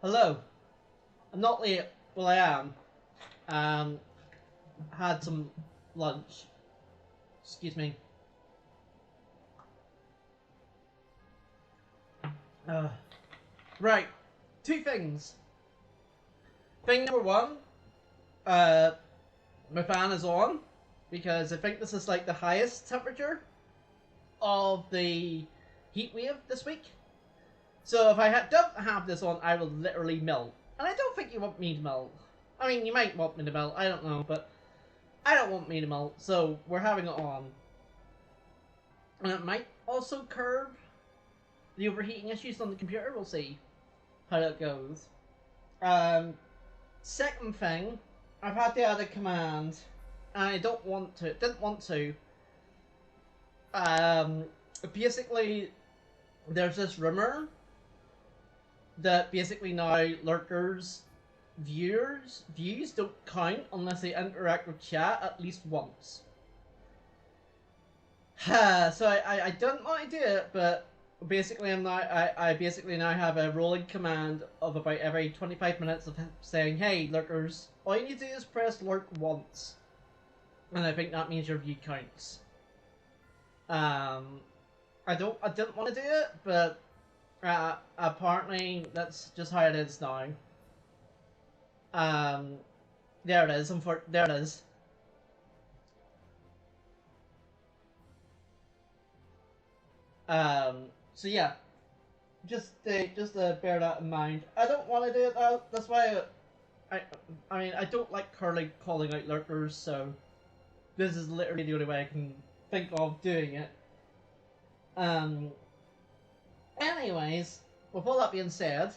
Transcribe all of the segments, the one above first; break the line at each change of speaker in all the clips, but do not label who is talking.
Hello. I'm not late. Well, I am. Had some lunch. Excuse me. Right. Two things. Thing number one, my fan is on because I think this is like the highest temperature of the heat wave this week. So if I don't have this on, I will literally melt. And I don't think you want me to melt. I mean, you might want me to melt, I don't know, but I don't want me to melt, so we're having it on. And it might also curb the overheating issues on the computer, we'll see how that goes. Second thing, I've had to add a command, and I didn't want to. Basically, there's this rumor that basically now lurkers' views don't count unless they interact with chat at least once. So I don't want to do it, but basically I basically now have a rolling command of about every 25 minutes of saying, hey lurkers, all you need to do is press lurk once. And I think that means your view counts. I didn't want to do it, but apparently that's just how it is now. There it is. There it is. So yeah, just bear that in mind. I don't want to do it though. That's why I mean I don't like calling out lurkers. So this is literally the only way I can think of doing it. Anyways, with all that being said,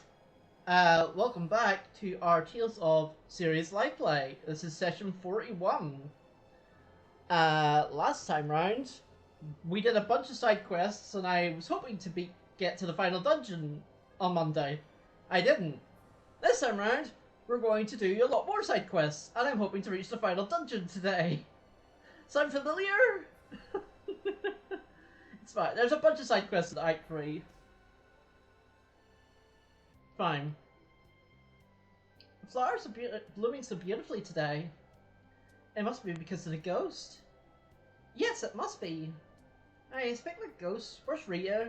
welcome back to our Tales of series live play. This is session 41. Last time round, we did a bunch of side quests, and I was hoping to get to the final dungeon on Monday. I didn't. This time round, we're going to do a lot more side quests, and I'm hoping to reach the final dungeon today. Sound familiar? It's fine. There's a bunch of side quests in Act 3. Fine. Flowers are blooming so beautifully today. It must be because of the ghost. Yes, it must be. Hey, speaking of ghosts, where's Rio?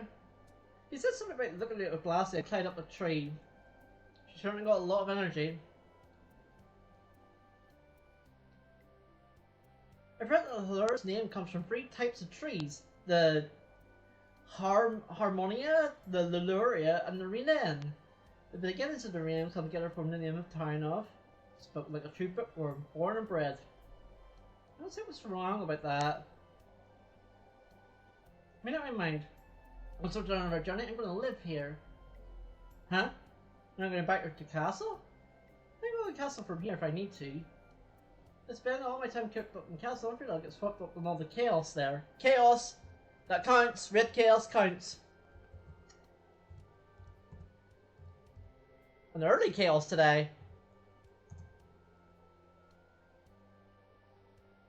He said something about looking at a glass and climbed up a tree. She certainly got a lot of energy. I've read that the Lura's name comes from 3 types of trees. The Harmonia, the Luria, and the Renan. The beginnings of the names come together from the name of town of. Spoke like a true bookworm, born and bred. I don't see what's wrong about that. Made up my mind. Once we're done on our journey, I'm going to live here. Huh? And I'm going back to the castle? I can go to the castle from here if I need to. I spend all my time cooked up in the castle. I'm afraid I'll get swept up in all the chaos there. Chaos! That counts! Red chaos counts! An early chaos today.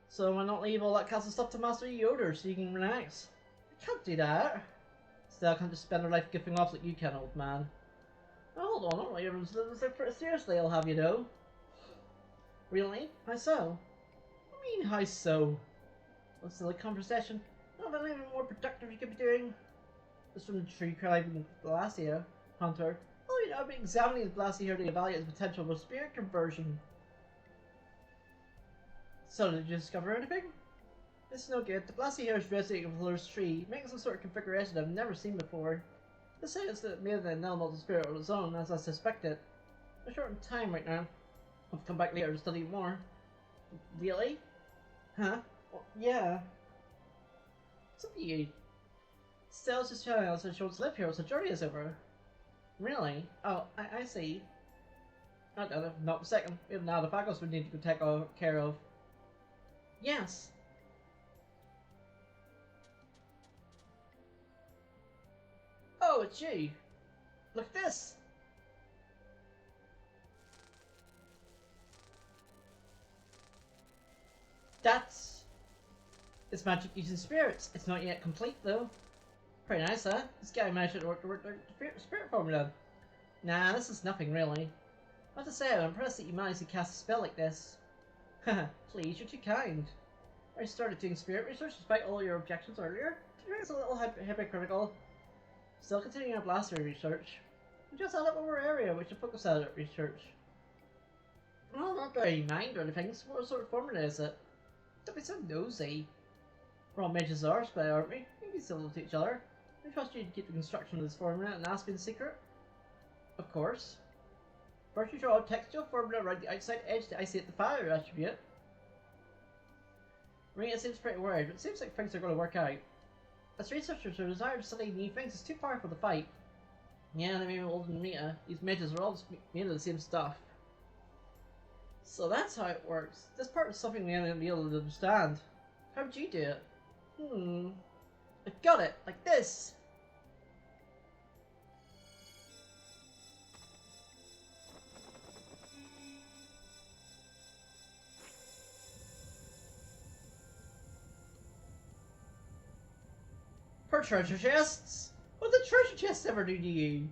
So why not leave all that castle stuff to Master Yoder so you can relax? I can't do that. Still, I can't just spend our life goofing off like you can, old man. Now, hold on, I don't really everyone's living this pretty seriously, I'll have you know. Really? How so? What do you mean, how so? What's the conversation? Not anything more productive you could be doing. This from the tree climbing Glacia Hunter. Oh, you know, I've been examining the Glacia here to evaluate its potential for spirit conversion. So, did you discover anything? This is no good. The Glacia here is resonating with Lur's tree, making some sort of configuration I've never seen before. This science that made an element of spirit on its own, as I suspected. I'm short on time right now. I'll come back later to study more. Really? Huh? Well, yeah. What's up with you? Stell's just telling us that she wants to live here once the journey is over. Really? Oh, I see. I don't know, not a second. We have now the faculties we need to take care of. Yes. Oh, it's you. Look at this. That's... It's magic using spirits. It's not yet complete, though. Pretty nice, huh? This guy managed to work the spirit formula. Nah, this is nothing, really. What to say, I'm impressed that you managed to cast a spell like this. Haha, please, you're too kind. I started doing spirit research despite all your objections earlier. It's a little hypocritical. Still continuing our blaster research. We just added one more area we should focus on at research. Well, not very mind or anything. So what sort of formula is it? Don't be so nosy. We're all mages ours, but aren't we? We can be civil to each other. I trust you to keep the construction of this formula and ask in secret. Of course. First you draw a textual formula around the outside edge to isolate the fire attribute. Rita seems pretty worried, but it seems like things are going to work out. As researchers, their desire to study new things is too powerful to fight. Yeah, they may be older than Rita. These mages are all made of the same stuff. So that's how it works. This part is something we haven't been able to understand. How would you do it? I got it! Like this! For treasure chests? What did the treasure chests ever do to you?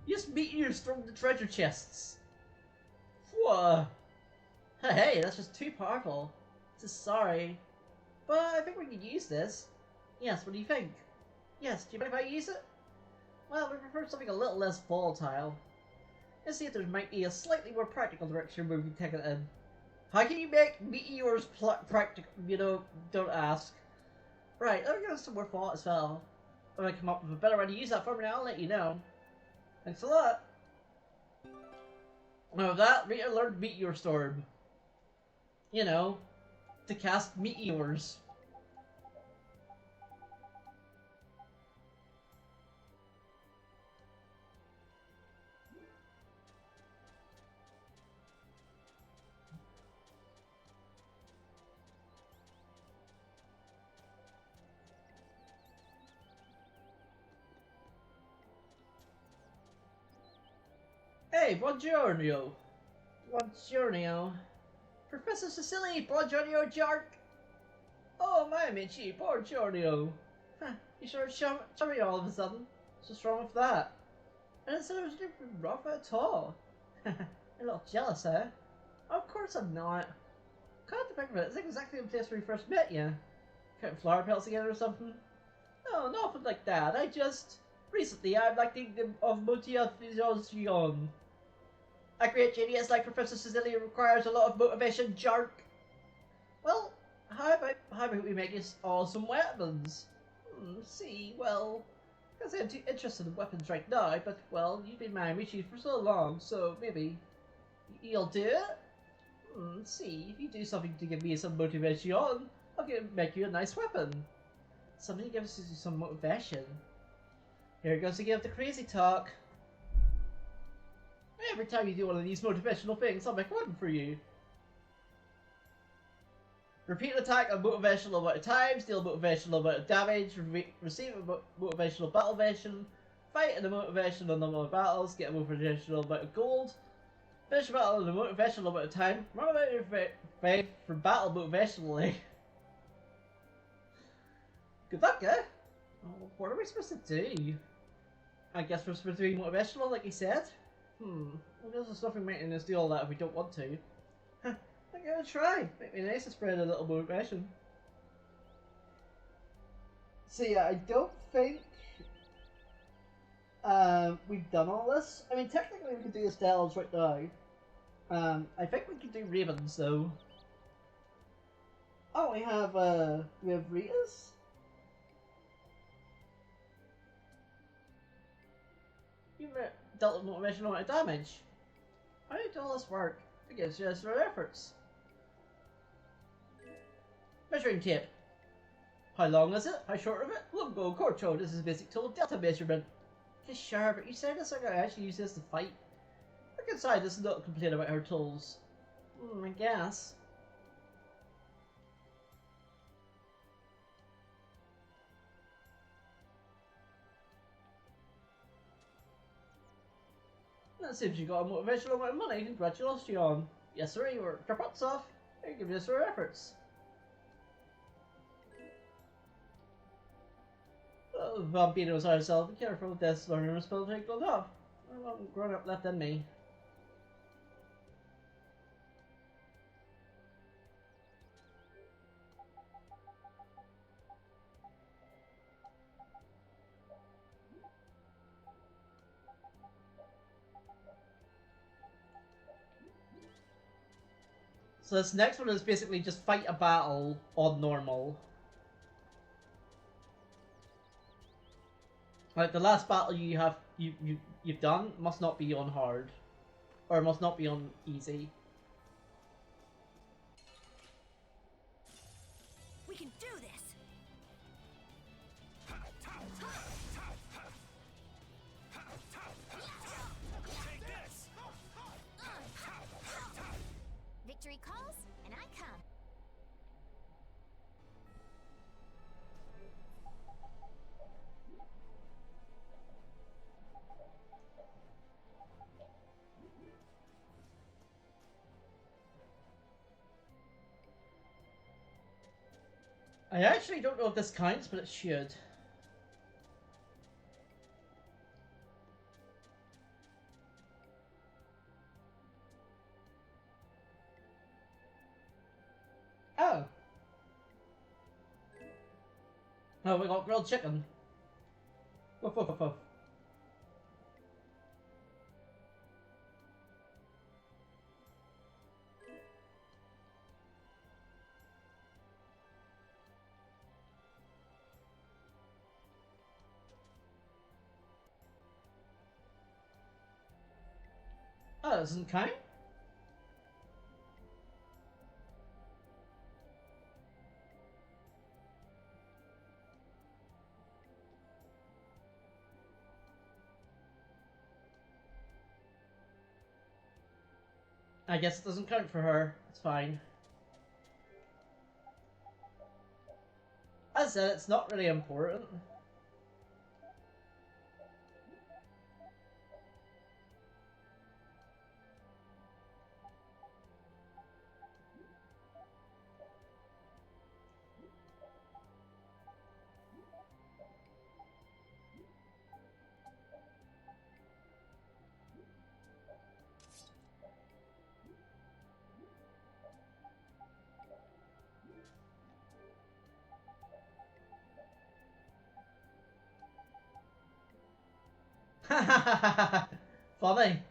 You just meteors from the treasure chests. Whoa. Hey, that's just too powerful. Just sorry. But I think we could use this. Yes, what do you think? Yes, do you mind if I use it? Well, we prefer something a little less volatile. Let's see if there might be a slightly more practical direction where we can take it in. How can you make meteors practical? You know, don't ask. Right, let me give us some more thought as well. When I come up with a better way to use that formula, I'll let you know. Thanks a lot. Now with that, Rita learned Meteor Storm. You know, to cast meteors. Hey, buongiorno! Buongiorno. Professor Cecily, buongiorno, Jark! Oh, my amici, buongiorno! Huh, you sure chummy all of a sudden? What's wrong with that? I didn't say there was anything wrong with it at all. You're a little jealous, eh? Of course I'm not. Come to think of it, it's exactly the place where we first met you. Counting flower petals together or something? No, nothing like that. I just... Recently, I'm acting of motivation. A great genius like Professor Cecilia requires a lot of motivation, Jark. Well, how about we make us all some weapons? See, well, because I'm too interested in weapons right now, but, well, you've been my amici for so long, so maybe you'll do it? See, if you do something to give me some motivation, I'll make you a nice weapon. Somebody gives you some motivation. Here it goes to give the crazy talk. Every time you do one of these motivational things, I'll make a weapon for you. Repeat an attack a motivational amount of times, deal motivational amount of damage, receive a motivational battle motivation, fight in a motivational number of battles, get a motivational amount of gold, finish a battle in a motivational amount of time, run out your faith from battle motivationally. Good luck, eh? Oh, what are we supposed to do? I guess we're supposed to be motivational, like he said. Well, there's nothing making us do all that if we don't want to. I'm gonna try. Make me nice to spread a little motivation. So yeah, I don't think we've done all this. I mean, technically we could do Estelle's right now. I think we could do Ravens though. Oh, we have Rita's. You dealt with motivational amount of damage. How do you do all this work? It gives you extra efforts. Measuring tape. How long is it? How short of it? Look, go Corcho. This is basic tool delta measurement. Just sure, but you said this like I actually use this to fight. Look inside, this is not complain about her tools. I guess. That seems you got a motivational amount of money. Congratulations. Yes, sir. You worked your butts off. Hey, give us our efforts. Oh, Vampiros ourselves. Be careful with this. Learning a spell to take gold off. Well, grown up left in me. So this next one is basically just fight a battle on normal. Like the last battle you've done must not be on hard, or must not be on easy.
We can do this. Take this. Victory calls, and I come.
I actually don't know if this counts, but it should. Oh. Oh, we got grilled chicken. Woof woof woof woof. Oh, that doesn't count? I guess it doesn't count for her. It's fine. As I said, it's not really important. Funny.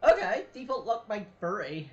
Okay, default luck by furry.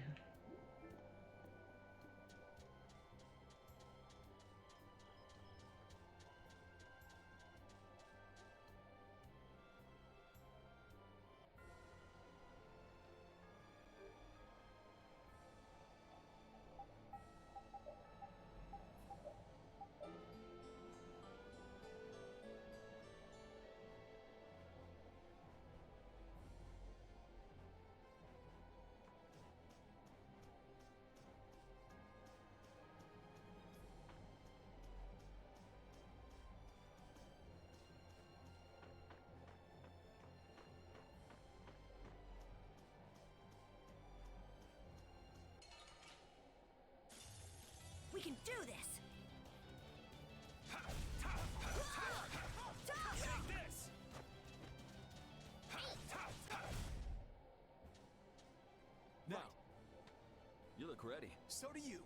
We can do this. Take this.
Now, you look ready. So do you.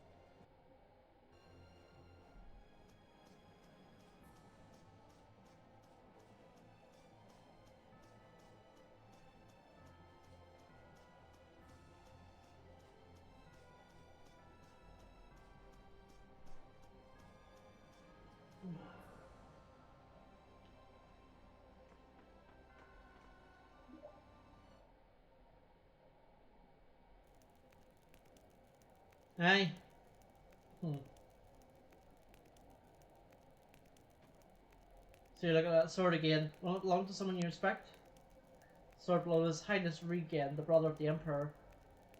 Hey. So you look at that sword again. Will it belong to someone you respect? Sword below His Highness Regan, the brother of the Emperor.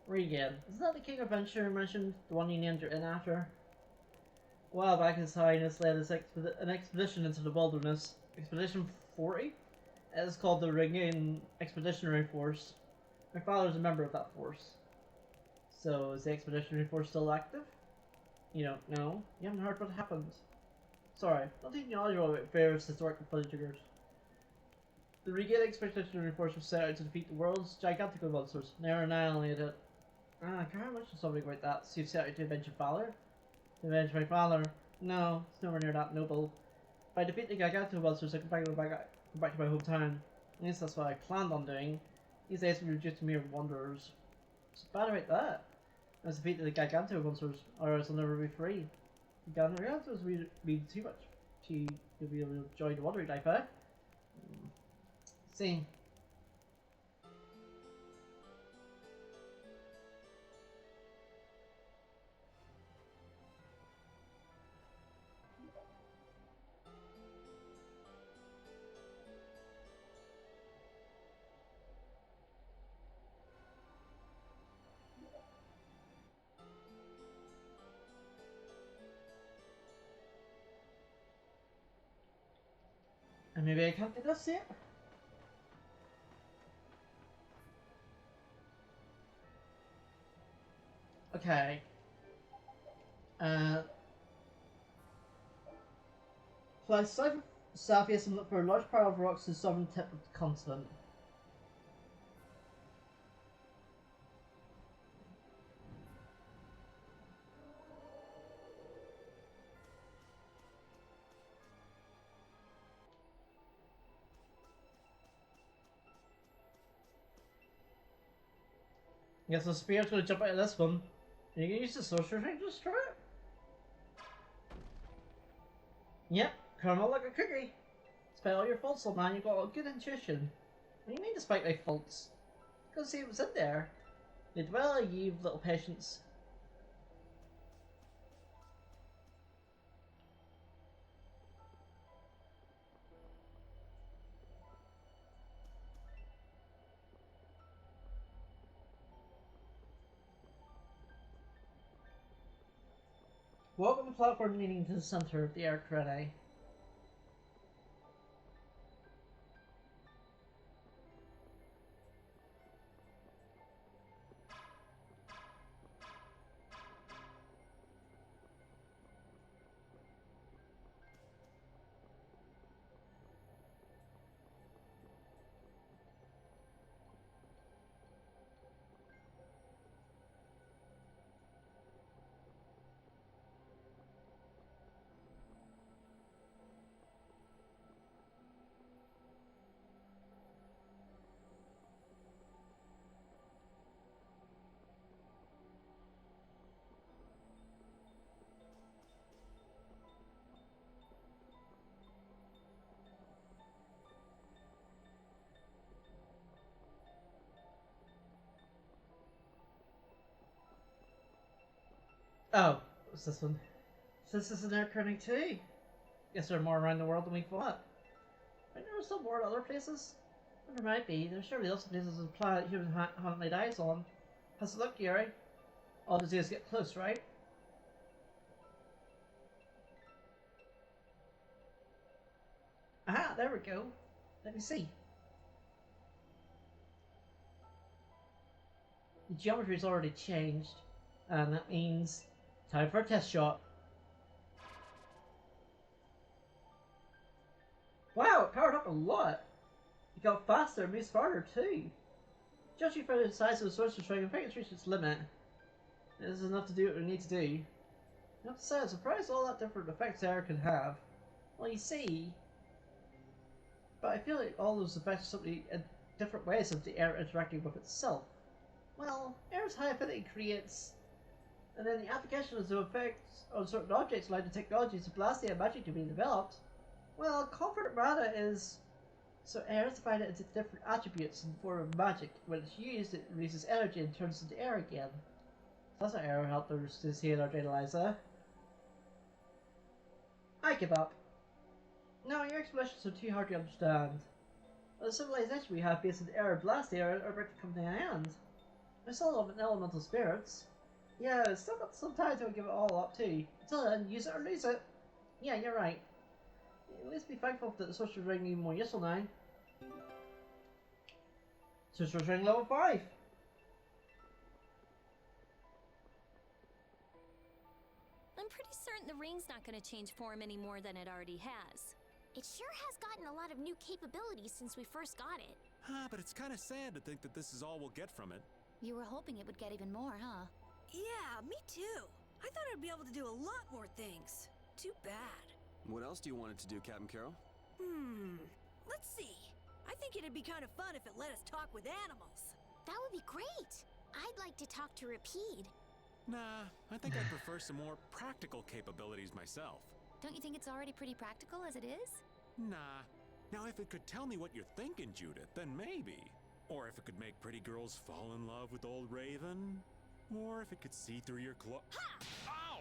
Regan. Isn't that the King of Venture mentioned? The one you named your inn after? A while back, His Highness led an expedition into the wilderness. Expedition 40? It is called the Regan Expeditionary Force. My father is a member of that force. So, is the expeditionary force still active? You don't know? You haven't heard what happened? Sorry, not taking knowledgeable about various historical figures. The Regain Expeditionary Force was set out to defeat the world's gigantic monsters, never annihilate it. I can't mention something about that, so you've set out to avenge valor? To avenge my valor? No, it's nowhere near that noble. By defeating the gigantic monsters, I can go back to my hometown. At least that's what I planned on doing. These days we were just mere wanderers. What's bad about that? I was defeated the gigantic monsters, or else I'll never be free. The gigantos be too much. You'll be able to enjoy the wandering life, eh? See. And maybe I can't do this yet? Okay. Fly southeast and look for a large pile of rocks to the southern tip of the continent. I guess the spear's gonna jump out of this one. And you can use the sorcerer thing to destroy it? Yep, caramel like a cookie. Despite all your faults, old man, you've got a good intuition. What do you mean despite my faults? Go see what's in there. Did well, you've little patience. Walk on the platform leading to the center of the arcade. Oh, what's this one? So this is an air crane too? Guess there are more around the world than we thought. I know there's still more in other places. There might be. There's surely lots of places on the planet humans haven't laid eyes on. How's it look, Gary? All the days get close, right? Aha, there we go. Let me see. The geometry's already changed, and that means time for a test shot. Wow, it powered up a lot. It got faster and moves farther too. Judging from the size of the sorcerer string, I think it's reached its limit. This is enough to do what we need to do. You have to say, I'm surprised all that different effects air can have. Well, you see, but I feel like all those effects are simply different ways of the air interacting with itself. Well, air's high affinity creates, and then the application of the effects on certain objects allow the technologies of blasting and magic to be developed. Well, comfort mana is so air is divided into different attributes in the form of magic. When it's used, it releases energy and turns into air again. That's not air help us to see in our data, Liza. I give up. No, your explanations are too hard to understand. The civilization we have based on air and blast air are about to come to an end. We're still elemental spirits. Yeah, it's still got some time to give it all up too. Until then, use it or lose it. Yeah, you're right. At least be thankful that the sorcerer's ring even more useful now. Sorcerer's ring level 5.
certain the ring's not gonna change form any more than it already has.
It sure has gotten a lot of new capabilities since we first got it.
But it's kind of sad to think that this is all we'll get from it.
You were hoping it would get even more, huh?
Yeah, me too. I thought I'd be able to do a lot more things. Too bad.
What else do you want it to do, Captain Carol?
Let's see. I think it'd be kind of fun if it let us talk with animals.
That would be great. I'd like to talk to Rapide.
Nah, I think I'd prefer some more practical capabilities myself.
Don't you think it's already pretty practical as it is?
Nah. Now, if it could tell me what you're thinking, Judith, then maybe. Or if it could make pretty girls fall in love with old Raven. Or if it could see through your
Ha!
Ow!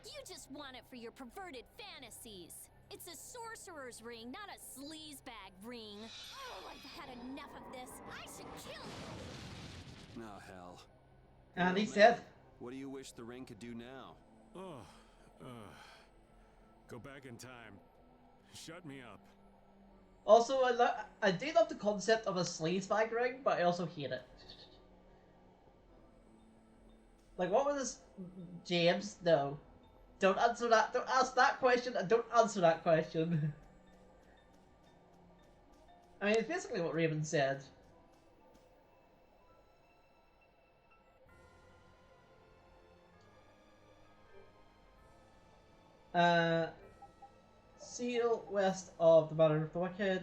You just want it for your perverted fantasies. It's a sorcerer's ring, not a sleazebag ring. Oh, I've had enough of this. I should kill you.
Oh, hell.
And he said,
What do you wish the ring could do now?
Go back in time. Shut me up.
also, I do love the concept of a sleazebag ring, but I also hate it. Like, what was this? James? No. Don't answer that. Don't ask that question, and don't answer that question. I mean, it's basically what Raven said. Seal west of the Manor of the Wicked.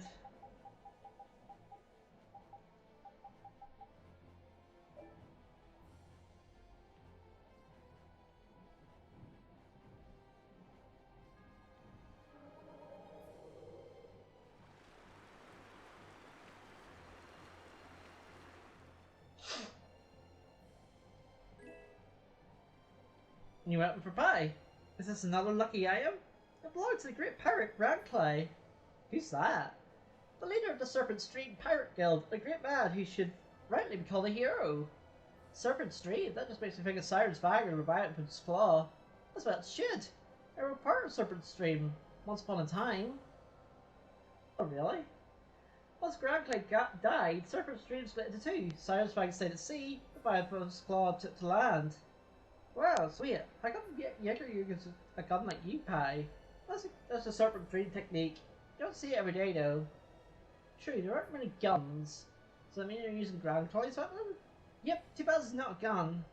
New weapon for pie. Is this another lucky item? It belongs to the great pirate Ranclay. Who's that? The leader of the Serpent Street Pirate Guild, a great man who should rightly be called a hero. Serpent Street? That just makes me think of Siren's Faggot and Reviant with his claw. That's what it should. I were part of Serpent Stream once upon a time. Oh, really? Once Ranclay died, Serpent Stream split into two. Siren's Faggot stayed at sea, Reviant with his claw took to land. Wow, sweet. I got Jaeger uses a gun like you, Pi. That's a Serpent Stream technique. You don't see it every day, though. True, there aren't many guns. Does that mean you're using Grand Claw's weapon? Yep, too bad it's not a gun.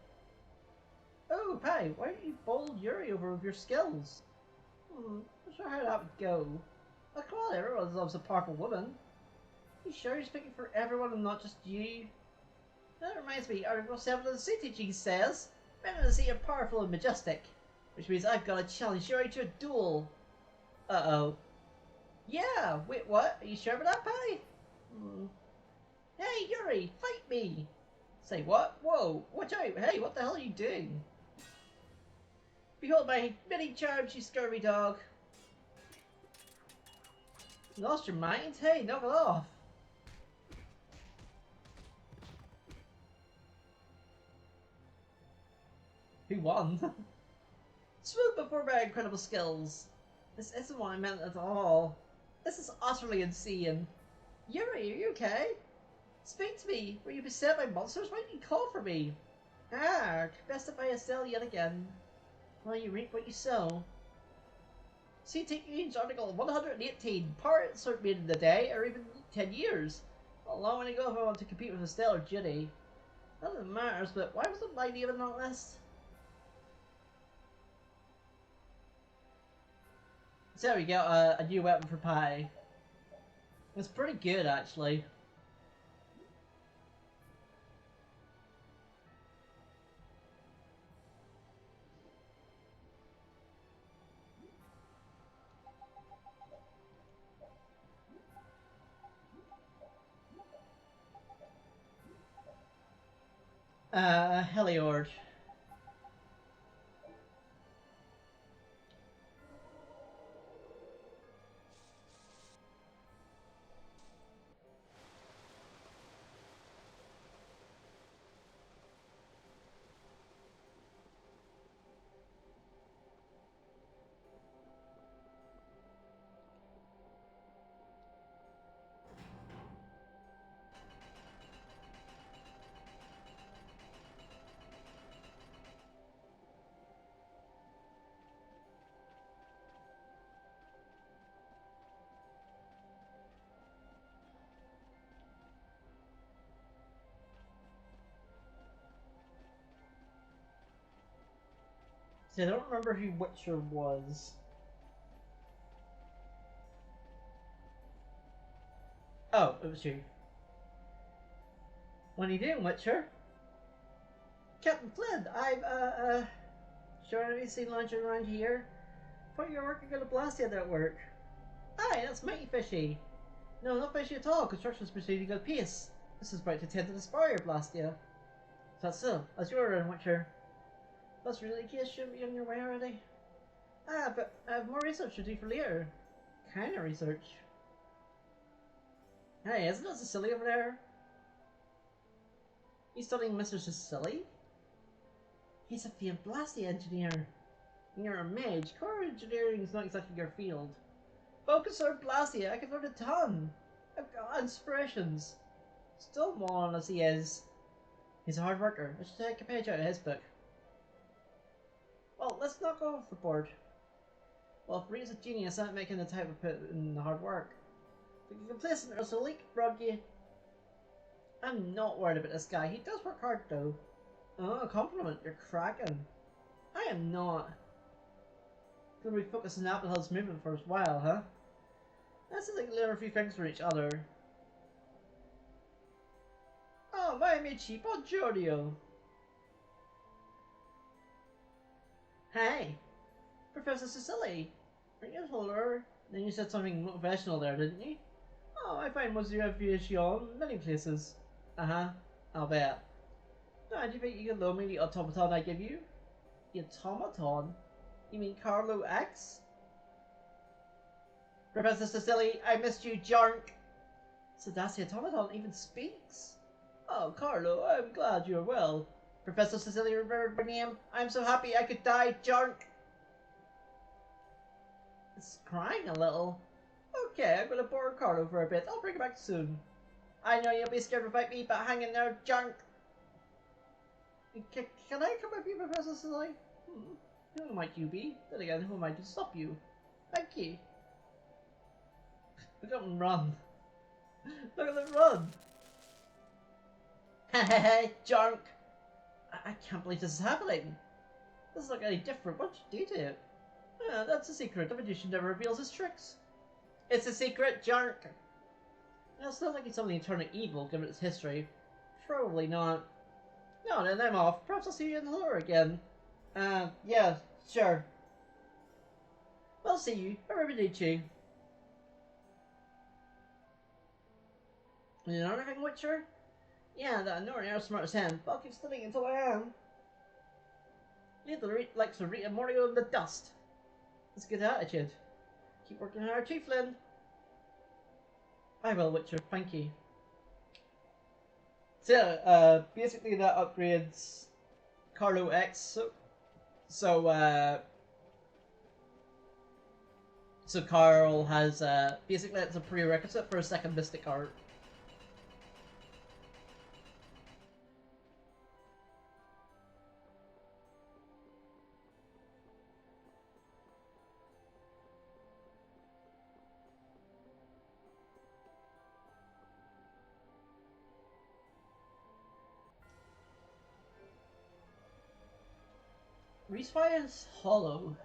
Oh, Pi, why don't you bowl Yuri over with your skills? Not sure how that would go. Like, well, everyone loves a powerful woman. You sure you're speaking for everyone and not just you? That reminds me, Article 7 of the Sea Teaching says, men in the sea are powerful and majestic, which means I've got to challenge Yuri to a duel. Uh-oh. Yeah, wait, what? Are you sure about that, Pi? Hey, Yuri, fight me! Say what? Whoa, watch out! Hey, what the hell are you doing? Behold my many charms, you scurvy dog! Lost your mind? Hey, knock it off! Who won? Smooth before my incredible skills. This isn't what I meant at all. This is utterly insane. Yuri, are you okay? Speak to me. Were you beset by monsters? Why didn't you call for me? Ah, bested by a cell yet again. Well, you reap what you sow. See, take Eugene Article 118. Power insert made in a day, or even 10 years. Not long when I go if I want to compete with a stellar Judy. Not that it matters, but why wasn't mine even on that list? So there we go, a new weapon for Pi. It's pretty good, actually. Heliord. See, I don't remember who Witcher was. Oh, it was you. What are you doing, Witcher? Captain Flynn, I'm, sure any seen lounging around here? Thought you were working on a Blastia at work. Aye, that's mighty fishy. No, not fishy at all. Construction's proceeding at pace. This is about to tend to destroy your Blastia. That's so. As you're around, Witcher. That's really the case. Shouldn't be on your way already. Ah, but I have more research to do for later. Kind of research. Hey, isn't that Cecily over there? You studying Mr. Cecily? He's a famed Blastia engineer. You're a mage. Core engineering is not exactly your field. Focus on Blastia. I can learn a ton. I've got inspirations. Still moron as he is. He's a hard worker. I should take a page out of his book. Well, let's not go overboard. Well, if Rita's a genius, I'm making the type of put in the hard work. If you can place an Ursa leak, Broggy. I'm not worried about this guy. He does work hard, though. Oh, a compliment. You're cracking. I am not. Gonna be focusing on Apple Hill's movement for a while, huh? Let's like learn a few things for each other. Oh, my amici, buongiorno. Hey, Professor Cecily. Are you told her? Then you said something motivational there, didn't you? Oh, I find most of your aviation in many places. Uh-huh, I'll bet. Now, do you think you can loan me the automaton I give you? The automaton? You mean Carlo X? Professor Cecily, I missed you, junk! So that's the automaton even speaks? Oh, Carlo, I'm glad you're well. Professor Cecily remembered my name. I'm so happy I could die, junk! It's crying a little. Okay, I'm gonna borrow Carlo for a bit. I'll bring it back soon. I know you'll be scared about me, but hang in there, junk! Can I come with you, Professor Cecily? Who might you be? Then again, who am I to stop you? Thank you. Look at them run. Look at them run! Hehehe, junk! I can't believe this is happening. This is not any different. What did you do to it? That's a secret. The magician never reveals his tricks. It's a secret, junk! It's not like it's something eternal evil, given its history. Probably not. No, then I'm off. Perhaps I'll see you in the lure again. Yeah, sure. I'll see you. Arrivederci. You know anything, Witcher? Yeah, that I know an air smart as him, but I'll keep studying until I am. Leave the likes of Rita Morio in the dust. That's a good attitude. Keep working hard too, Flynn. I will, Witcher. Thank you. So yeah, basically that upgrades Carlo X. So Carl has basically it's a prerequisite for a second Mystic Art. Respire is hollow.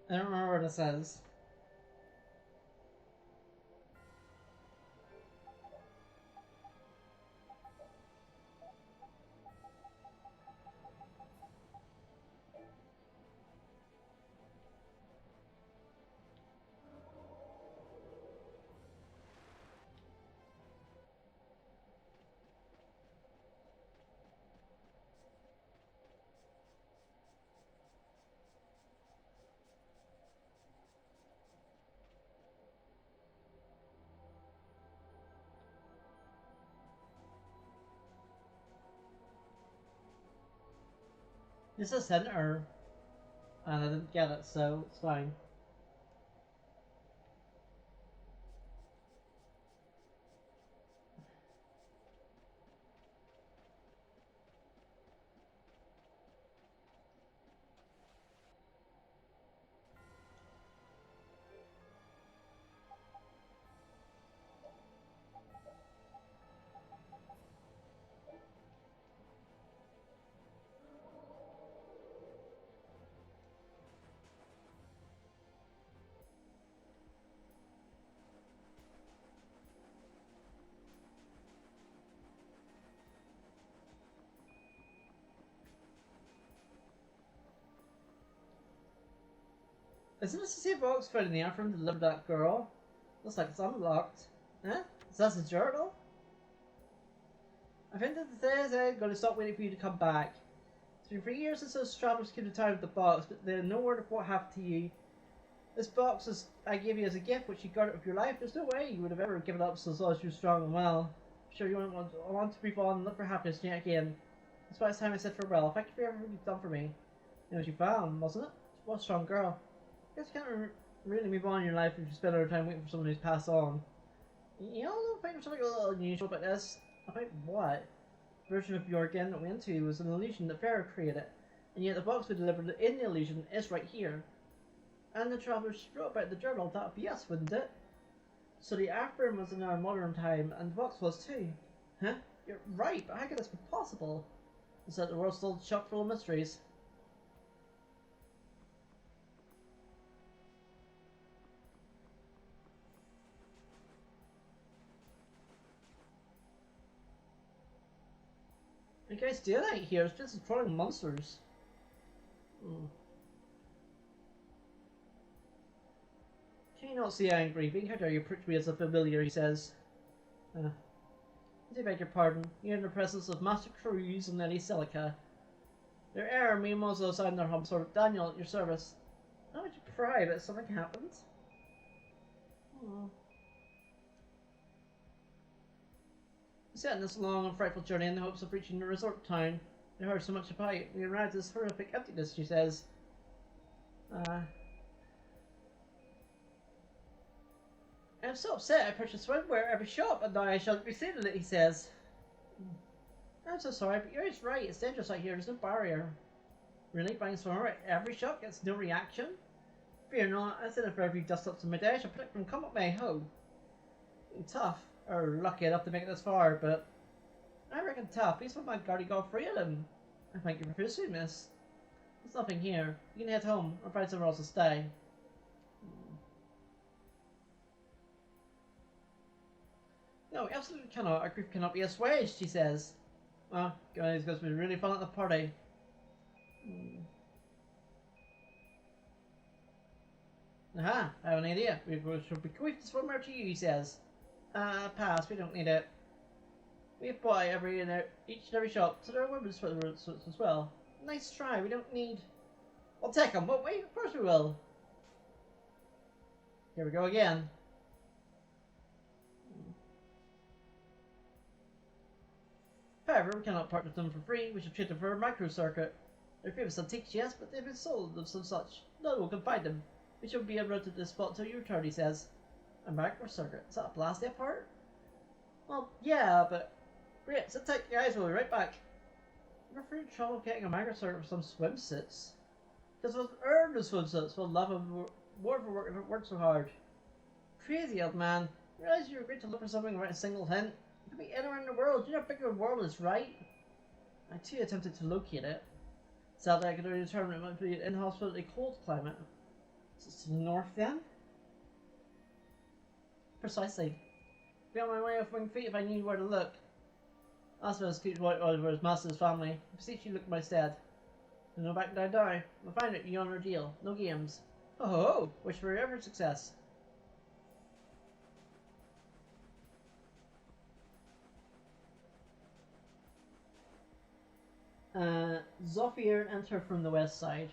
I don't remember what it says. It's a center, and I didn't get it, so it's fine. Isn't this the same box found in the air from delivered that girl? Looks like it's unlocked. Huh? Is that a journal? I think that the day I'm going to stop waiting for you to come back. It's been 3 years since those travelers came to town with the box, but there's no word of what happened to you. This box I gave you as a gift, which you got out of your life. There's no way you would have ever given up so long as you're strong and well. I'm sure you want to move on and look for happiness yet again. That's why it's time I said farewell. Thank you for everything you've done for me. It was you found, wasn't it? What a strong girl. I guess you can't really move on in your life if you spend all your time waiting for someone who's passed on. You all don't find something a little unusual about this? About what? The version of Jorgen that we went to was an illusion that Pharaoh created, and yet the box we delivered in the illusion is right here. And the travelers wrote about the journal, that would be us, wouldn't it? So the Afrin was in our modern time, and the box was too. Huh? You're right, but how could this be possible? Is that the world's still chock full of mysteries? You guys do that here, it's just destroying monsters. Can you not see angry? Being how dare you approach me as a familiar, he says. I do beg your pardon. You're in the presence of Master Cruz and Lady Silica. Their heir, meanwhile, outside their home sort of Daniel at your service. How would you pry that something happens? Set this long and frightful journey in the hopes of reaching the resort town. I heard so much about it. We arrived at this horrific emptiness, she says. I'm so upset I purchased swimwear at every shop and now I shall be seeing it, he says. I'm so sorry, but you're right. It's dangerous out here. There's no barrier. Really? Buying swimwear at every shop gets no reaction? Fear not. I said if ever you dust up to my dash, I'll predict them come up my hoe. Tough. Or lucky enough to make it this far, but I reckon tough. He's from my guardy got free of them. I thank you for pursuing, miss. There's nothing here. You can head home or find somewhere else to stay. No, we absolutely cannot. Our grief cannot be assuaged, she says. Well, guys, it's going to be really fun at the party. Aha, I have an idea. We should bequeath the swimwear to you, he says. Pass, we don't need it. We buy each and every shop, so there are women's swimwear as well. Nice try, we don't need... We'll take them, won't we? Of course we will. Here we go again. However, we cannot part with them for free. We should treat them for a micro circuit. They're famous antiques, yes, but they've been sold of some such. No one can find them. We should be able to this spot until you return, he says. A micro circuit? Is that a plastic part? Well, yeah, but... Great, sit tight, guys, we'll be right back. I'm afraid of trouble getting a micro circuit for some swimsuits. Because we'll earn the swimsuits, we'll love them more for work if it works so hard. Crazy, old man. You realize you were great to look for something without a single hint? It could be anywhere in the world. You know how big the world is, right? I too attempted to locate it. Sadly, I could only determine it might be an inhospitably cold climate. Is it to the north then? Precisely. Be on my way off wing feet if I knew where to look. Ask for his feet where his master's family. I beseech you look at my stead. And no back down die. We'll find it, you on our deal. No games. Oh ho ho! Wish for every success. Zofir enter from the west side.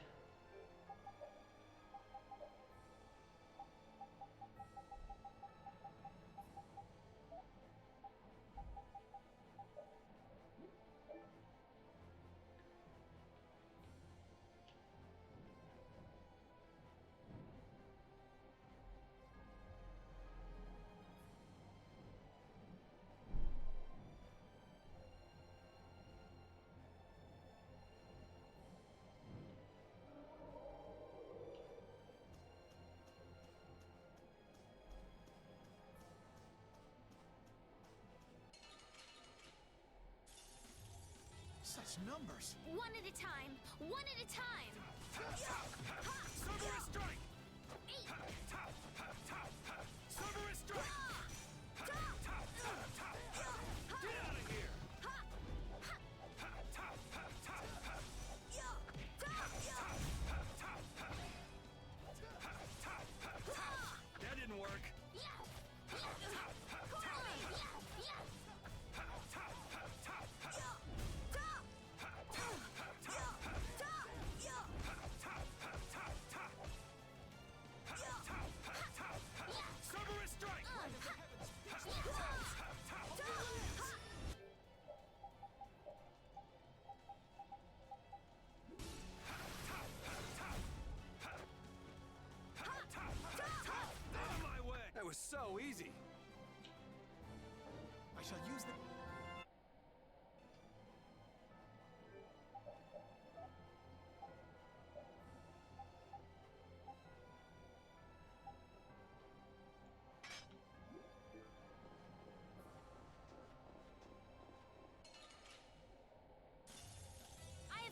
Such numbers.
One at a time. One at a time.
Cerberus strike! Cerberus strike! Get out of here!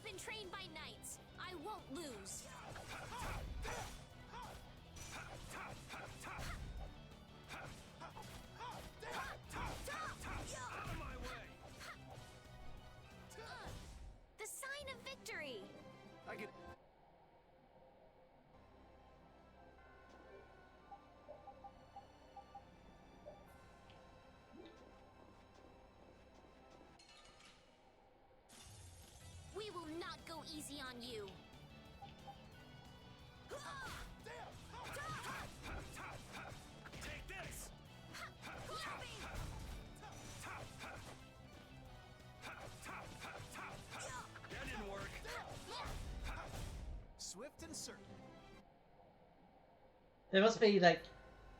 been trained by knights. I won't lose.
Out of my way!
The sign of victory.
I can...
We will not go easy on you.
Take this! That didn't work. Swift and certain.
They must be like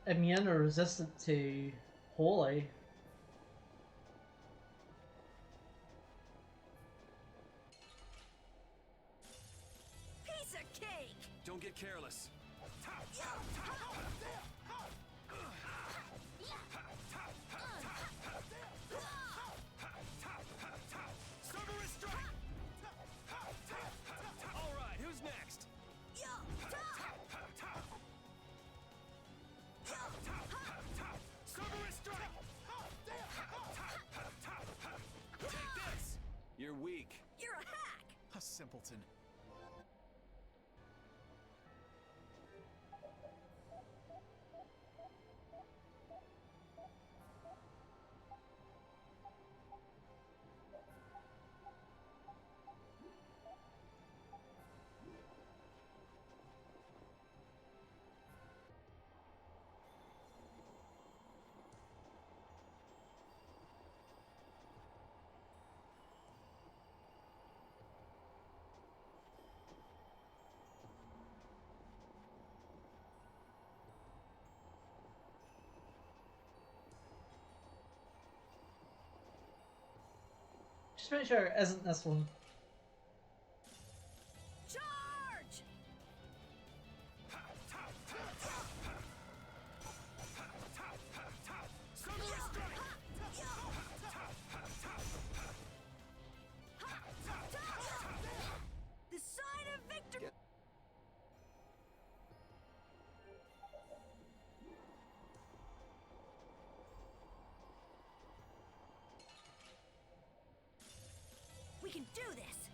immune or resistant to holy.
Piece of cake!
Don't get careless. Cerberus strike! All right, who's next? Cerberus strike! Take this! You're weak.
You're a hack!
A simpleton.
Just make sure it isn't this one.
Charge!
Cerberus strike!
The sign of victory! We can do this!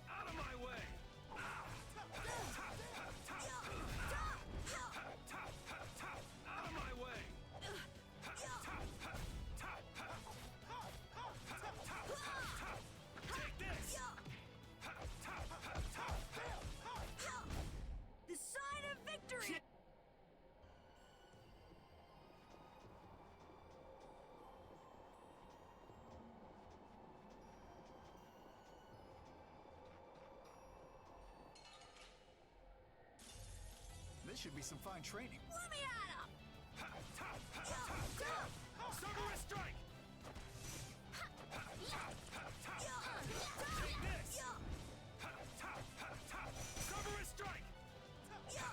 Out of my way! Out of my way! Take this!
The sign of victory!
This should be some fine training.
Let me at him!
Cerberus strike! Take this! Cerberus strike!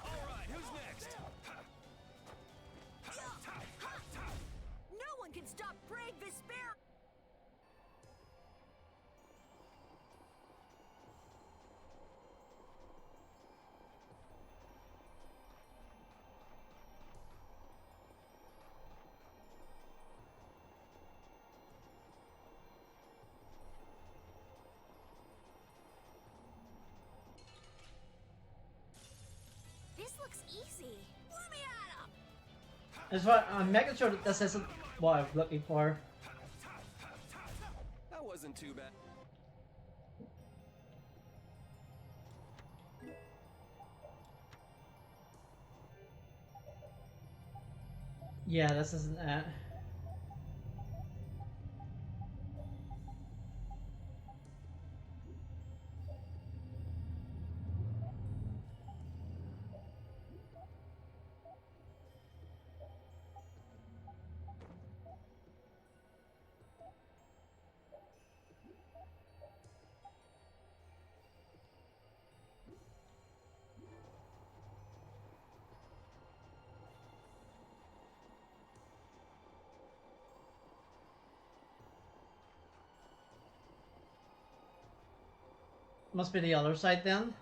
All right, who's next?
No one can stop brave Vesperia!
This looks easy.
Let me at him!
That's why I'm making sure that this isn't what I'm looking for.
That wasn't too bad.
Yeah, this isn't it. Must be the other side then.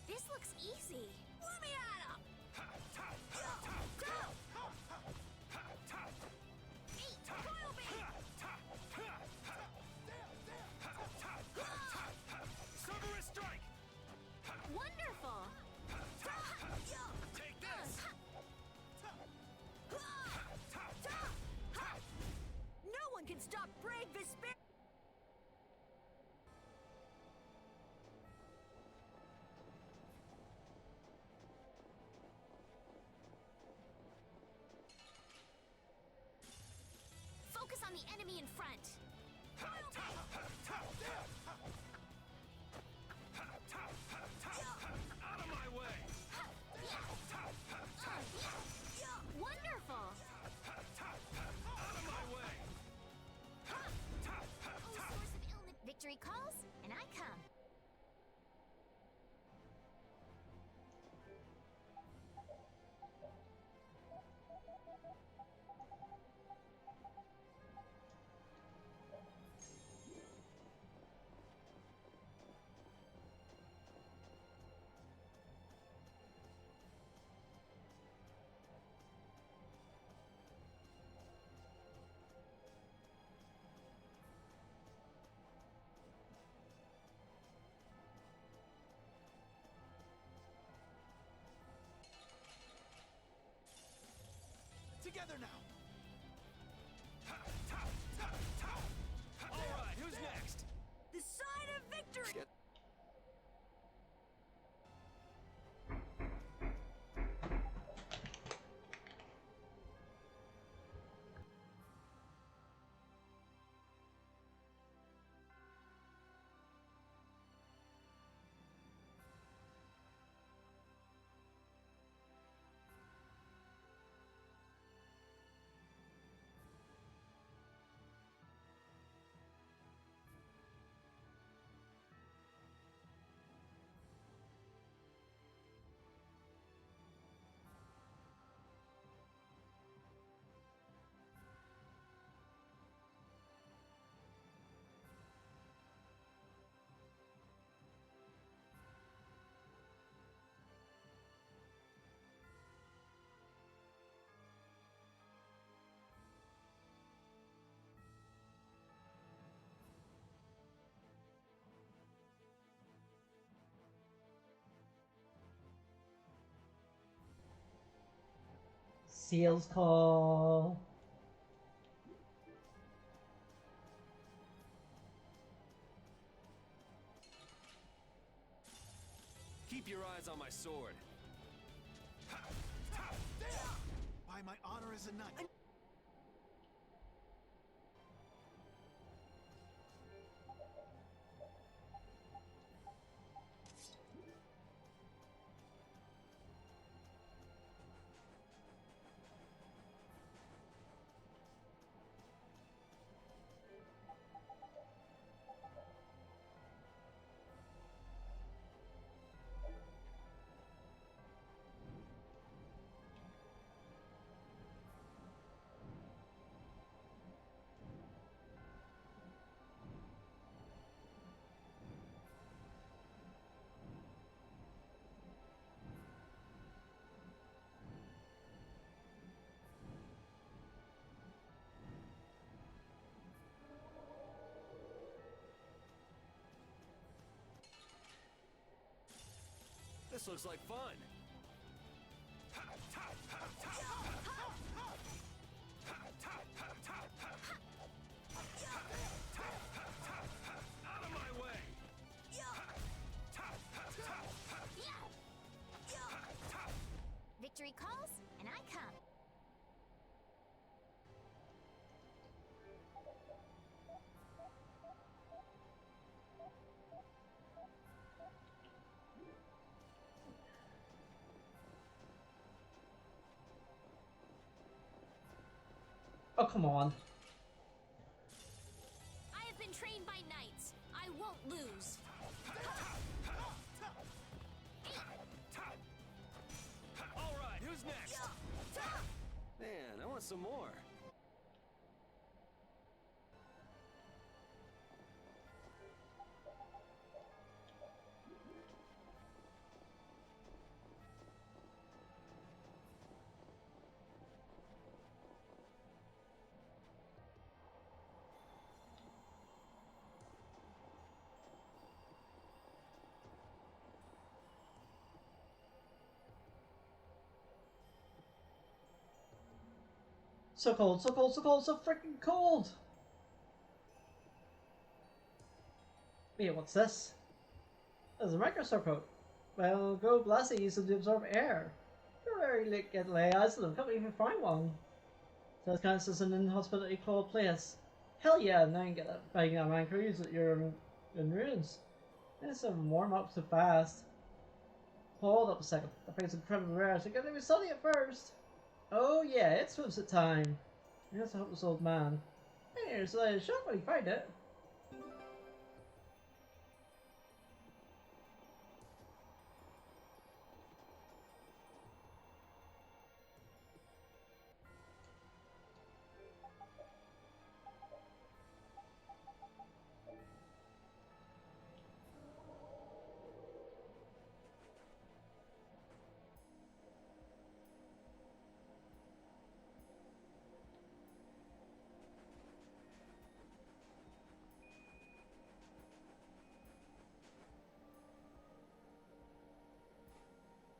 This looks easy.
Let me at him!
Hey, coil beam!
Cerberus strike!
Wonderful!
Take this!
No one can stop brave Vesperia!
Focus on the enemy in front.
Out of my way!
Wonderful!
Out of my way!
Oh, source of illness.
Victory calls, and I come.
Together now! Alright, who's next?
The sign of victory!
Sales call.
Keep your eyes on my sword. By my honor as a knight. This looks like fun. Out of my way!
Victory calls, and I come.
Oh, come on.
I have been trained by knights. I won't lose.
All right, who's next? Man, I want some more.
So cold, so cold, so cold, so freaking cold! Wait, what's this? There's a microscope out. Well, go blast it using to absorb air. You're very late get lay eyes to them, can't even find one. So this counts as an inhospitable cold place. Hell yeah, now you can get that banging out man cruise that you're in ruins. It's a warm up so fast. Hold up a second, that thing's incredibly rare, so get me study it first. Oh yeah, it's swimsuit time. Here's a helpless old man. Hey, so I was shocked when he found it.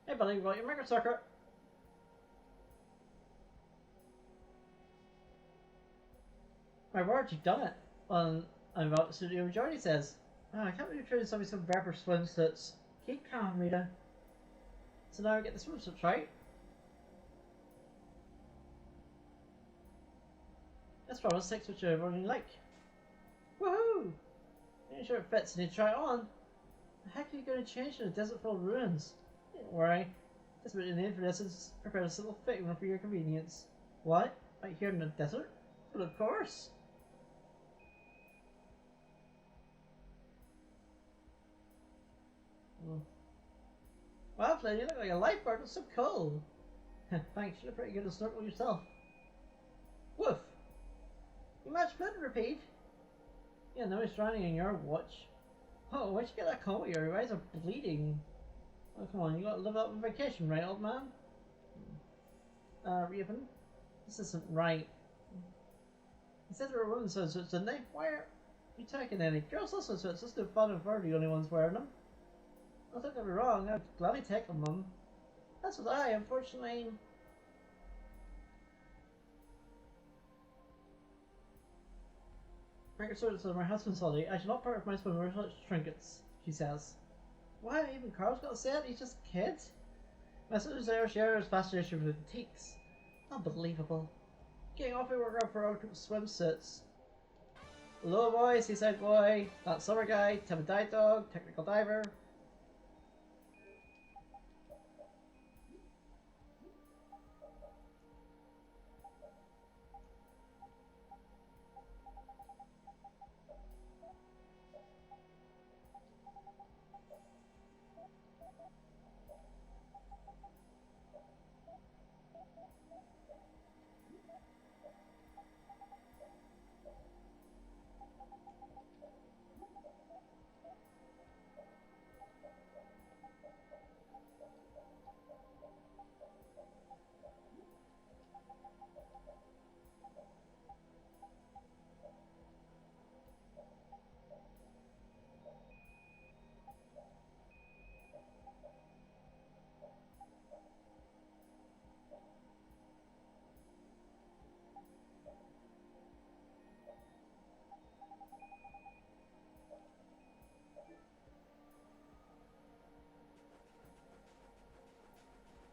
Hey buddy, you want your micro circuit? My word, you've done it. I'm about to studio majority says. Oh, I can't believe you're trading somebody some rapper swimsuits. Keep calm, Rita. So now we get the swimsuits, right? That's probably 6 which everyone you like. Woohoo! Ain't sure it fits and you try it on. The heck are you going to change in a desert full of ruins? Don't worry. That's what you need for this is prepare a simple fitting one for your convenience. What? Right here in the desert? Well, of course. Wow, Flynn, you look like a lifeguard. That's so cool. Thanks, you look pretty good at snorkel yourself. Woof! You match Flynn, repeat. Yeah, no, he's drowning in your watch. Oh, where'd you get that coat? Your eyes are bleeding. Oh, come on, you gotta live up on vacation, right, old man? Raven, this isn't right. He said there were women's swimsuits, didn't they? Why are you taking any? Girls also swimsuits, just the fun and fur the only ones wearing them. Oh, don't get me wrong, I'd gladly take them, Mum. That's what I, unfortunately... Microsoft is my husband's holiday. I should not part of my swim with such trinkets, she says. Why, even Carl's got to say it? He's just a kid. My sister's there shares fascination with antiques. Unbelievable. Getting off work out for our swimsuits. Hello boy, seaside boy, that summer guy, timid dive dog, technical diver.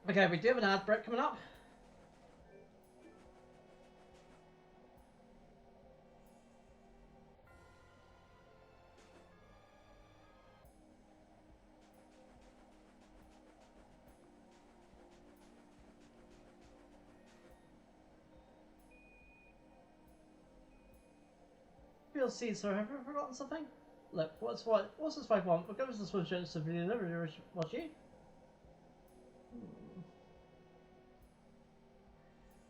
Okay, we do have an ad break coming up. We'll see, sir. Have you forgotten something? Look, what's this wife want? What gives us the swimsuits to be delivered, was she?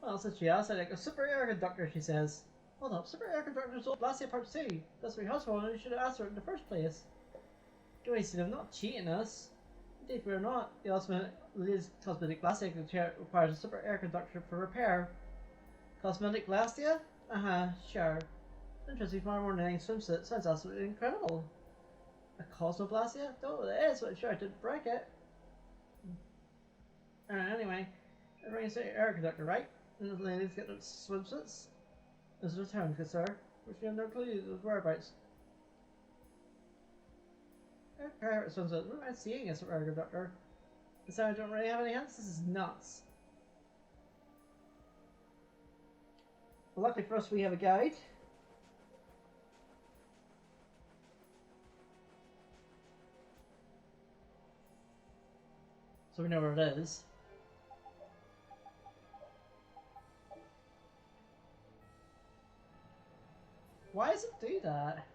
Well, since she asked, I like a super air conductor, she says. Hold up, super air conductor's old Blastia Part 2. That's what your husband wanted, you should have asked her in the first place. Go easy, they're not cheating us. Indeed, we're not. The latest cosmetic Blastia requires a super air conductor for repair. Cosmetic Blastia? Sure. Interesting, far more than any swimsuit. Sounds absolutely incredible. A Cosmoblastia? Oh, it is, but sure, I didn't break it. Anyway, everybody's an air conductor, right? And the ladies get their swimsuits. This is a return, good sir. Which we have no clue of whereabouts. Pirate swimsuit. What am I seeing as an air conductor? So I don't really have any hints? This is nuts. Well, luckily for us, we have a guide. So we know where it is. Why does it do that?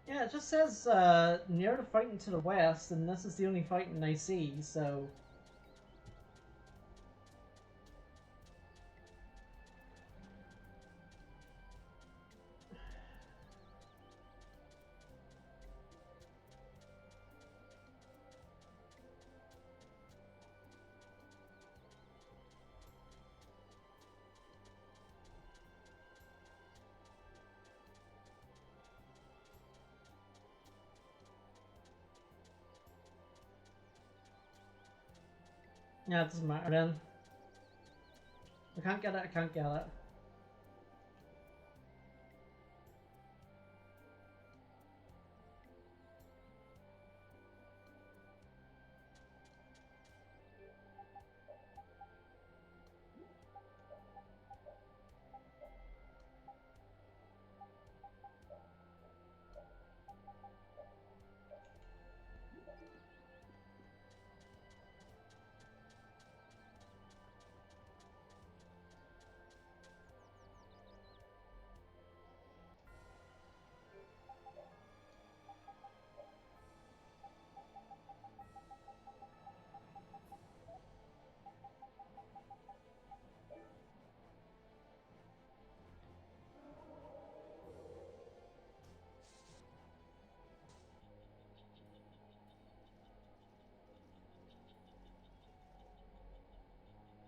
Yeah, it just says near the fighting to the west, and this is the only fighting I see, so... Yeah, it doesn't matter then. I can't get it, I can't get it.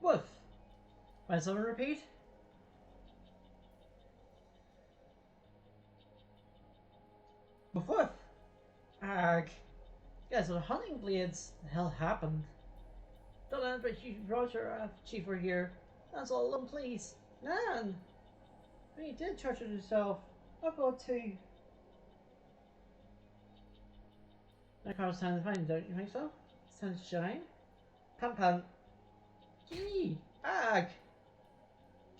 Woof! Might someone repeat? Woof woof! Ag. Guys, the hunting blades, the hell happened? Don't know, but you, Roger, Chief, were here. That's all alone, please. Nan! I mean, you did torture yourself. I'll go too. That car's time to find, don't you think so? It's time to shine. Pam Pam. Gee! Ag!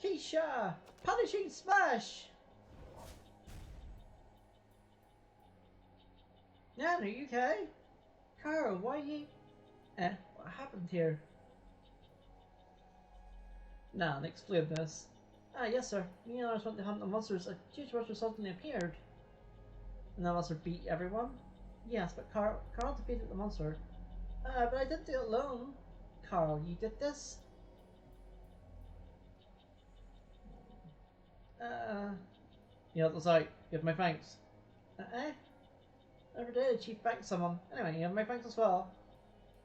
Keisha! Punishing smash! Nan, are you okay? Carl, why you... what happened here? Now, explain this. Ah, yes, sir. Me and others went to hunt the monsters. A huge monster suddenly appeared. And the monster beat everyone? Yes, but Carl defeated the monster. But I didn't do it alone. Carl, you did this? You know, that's right. You have my thanks. Eh? Never did. Chief thanked someone. Anyway, you have my thanks as well.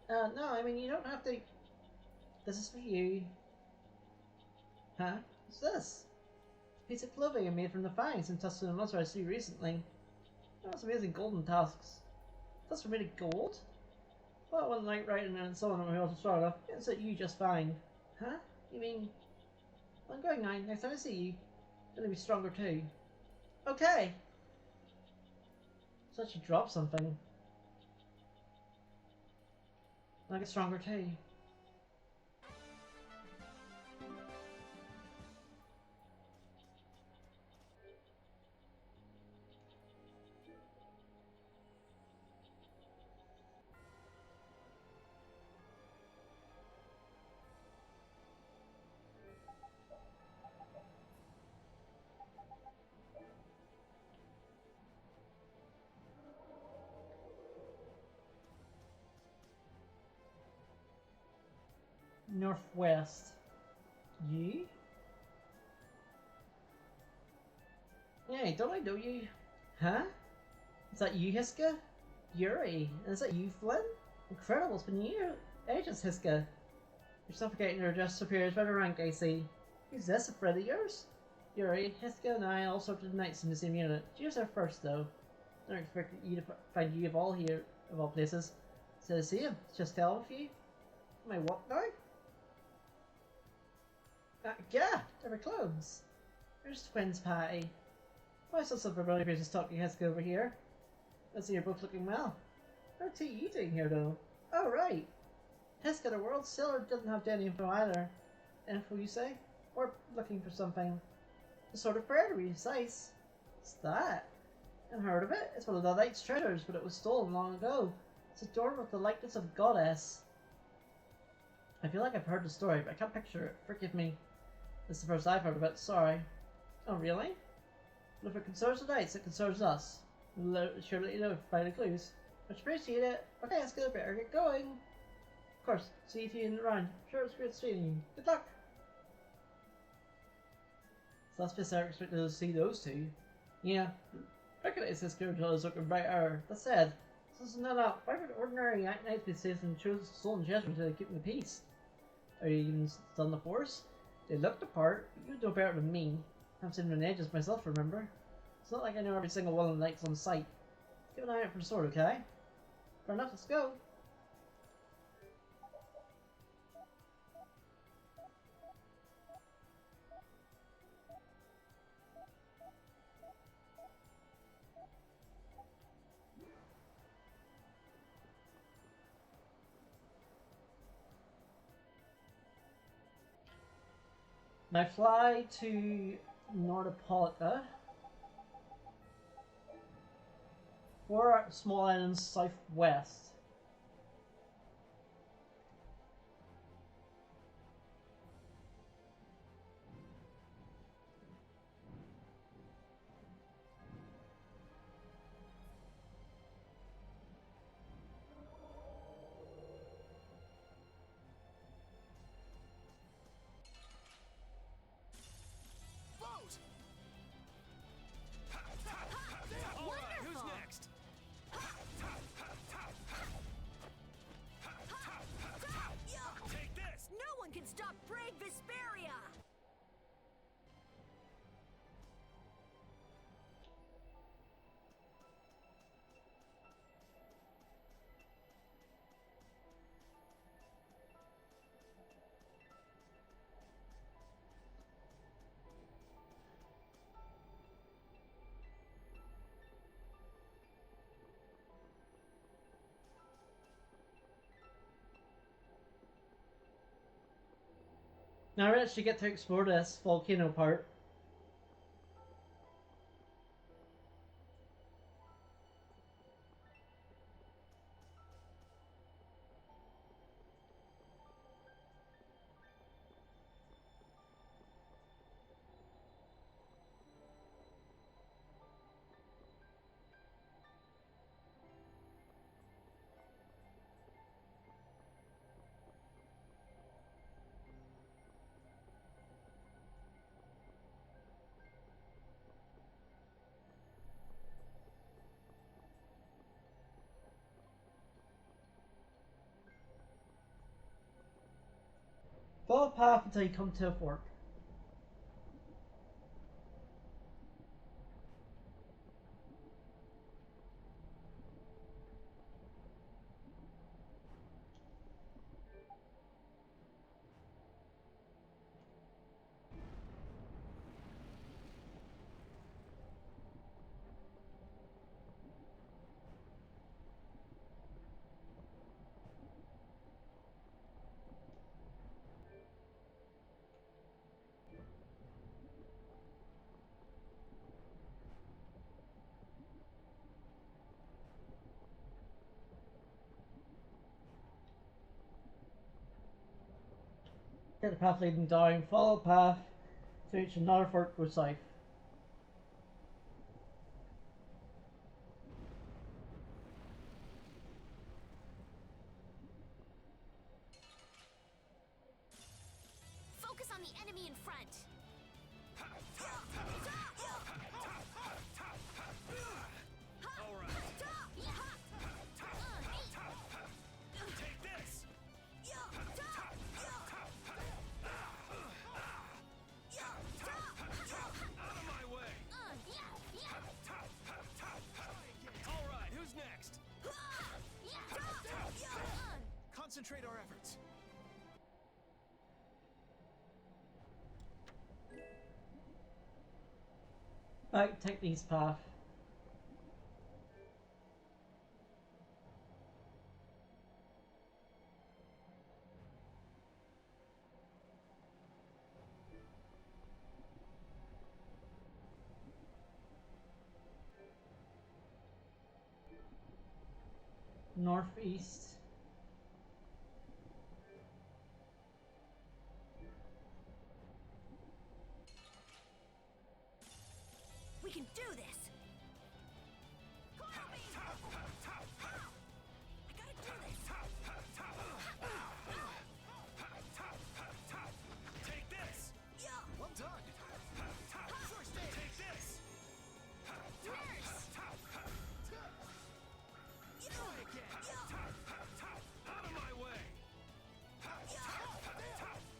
No, I mean, you don't have to. This is for you. Huh? What's this? A piece of clothing I made from the fangs and tusked in the monster I see recently. Oh, it's amazing golden tusks. That's for me to gold? Well, I wasn't like writing and so on when we also started off. It's that you just fine. Huh? You mean... I'm going now. Next time I see you, you'll be stronger too. Okay! So she dropped something. I'll get stronger too. Northwest. You? Hey, don't I know you? Huh? Is that you, Hiska? Yuri? And is that you, Flynn? Incredible, it's been ages, Hiska. You're suffocating your just superiors by the rank, I see. Who's this, a friend of yours? Yuri, Hiska and I all sorted the nights in the same unit. Cheers there first, though. I don't expect you to find you of all places. So to see him, just tell with you. Am I what now? Yeah, they're my clones. There's twins pie. Why so some familiar faces talking Hiska over here? I see you're both looking well. What are you doing here though? Oh right. Hiska, the world seller doesn't have any info either. Info you say? Or looking for something. A sort of prayer to be precise. What's that? I haven't heard of it. It's one of the knight's treasures, but it was stolen long ago. It's adorned with the likeness of a goddess. I feel like I've heard the story, but I can't picture it. Forgive me. This is the first I've heard of it, sorry. Oh, really? But if it concerns the knights, it concerns us. We'll surely let you know if we find the clues. Much appreciate it. Okay, let's get better get going. Of course, see you in the round. Sure, it's great seeing you. Good luck! So that's just expected to see those two. Yeah. Recognize this character is looking brighter. That said, this is not up. Why would ordinary knights be safe and chose stolen treasure to keep the peace? Are you even still in the force? They look the part, but you know better than me. I've seen them in ages myself, remember? It's not like I know every single one of the knights on sight. Keep an eye out for the sword, okay? Fair enough, let's go. I fly to Nordopolica. 4 small islands southwest.
All right, who's next? Take this!
No one can stop brave Vesperia!
Now I actually get to explore this volcano part. Follow a path until you come to a fork. Get the path leading down, follow the path to reach another fork, go south.
Focus on the enemy in front.
All right. Take this. Out of my way. All right, who's next? Concentrate our efforts.
Right, take the east path. Northeast.
We can do this! I gotta do this!
Take this. Well done. First aid. Take this. Try again. Out of my way.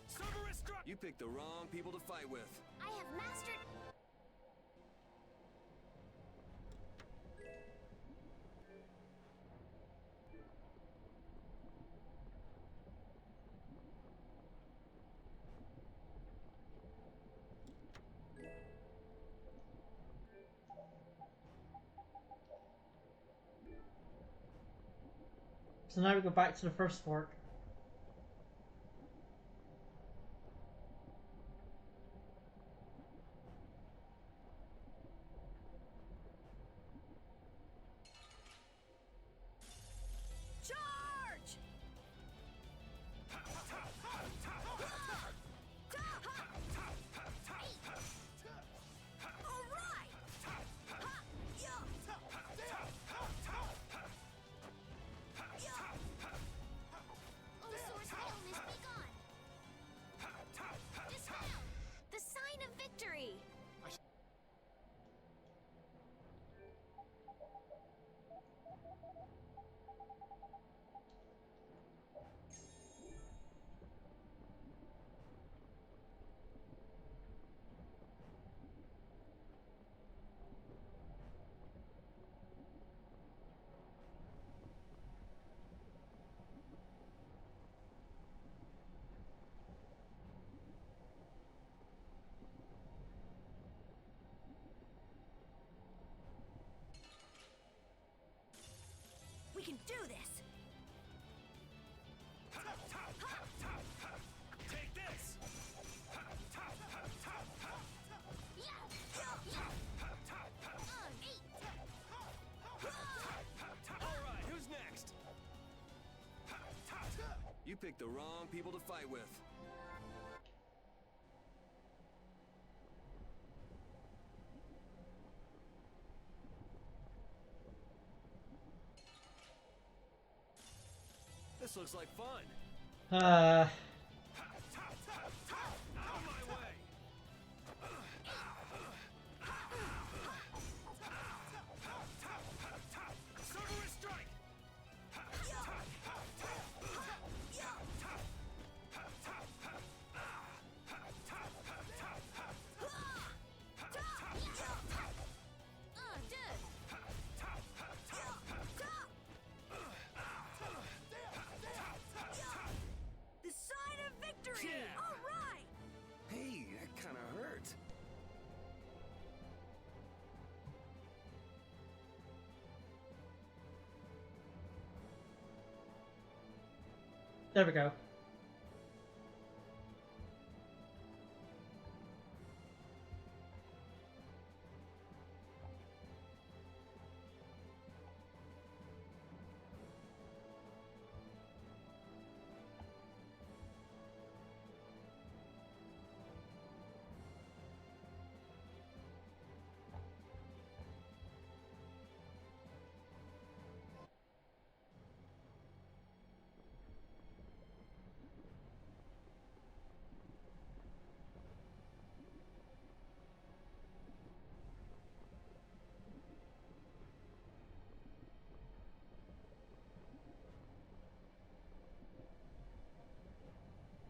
Cerberus struck. You picked the wrong people to fight with.
I have mastered.
So now we go back to the first fork.
Charge! All right!
Osore's idleness be gone. Dispel! The sign of victory!
We can do this!
Take this. All right, who's next? You picked the wrong people to fight with. This looks like fun.
Uh,
Out of my way. Cerberus strike.
There we go.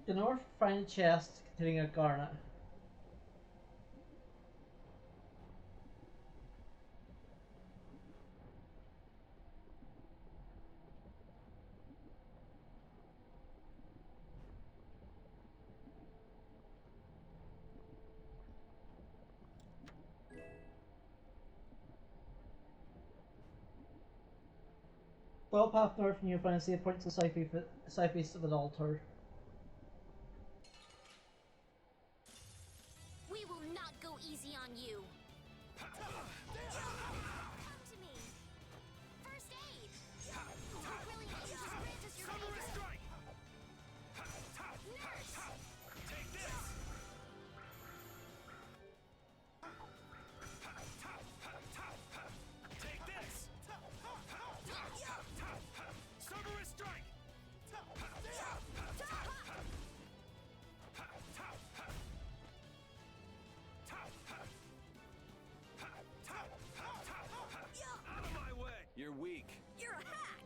The north find a chest containing a garnet. Follow path north and you'll find a save point to the southeast of an altar.
We will not go easy on you. Come to me. First aid. Don't really need to sprint as your
Summer
favorite.
strike!
Nurse.
Take this! Take this! Summer strike! Out of my way! You're weak.
You're a hack!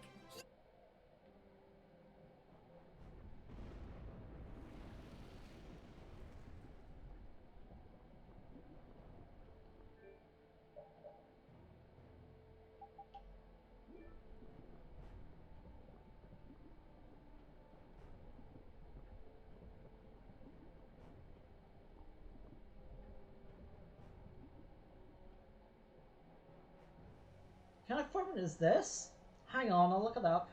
What kind of formula is this? Hang on, I'll look it up.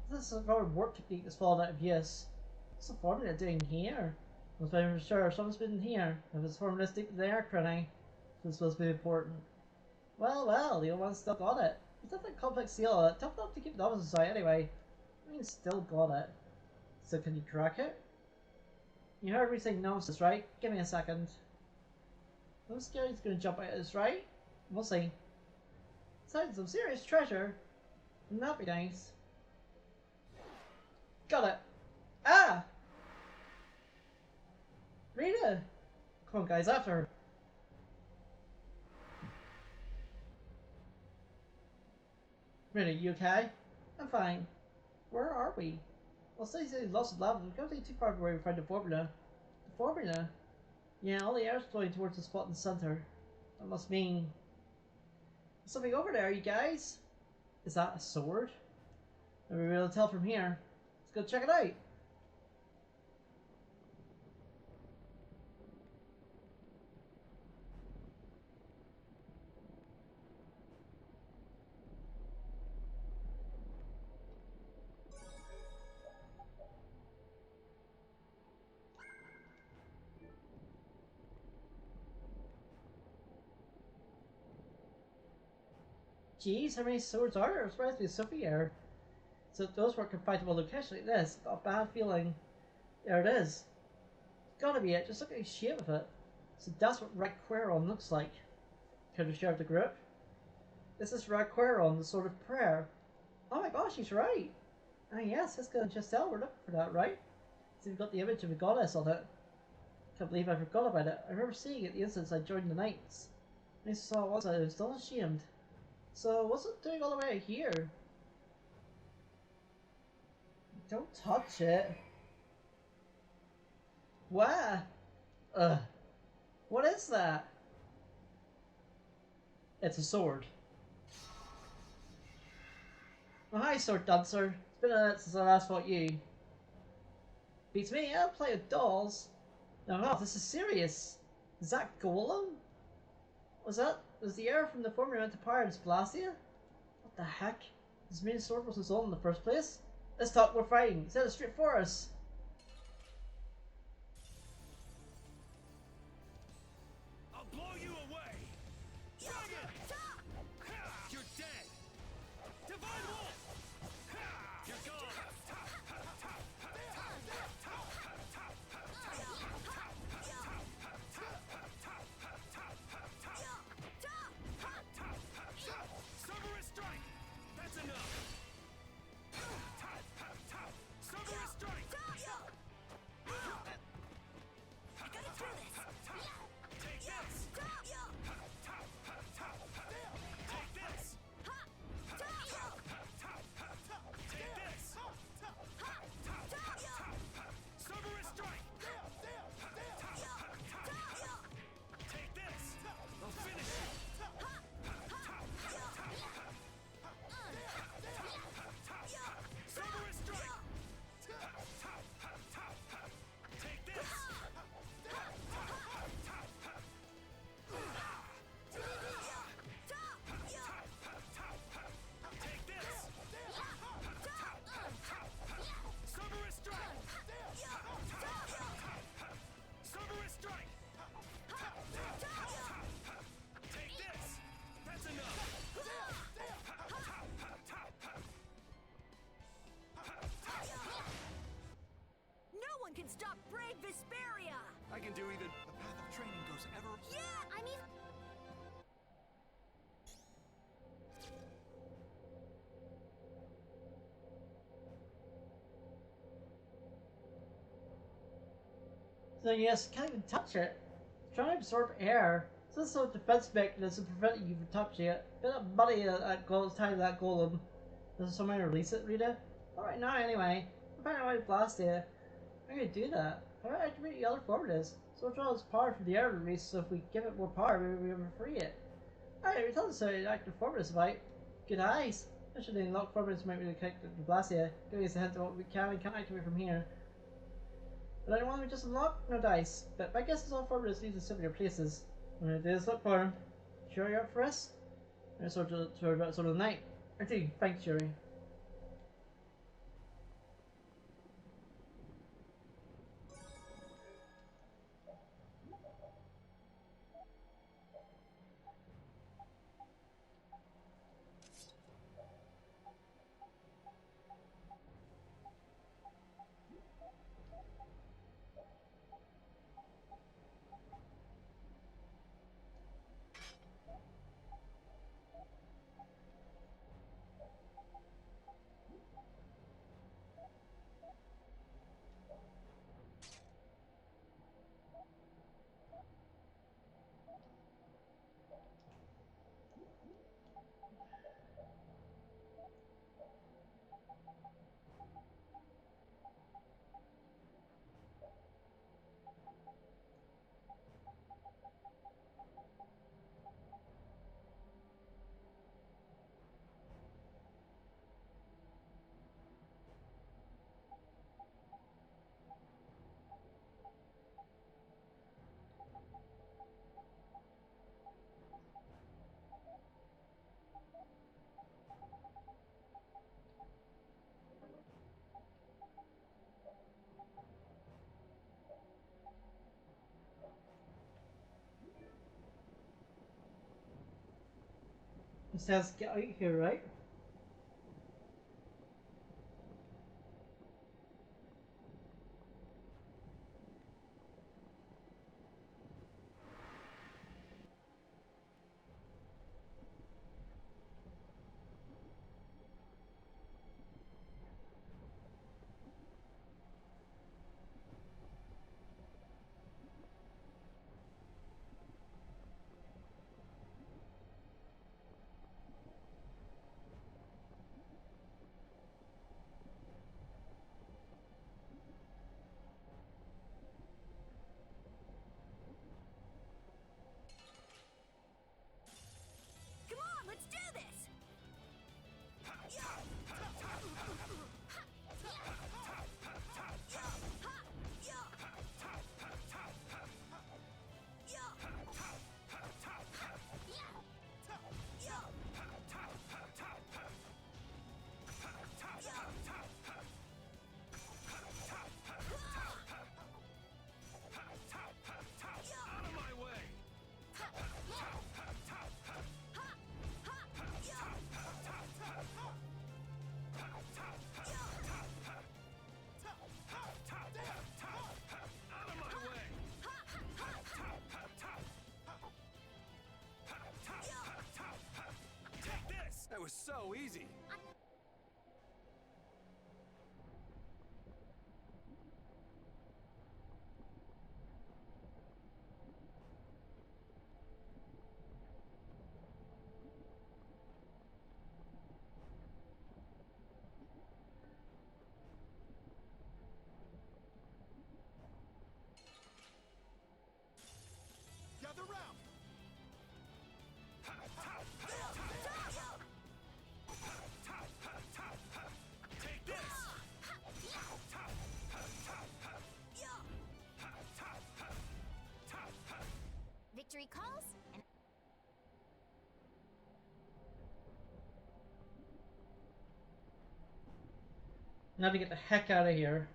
This is a very warp technique that's fallen out of use. What's the formula doing here? I was very sure someone's been in here. If it's formalistic in the air critting, it's supposed to be important. Well, the old one's still got it. It's not that complex seal, tough enough to keep the novices out anyway. I mean, still got it. So can you crack it? You heard me saying novices, right? Give me a second. I'm scared he's gonna jump out of this, right? We'll see. Sounds some serious treasure. Wouldn't that be nice? Got it. Ah! Rita! Come on, guys, after her. Rita, you okay? I'm fine. Where are we? Well, Stacey lost the lab. We can't take too far away to find the formula. The formula? Yeah, all the air's flowing towards the spot in the center. That must mean... There's something over there, you guys. Is that a sword? Maybe we'll be able to tell from here. Let's go check it out. Jeez, how many swords are there? I'm surprised to be so few. So those were compatible locations like this. Got a bad feeling. There it is. Gotta be it. Just look at the shape of it. So that's what Raqueron looks like. Could have shared the group. This is Raqueron, the Sword of Prayer. Oh my gosh, he's right. Ah yes, let's go and just tell we're looking for that, right? So we've got the image of a goddess on it. Can't believe I forgot about it. I remember seeing it the instant I joined the Knights. When I saw it was, I was still ashamed. So what's it doing all the way here? Don't touch it. Why? What is that? It's a sword. Oh, hi, sword dancer. It's been a minute since I last fought you. Beats me, I'll play with dolls. No, this is serious. Is that Golem? Was the air from the formula meant to power its Blastia? What the heck? This main sword was his own in the first place? Let's talk more fighting. Set it straight for us.
I'll blow you away! Dragon! You're dead! Divine Wolf! You're gone! Cerberus Strike! That's enough! Cerberus Strike!
I gotta do this.
Take this! Take this! Take this! Cerberus Strike! Take this! I'll finish you! Cerberus Strike! Take this! Take this! Cerberus Strike! Cerberus Strike! Take this! That's enough!
No one can stop brave Vesperia!
I can do even... The path of training goes ever...
Yeah!
I mean,
So yes, can't even touch it. Trying to absorb air. So this sort of defense mechanism preventing you from touching it. Bit of money that goes tied to that golem. Does somebody release it, Rita? Alright now anyway. I'm finding a way to blast it. I'm gonna do that. Alright, activate the other formulas. So it draws power from the air release, so if we give it more power, maybe we'll free it. Alright, we told us how to active formulas about. Good eyes. Actually, the unlocked formulas might be able to connect the Blastia, giving us a hint of what we can and can't activate from here. But anyone we just unlock? No dice. But my guess is all formulas lead to similar places. When it is, look for him. Sure you're up for us? And sort of the night. I do. Thanks, Yuri. It says get out here, right?
was so easy.
Gather round!
Take this!
Victory calls, and
Now to get the heck out of here.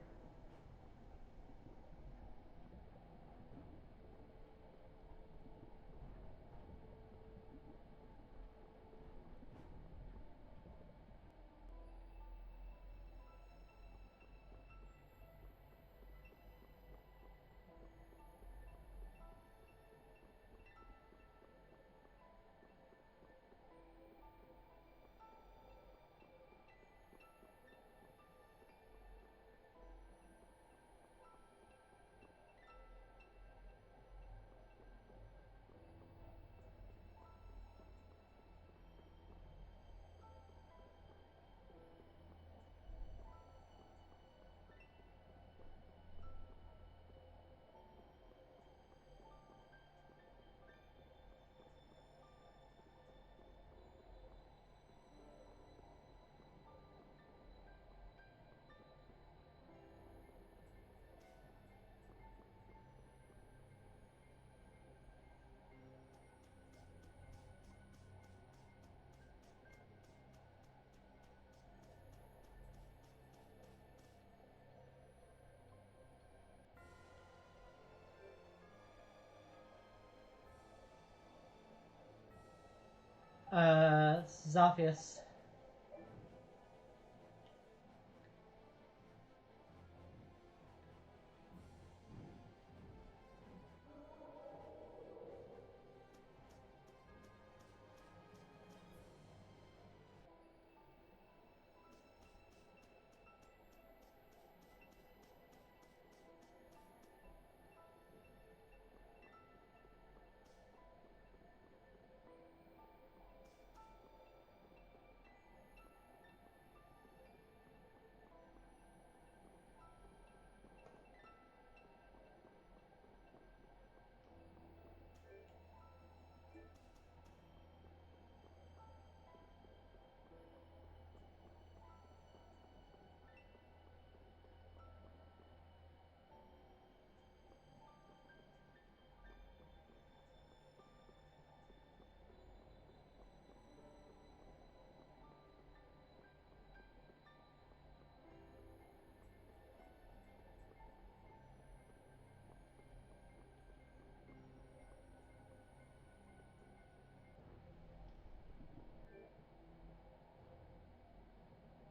Zaphius.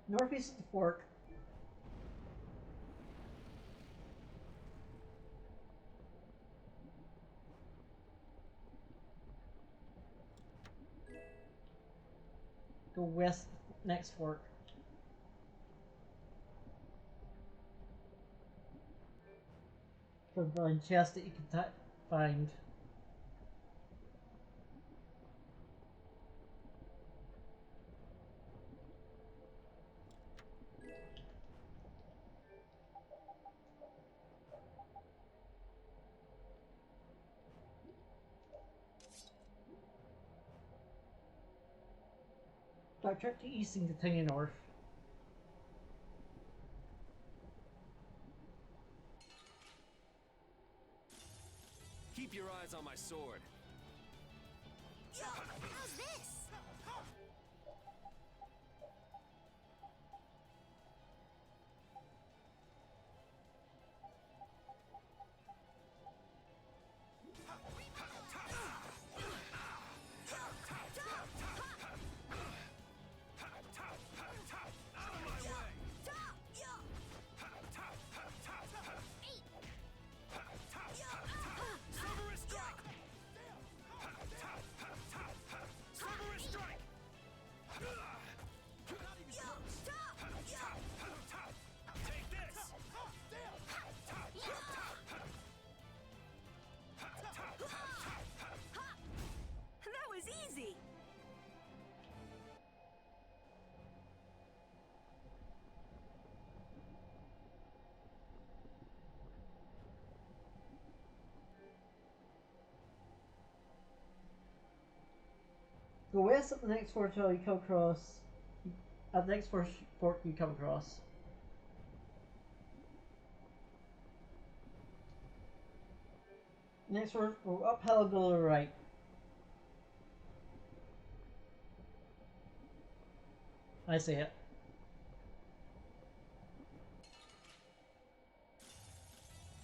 Northeast of the fork. Go west, next fork. For the chest that you can find. Backtrack to east and continue north.
Keep your eyes on my sword.
how's this?
Go west at the next fork till you come across. At the next fork you come across. Next fork, go uphill and go to the right. I see it.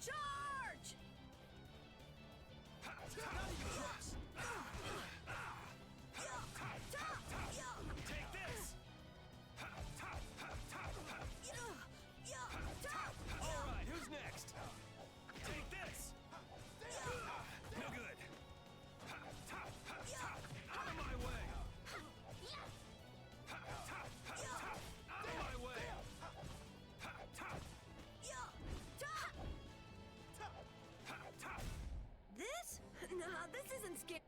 Charge!
Take this! Alright, who's next? Take this! No good. Out of my way! Out of my way!
This? Nah, this isn't scary.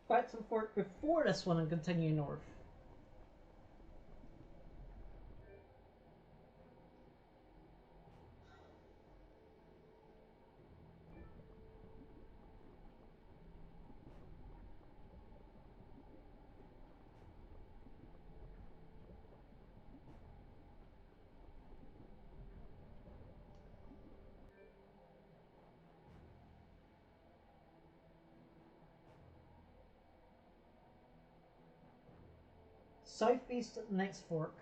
Fight some fork before this one and continue north. Southeast at the next fork.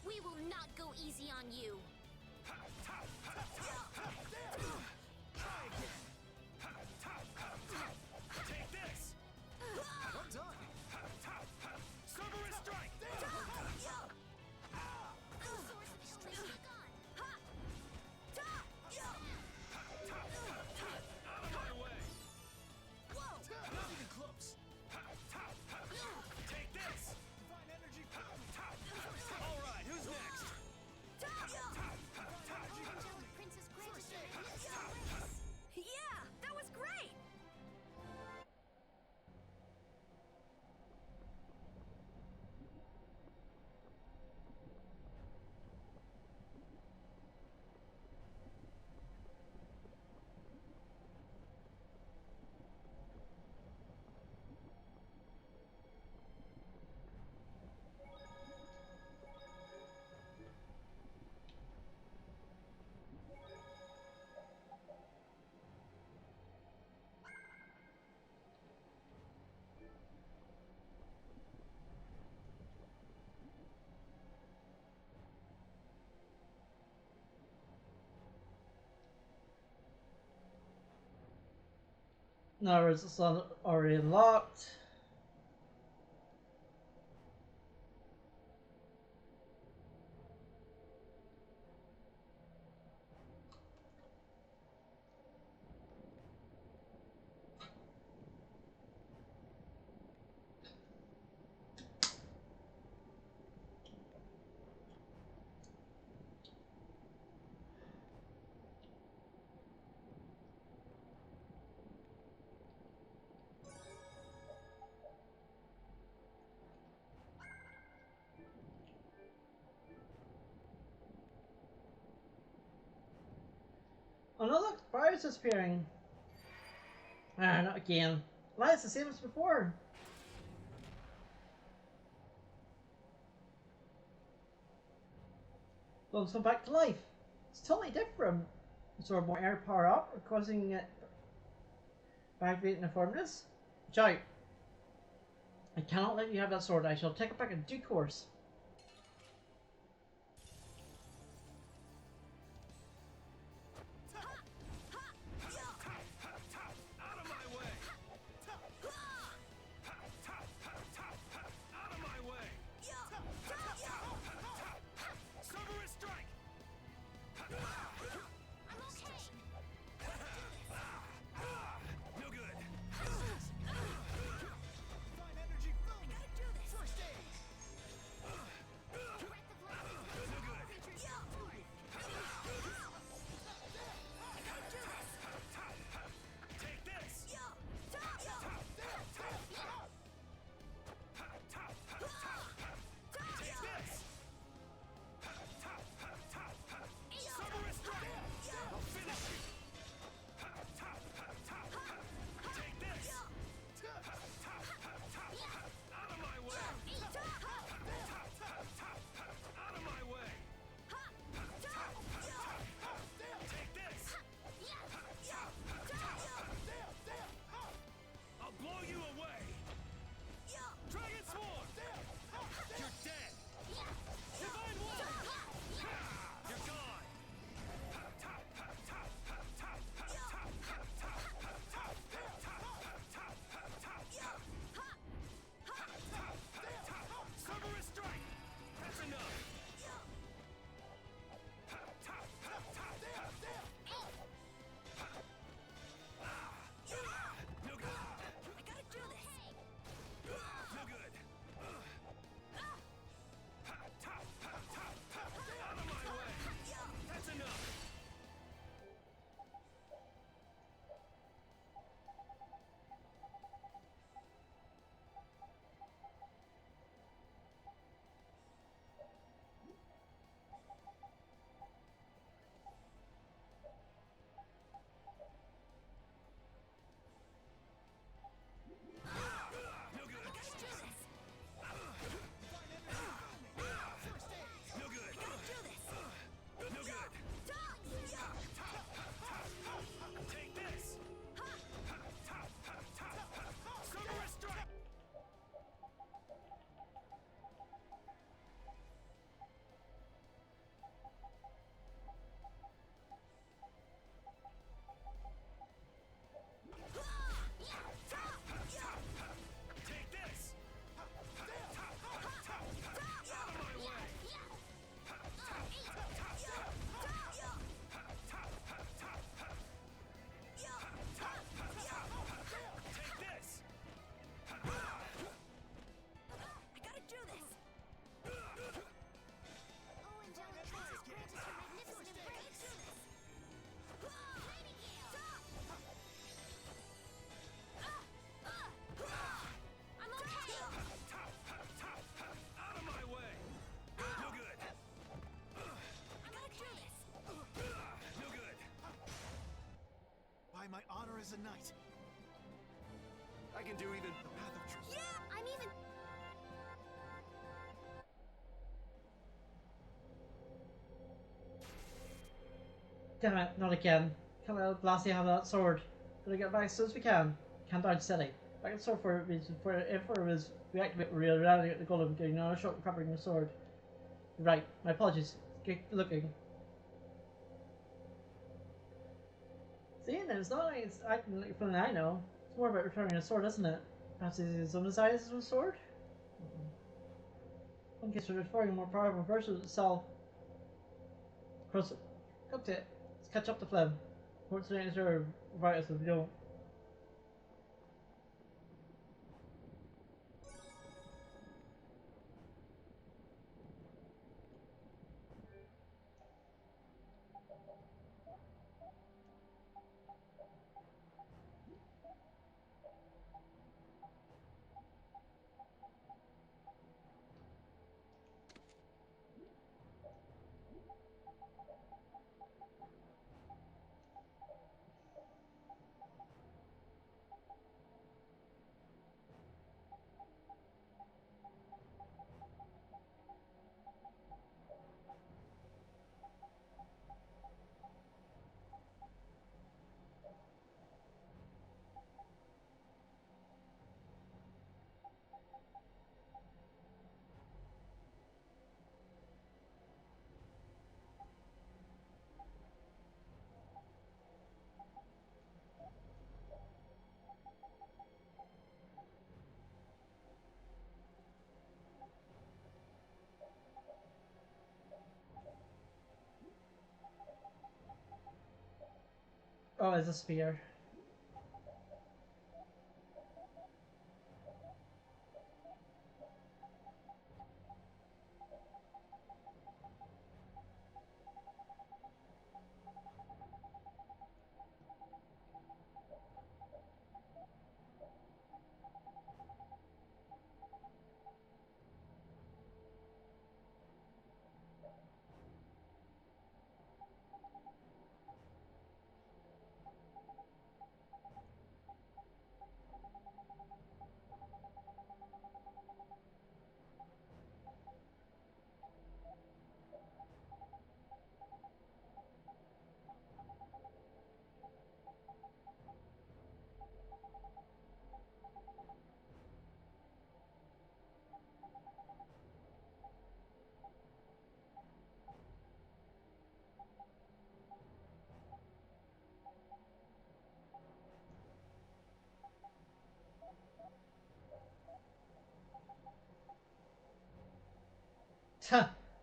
We will not go easy on you.
Take this! I'm done! Cerberus strike!
The source of illness is gone.
Out of my way! Not even close! Take this! Divine energy! Alright, who's next?
Angelic Princess granted you a race.
Yeah, that was great!
Now is this already unlocked? Oh no, look, fire's disappearing. Ah, not again. Why, it's the same as before. Well, so back to life. It's totally different. Absorb more air power up, or causing it by activating the formulas. Watch out. I cannot let you have that sword. I shall take it back in due course.
Out of my way! Out of my way! Cerberus strike!
I'm okay.
No good. Divine energy! as a knight. I can do even the path of truth.
I'm even.
Damn it, not again. Can't let Lassie have that sword. Gotta get back as soon as we can. Can't die steady. Back at the sword for if it was reactivate rerouting the golem, getting another shot recovering the sword. Right, my apologies. Keep looking. See, then it's not like it's acting like something I know. It's more about returning a sword, isn't it? Perhaps he's his own size of a sword? In case we're restoring a more powerful version of itself. Cross it. Come to it. Let's catch up to Flem. What's the answer right us if we don't? Oh, it's a spear.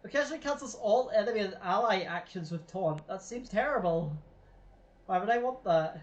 Occasionally cancels all enemy and ally actions with taunt. That seems terrible. Why would I want that?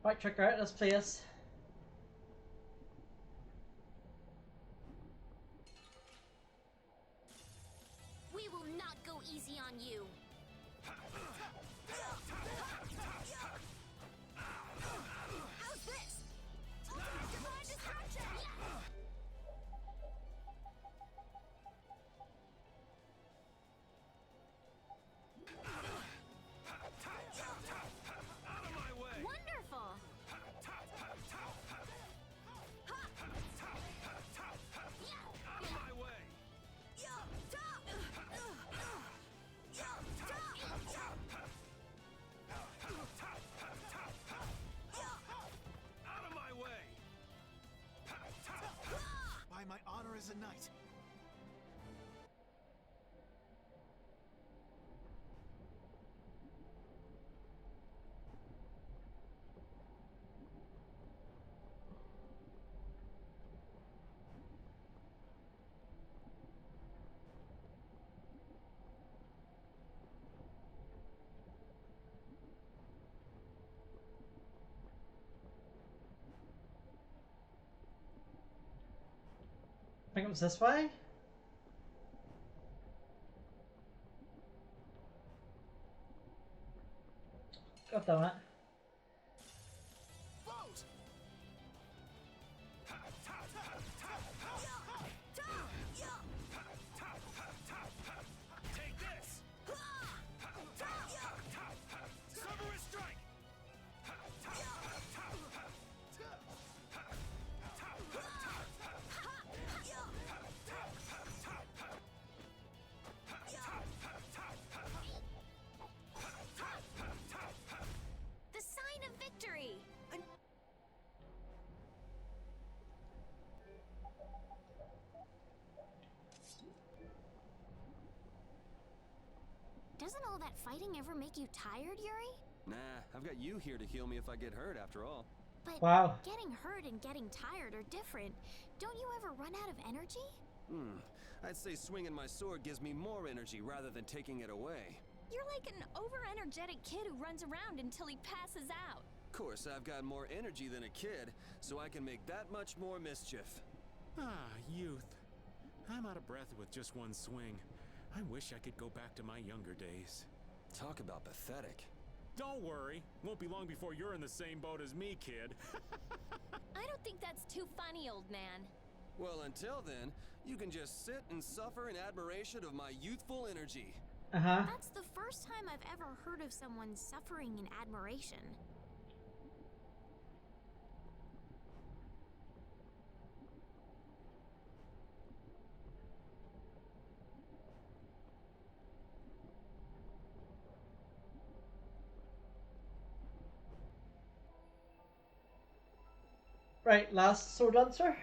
Right, check out this place.
We will not go easy on you.
How's this? Divine destruction!
Out of my way!
Wonderful.
was this way? God damn it.
Vote! Take this! Cerberus strike!
The sign of victory! Doesn't all that fighting ever make you tired, Yuri?
Nah, I've got you here to heal me if I get hurt after all.
But
Wow.
getting hurt and getting tired are different. Don't you ever run out of energy?
I'd say swinging my sword gives me more energy rather than taking it away.
You're like an over-energetic kid who runs around until he passes out.
Of course, I've got more energy than a kid, so I can make that much more mischief.
Ah, youth. I'm out of breath with just one swing. I wish I could go back to my younger days.
Talk about pathetic.
Don't worry. Won't be long before you're in the same boat as me, kid.
I don't think that's too funny, old man.
Well, until then, you can just sit and suffer in admiration of my youthful energy.
Uh-huh.
That's the first time I've ever heard of someone suffering in admiration.
Right, last sword dancer.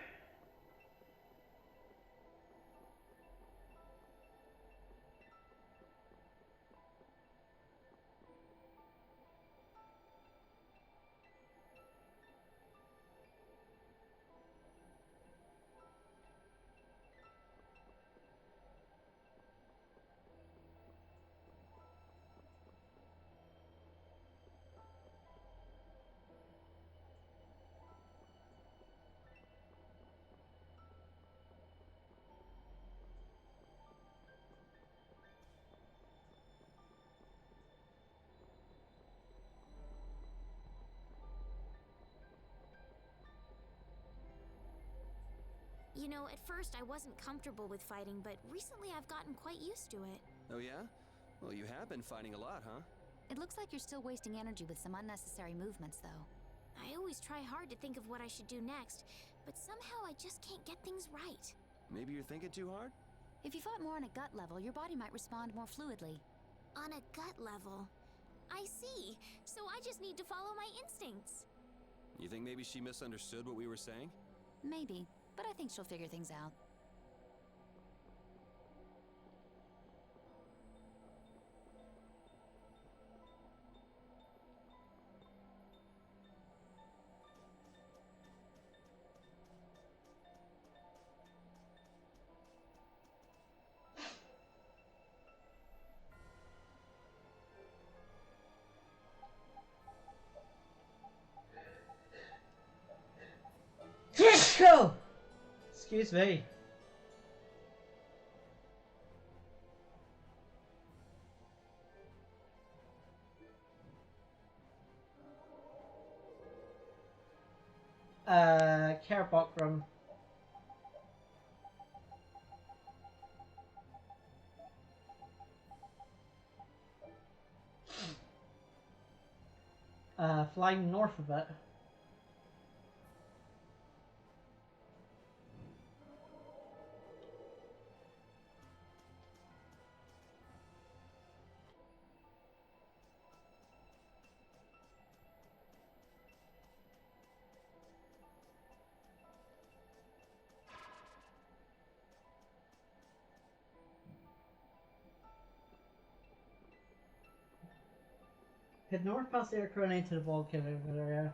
You know, at first I wasn't comfortable with fighting, but recently I've gotten quite used to it.
Oh yeah? Well, you have been fighting a lot, huh?
It looks like you're still wasting energy with some unnecessary movements, though.
I always try hard to think of what I should do next, but somehow I just can't get things right.
Maybe you're thinking too hard?
If you fought more on a gut level, your body might respond more fluidly.
On a gut level. I see. So I just need to follow my instincts.
You think maybe she misunderstood what we were saying?
Maybe, but I think she'll figure things out.
Excuse me. Care Bokram. Flying north of it. Head north past the air currently to the volcano area.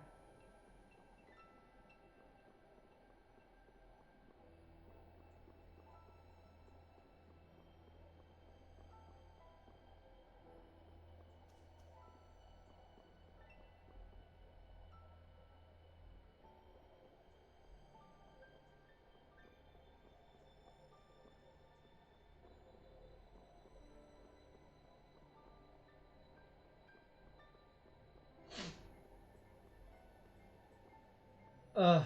Ugh.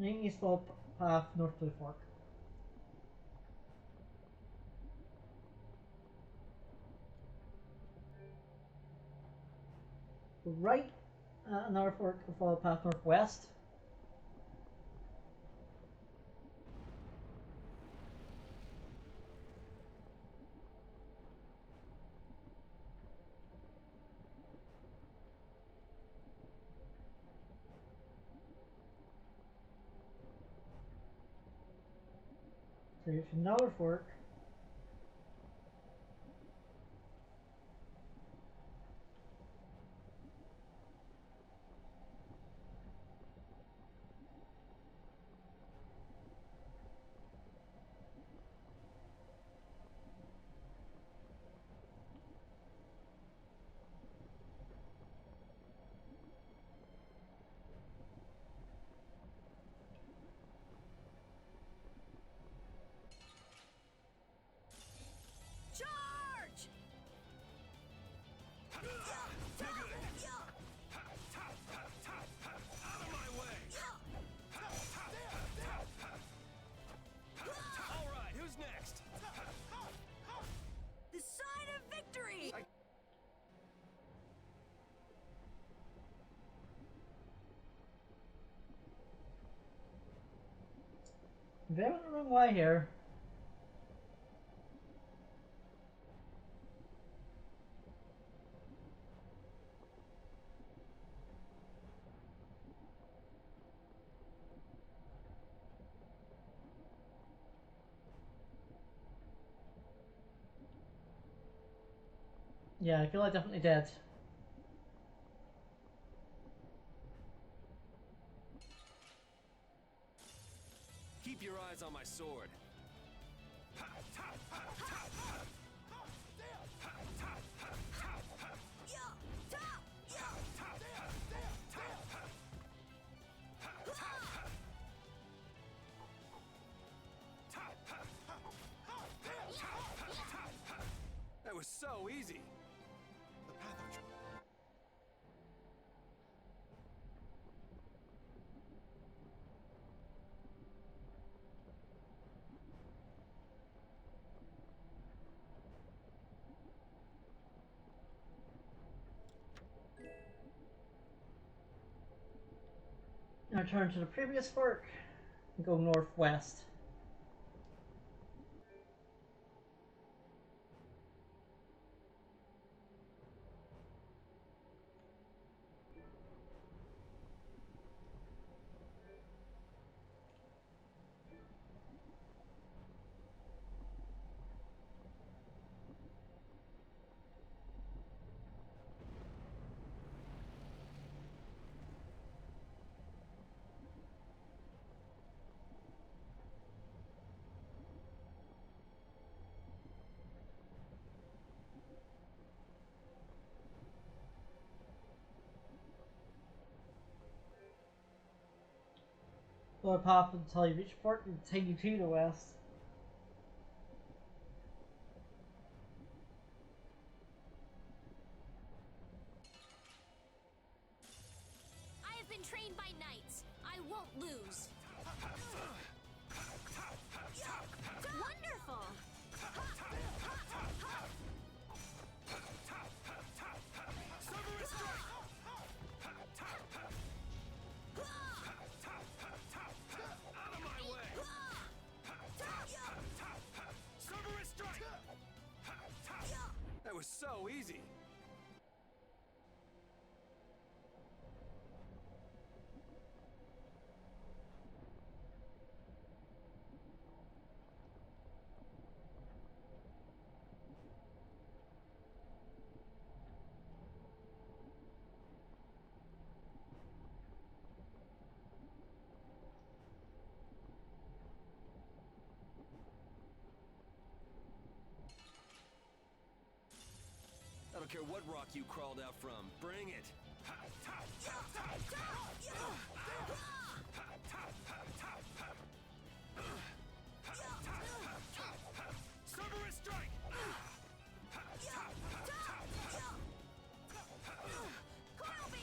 East Fall Path, North Blue Fork. Right, another fork will follow path northwest. So here's another fork.
Charge!
Out of my way! All right, who's next?
The sign of victory!
They went the wrong way here. Yeah, I feel I definitely did.
Keep your eyes on my sword. That was so easy. The path archer.
Now turn to the previous fork and go northwest. Go a path until you reach fork and take you to the west.
I have been trained by knights. I won't lose. Wonderful!
Out of my way! Cerberus strike! That was so easy. That'll don't care what rock you crawled out from. Bring it. Cerberus strike!
Coral beam!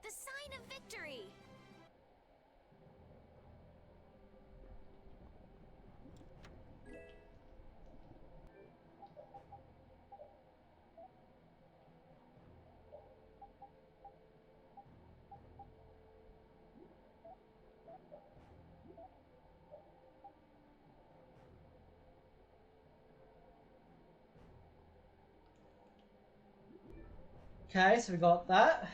The sign of victory!
Okay, so we got that.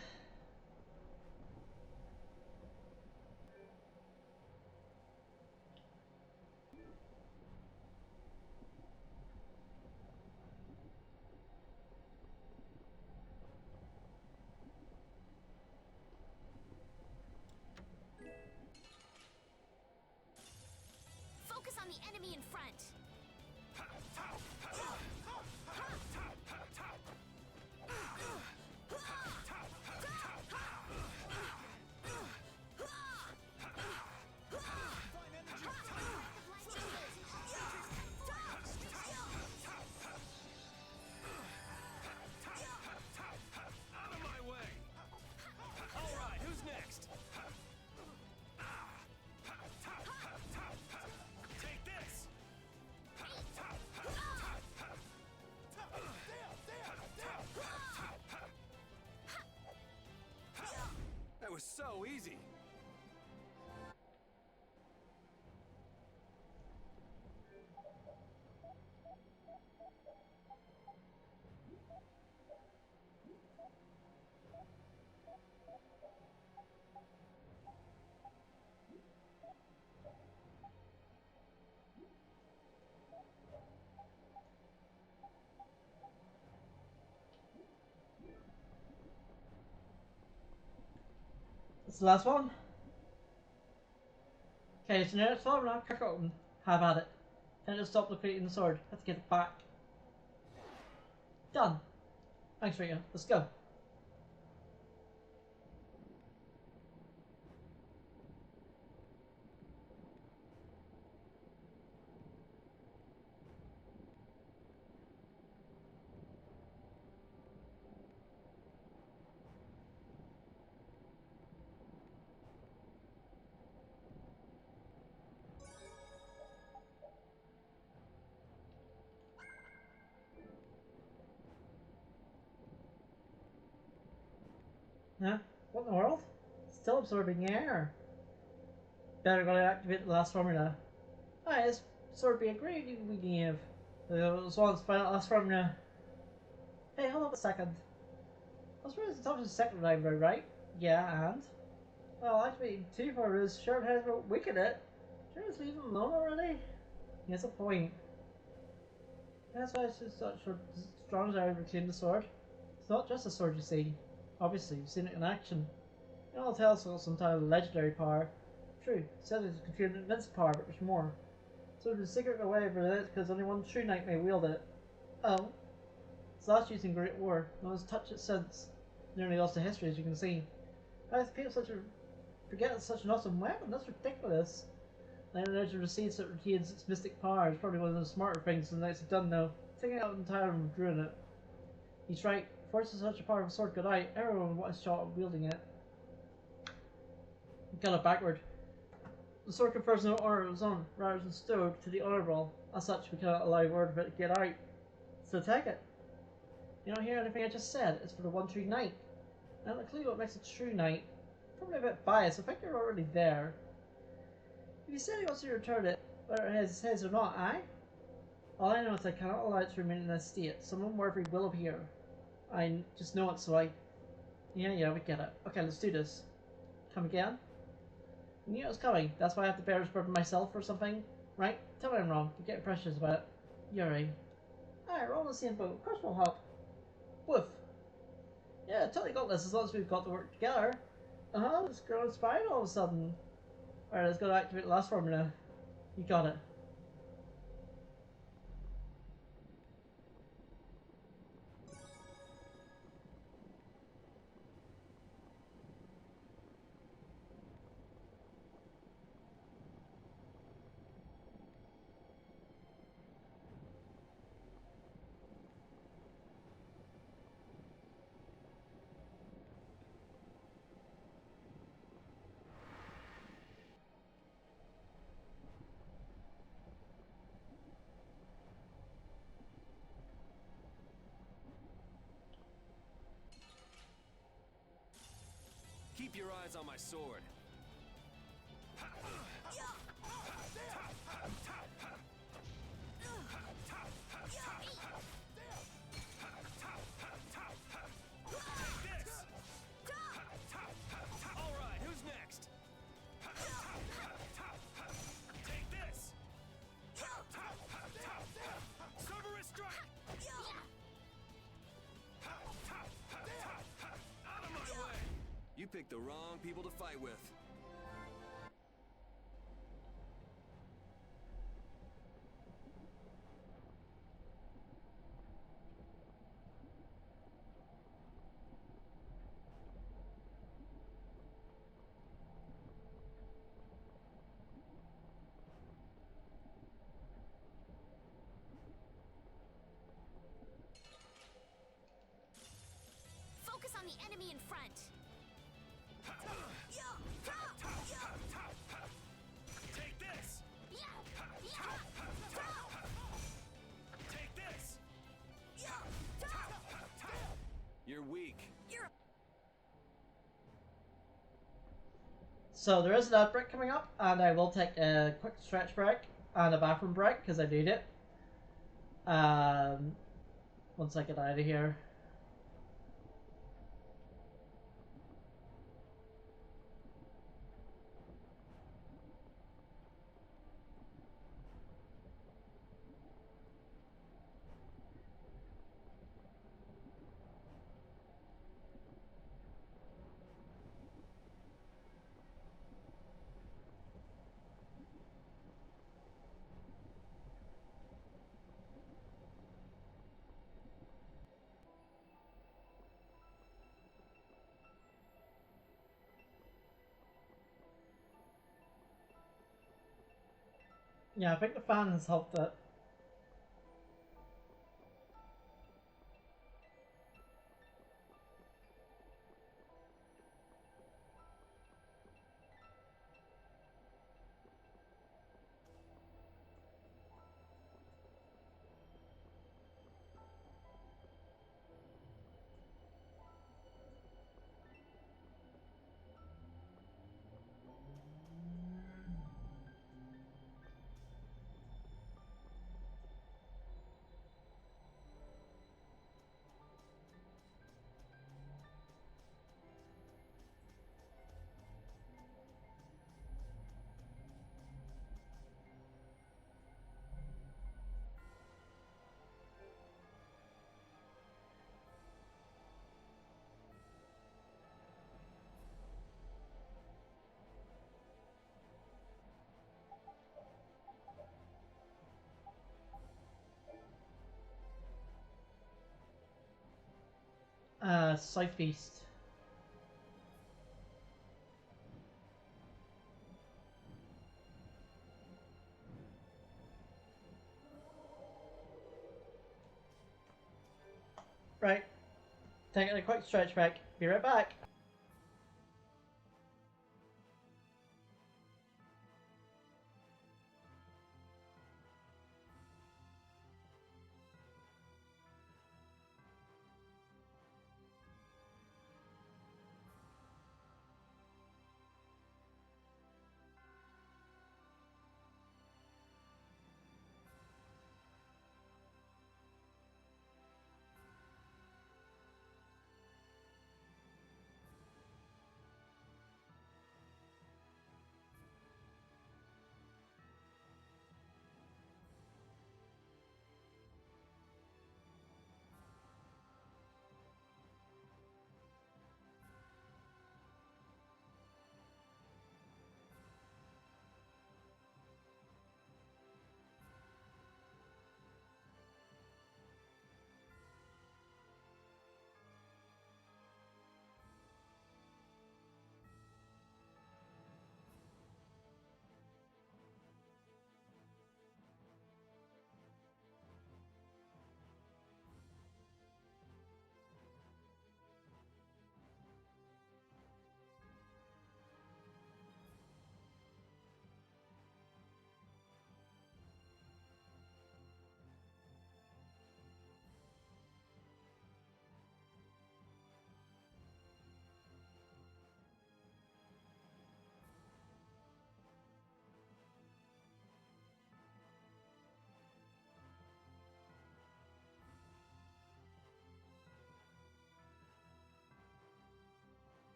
Focus on the enemy in front.
Out of my way! Alright, who's next? Take this! That was so easy.
That's the last one. Okay, so now it's all around, crack it open. Have at it. Then just stop liquidating the sword. Have to get it back. Done. Thanks, Rita. Let's go. Huh? What in the world? Still absorbing air. Better go to activate the last formula. Alright, this sword be a great we give. This one's final last formula. Hey, hold up a second. I was really talking to the second library, right? Yeah, and? Well, activating two formulas, sharp heads will weaken it. Should I just leave him alone already? He has a point. That's why it's just such a strong desire to reclaim the sword. It's not just a sword, you see. Obviously, you've seen it in action. You know, Tales got some type of legendary power. True, it said it's conferred immense power, but there's more. So the secret away for it because only one true knight may wield it. Oh. It's last used in Great War. No one's touched it since. Nearly lost to history, as you can see. How does people forget such an awesome weapon? That's ridiculous. I know to receive that retains its mystic power is probably one of the smarter things the knights have done now. Taking it out entirely and withdrawing it. He's right. Forces such a powerful sword could I. Everyone would want a shot at wielding it. Got it backward. The sword confers no honor of its own, rather than stowed to the honourable. As such, we cannot allow word of it to get out. So take it. You don't hear anything I just said. It's for the one true knight. I don't clue what makes a true knight. Probably a bit biased. I think you're already there. If you said he wants to return it, whether it has his or not, aye? All I know is I cannot allow it to remain in this state. Someone worthy will appear. I just know it, so I... Yeah, we get it. Okay, let's do this. Come again? I knew it was coming. That's why I have to bear this burden myself or something, right? Tell me I'm wrong. You're getting precious about it. Yuri. Alright, we're all on the same boat. Of course we'll help. Woof. Yeah, totally got this as long as we've got to work together. Uh-huh, this girl inspired all of a sudden. Alright, let's go to activate the last formula. You got it.
Keep your eyes on my sword. All right, who's next? Take this. Cerberus strike. Out of my way. You picked the wrong people to fight with.
Focus on the enemy in front.
Take this. Take this. You're weak.
So there is an outbreak coming up, and I will take a quick stretch break and a bathroom break because I need it. Once I get out of here. Yeah, I think the fan has helped it. Southeast. Right. Taking a quick stretch break. Be right back.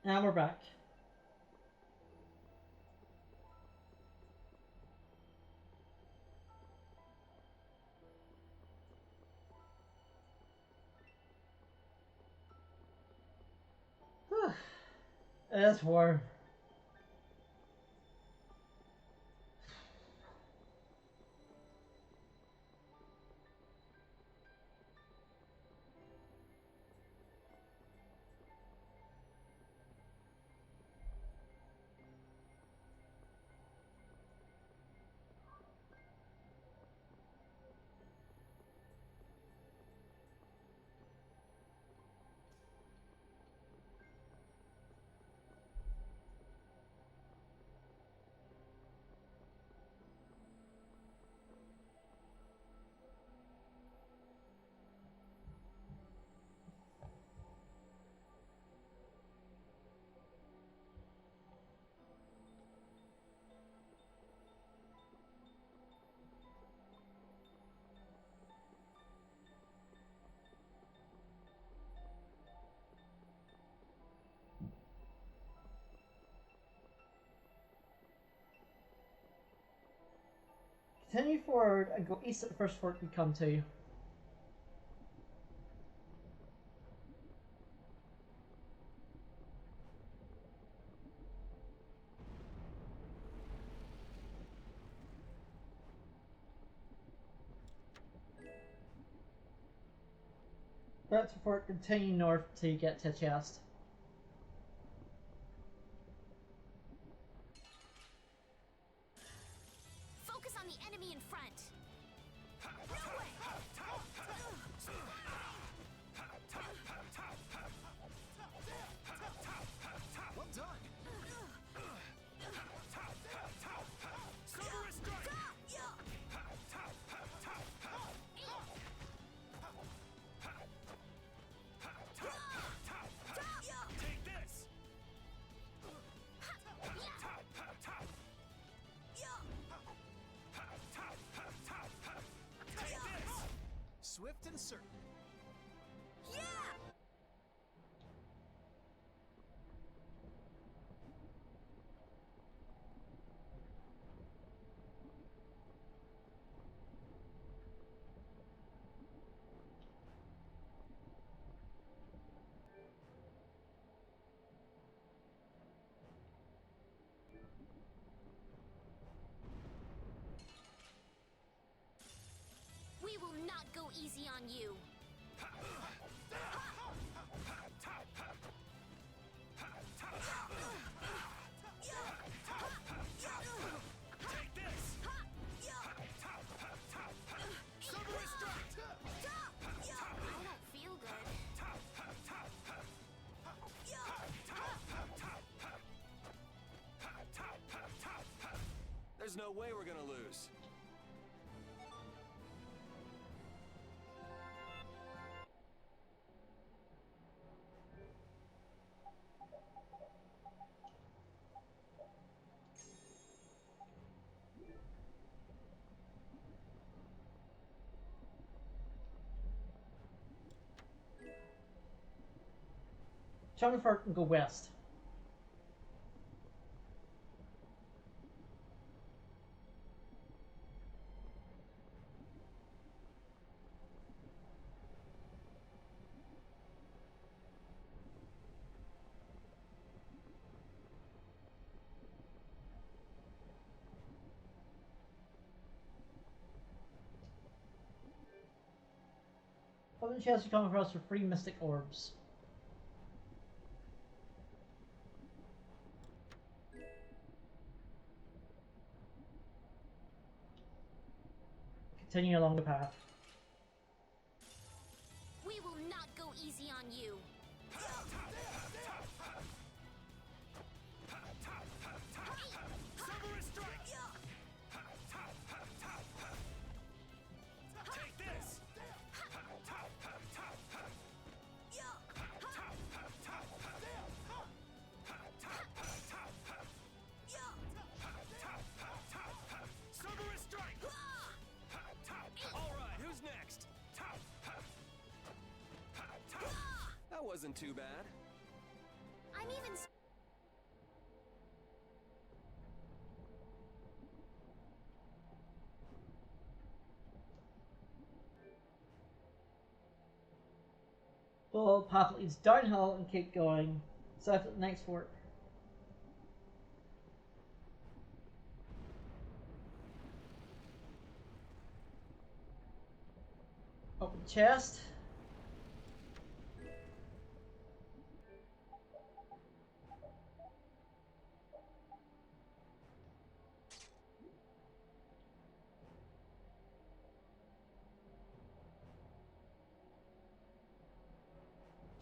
And we're back. It's warm. Continue forward and go east at the first fort you come to. That's the fort, continue north till you get to a chest.
Focus on the enemy in front.
Well done. Take this. Swift and certain.
We will not go easy on you.
Take this. Summary strike.
I don't feel good.
There's no way we're gonna lose.
Channel fort and go west. Other chests you come across are 3 mystic orbs. Continue along the path.
We will not go easy on you.
Summary strike. Take this. Summary strike. All right, who's next? That wasn't too bad.
I'm even
Follow the path leads downhill and keep going. South at the next fork. Open chest.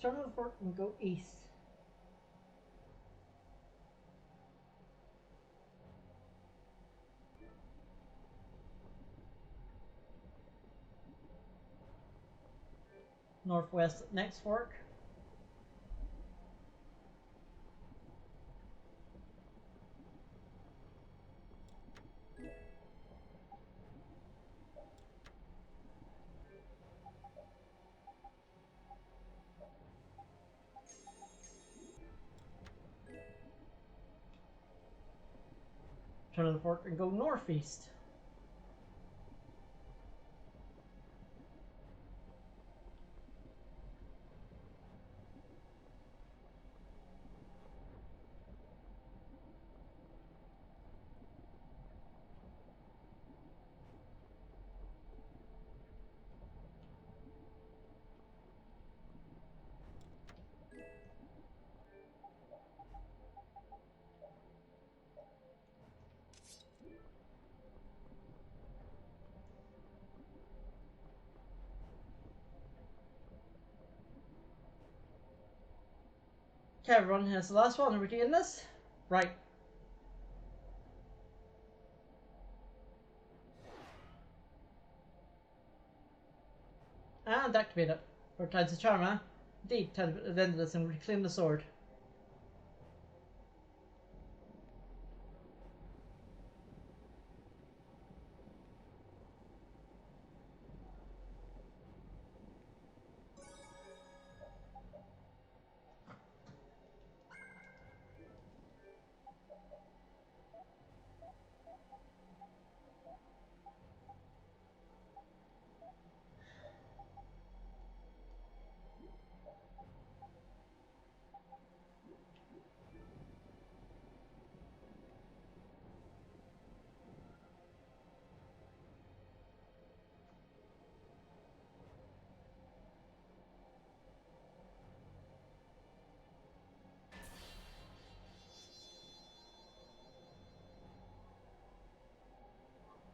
Turn on the fork and go east. Northwest next fork. Turn on the fork and go northeast. Okay, everyone, here's the last one. Are we doing this? Right. And activate it. For tides the charm, huh? Indeed, time to put an end to this and reclaim the sword.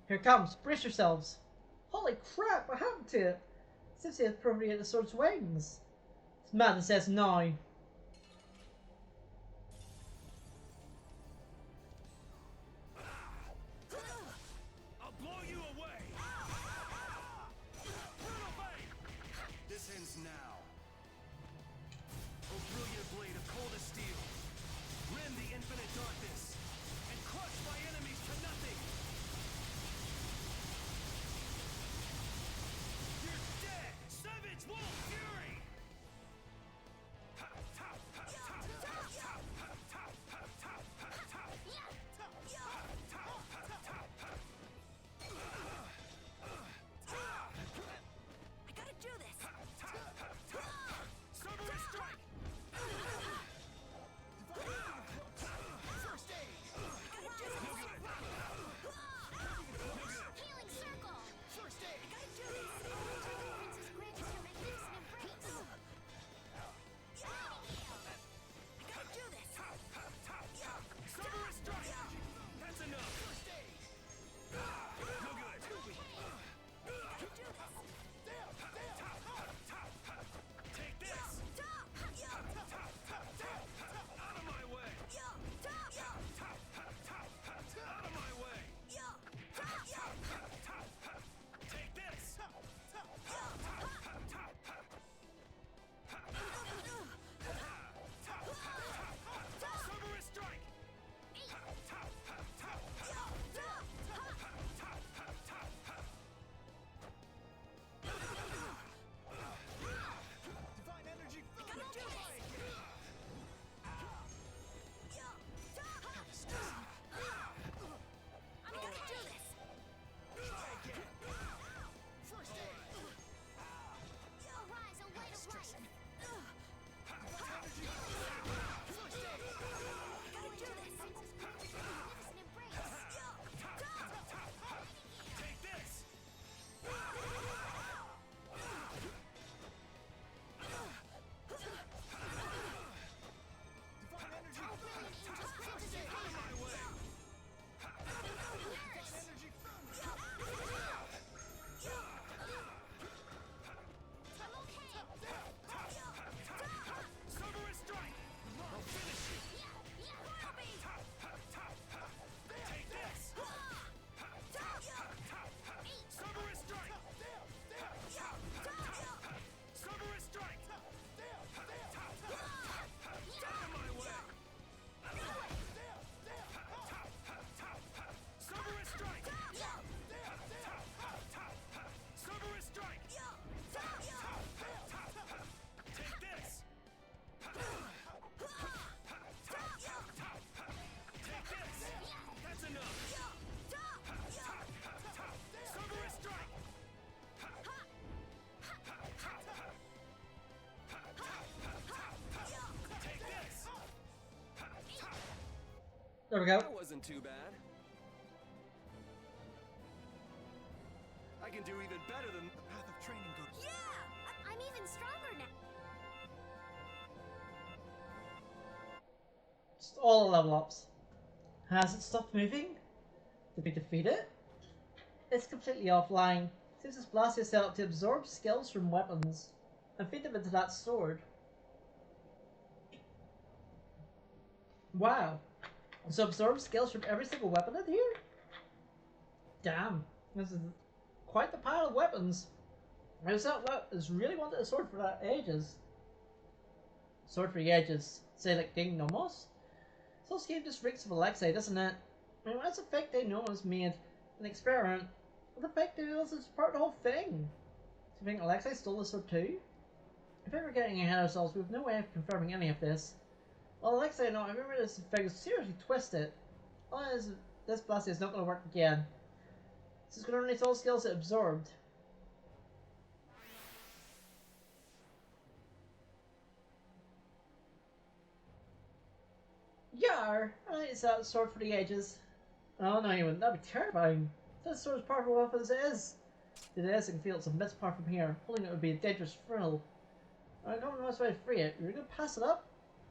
Here it comes. Brace yourselves. Holy crap, what happened to it? Seems to have probably at the sword's wings. It's madness says now.
I'll blow you away! This ends now. O brilliant blade of coldest steel, rend the infinite darkness, and crush my enemies to nothing! You're dead! Savage Wolf Fury!
There we go.
That wasn't too bad. I can do even better than the path of training goes.
Yeah! I'm even stronger now.
Just all the level ups. Has it stopped moving? Did we defeat it? It's completely offline. Seems this blast is set up to absorb skills from weapons and feed them into that sword. Wow. So absorb skills from every single weapon in here? Damn. This is quite the pile of weapons. Has really wanted a sword for that ages. Sword for the ages. Say like Ding Nomos? So this game just reeks of Alexei, doesn't it? I mean, what's the fact they know it's made an experiment? But the fact they know it's part of the whole thing. Do you think Alexei stole the sword too? If we're getting ahead of ourselves, we have no way of confirming any of this. Well, Alexei and I remember this thing is seriously twisted. All is this blast is not going to work again. This is going to release all skills it absorbed. Yar! I need that sword for the ages. Oh no, you wouldn't. That'd be terrifying. This sword is powerful weapon as it is. It is, I can feel it's a immense power from here. Holding it would be a dangerous thrill. I don't know which way to free it. You're gonna pass it up?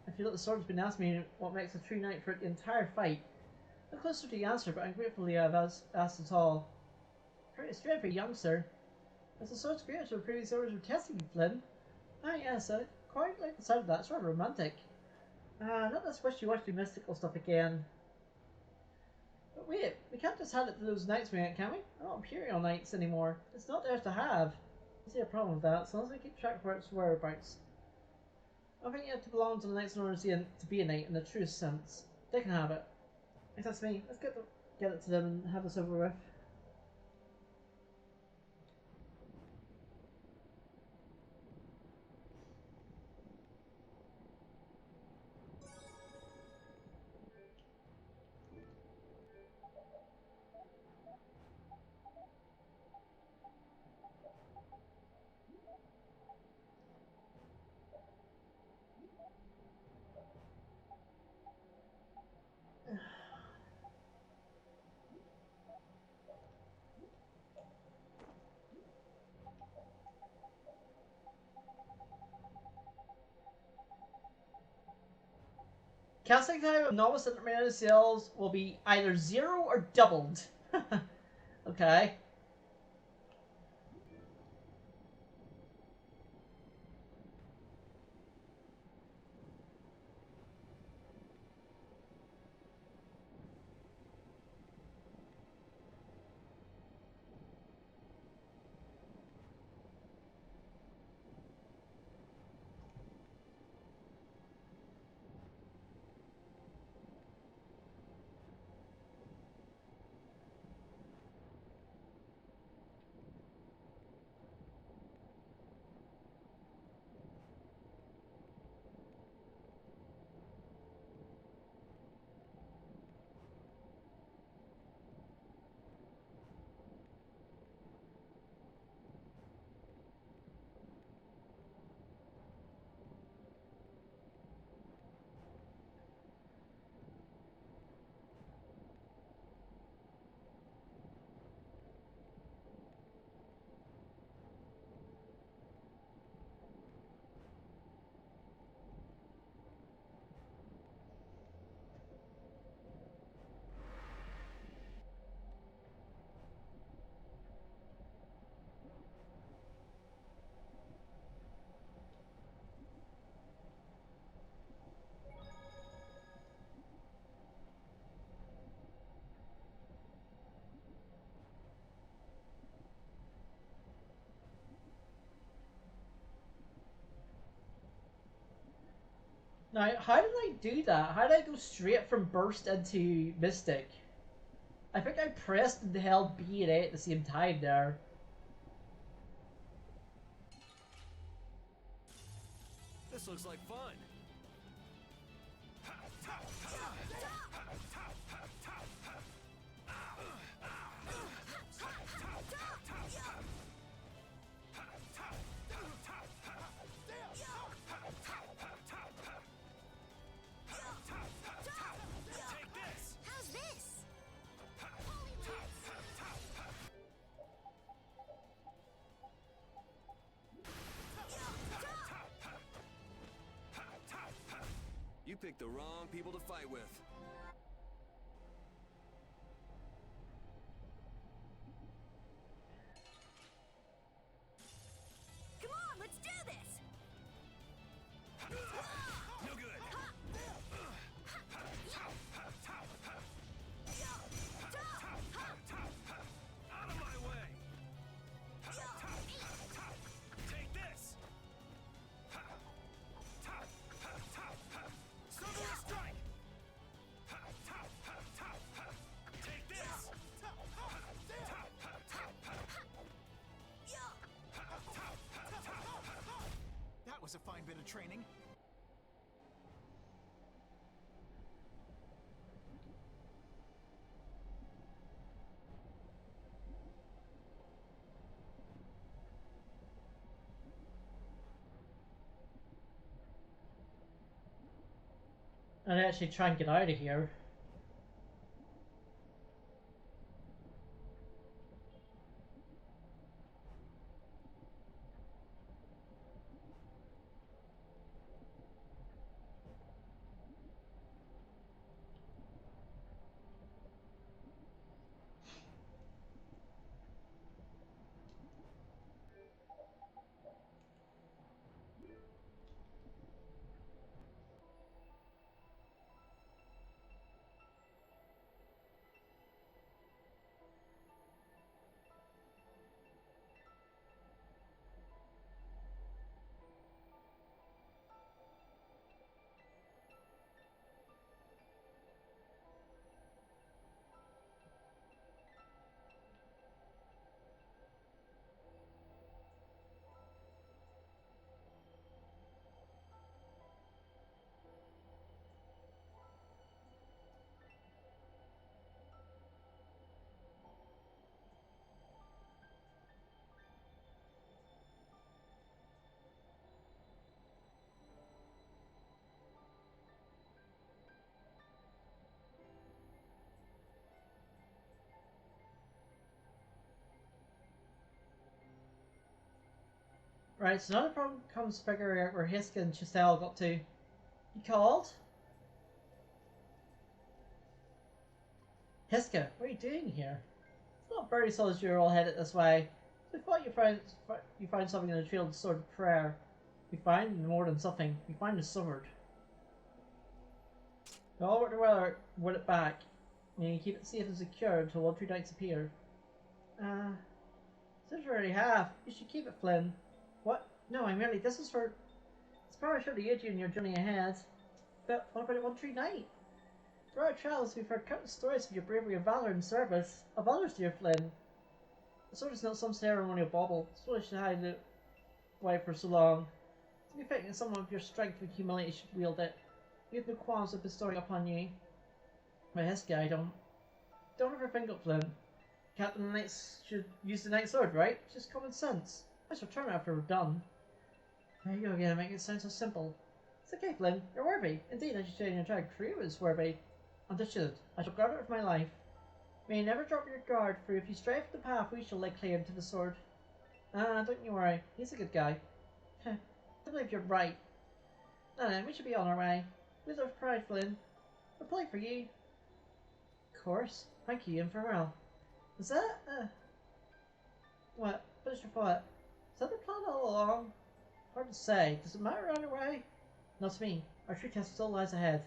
I feel that the sword has been asking me what makes a true knight for the entire fight. I'm closer to the answer, but I'm grateful you have asked it all. Pretty straight for a youngster. As the sword's great, so previous orders were testing you, Flynn. Ah yes, I quite like the sound of that. It's rather romantic. Not this wishy-washy mystical stuff again. But wait, we can't just hand it to those knights we ain't, can we? We're not Imperial Knights anymore. It's not theirs to have. I see a problem with that, as long as we keep track of where its whereabouts. I think you have to belong to the Knights in order to be a knight in the truest sense. They can have it. If that's me, let's get it to them and have this over with. Casting time of novice intermediate sales will be either 0 or doubled. Okay. Now, how did I do that? How did I go straight from Burst into Mystic? I think I pressed and held B and A at the same time there.
This looks like fun. Take this! picked the wrong people to fight with.
Come on, let's do this!
No good. Out of my way. Take this. Summoner strike. Take this.
That was a fine bit of training.
And actually try and get out of here. Right, so another problem comes figuring out where Hiska and Chiselle got to. You called? Hiska, what are you doing here? It's not very solid you're all headed this way. So I thought you found something in the trail of the Sword of Prayer. We find more than something. We find the sword. We all work together with it back. And you keep it safe and secure until 1 or 2 nights appear. Since you already have, you should keep it, Flynn. What? No, I merely. This is for. It's probably sure to aid you in your journey ahead. But what about it 1 tree night? Throughout our travels, we've heard countless stories of your bravery and valor in service of others, dear Flynn. The sword is not some ceremonial bauble. It's foolish to hide it away for so long. To be fitting, someone of your strength and humility should wield it. We have no qualms of bestowing upon you. My Hiska, I don't. Don't ever think of Flynn. Captain of the Knights should use the Night Sword, right? It's just common sense. Let's return after we're done. There you go again, making it sound so simple. It's okay, Flynn. You're worthy. Indeed, I should say your entire crew is worthy. Understood. I shall guard it with my life. May you never drop your guard, for if you stray off the path, we shall lay claim to the sword. Don't you worry. He's a good guy. I believe you're right. Now then, we should be on our way. With our pride, Flynn. We'll play for you. Of course. Thank you, and farewell. Is that, what? Finish your thought. Is that the plan all along? Hard to say. Does it matter either way? Not to me. Our true test still lies ahead.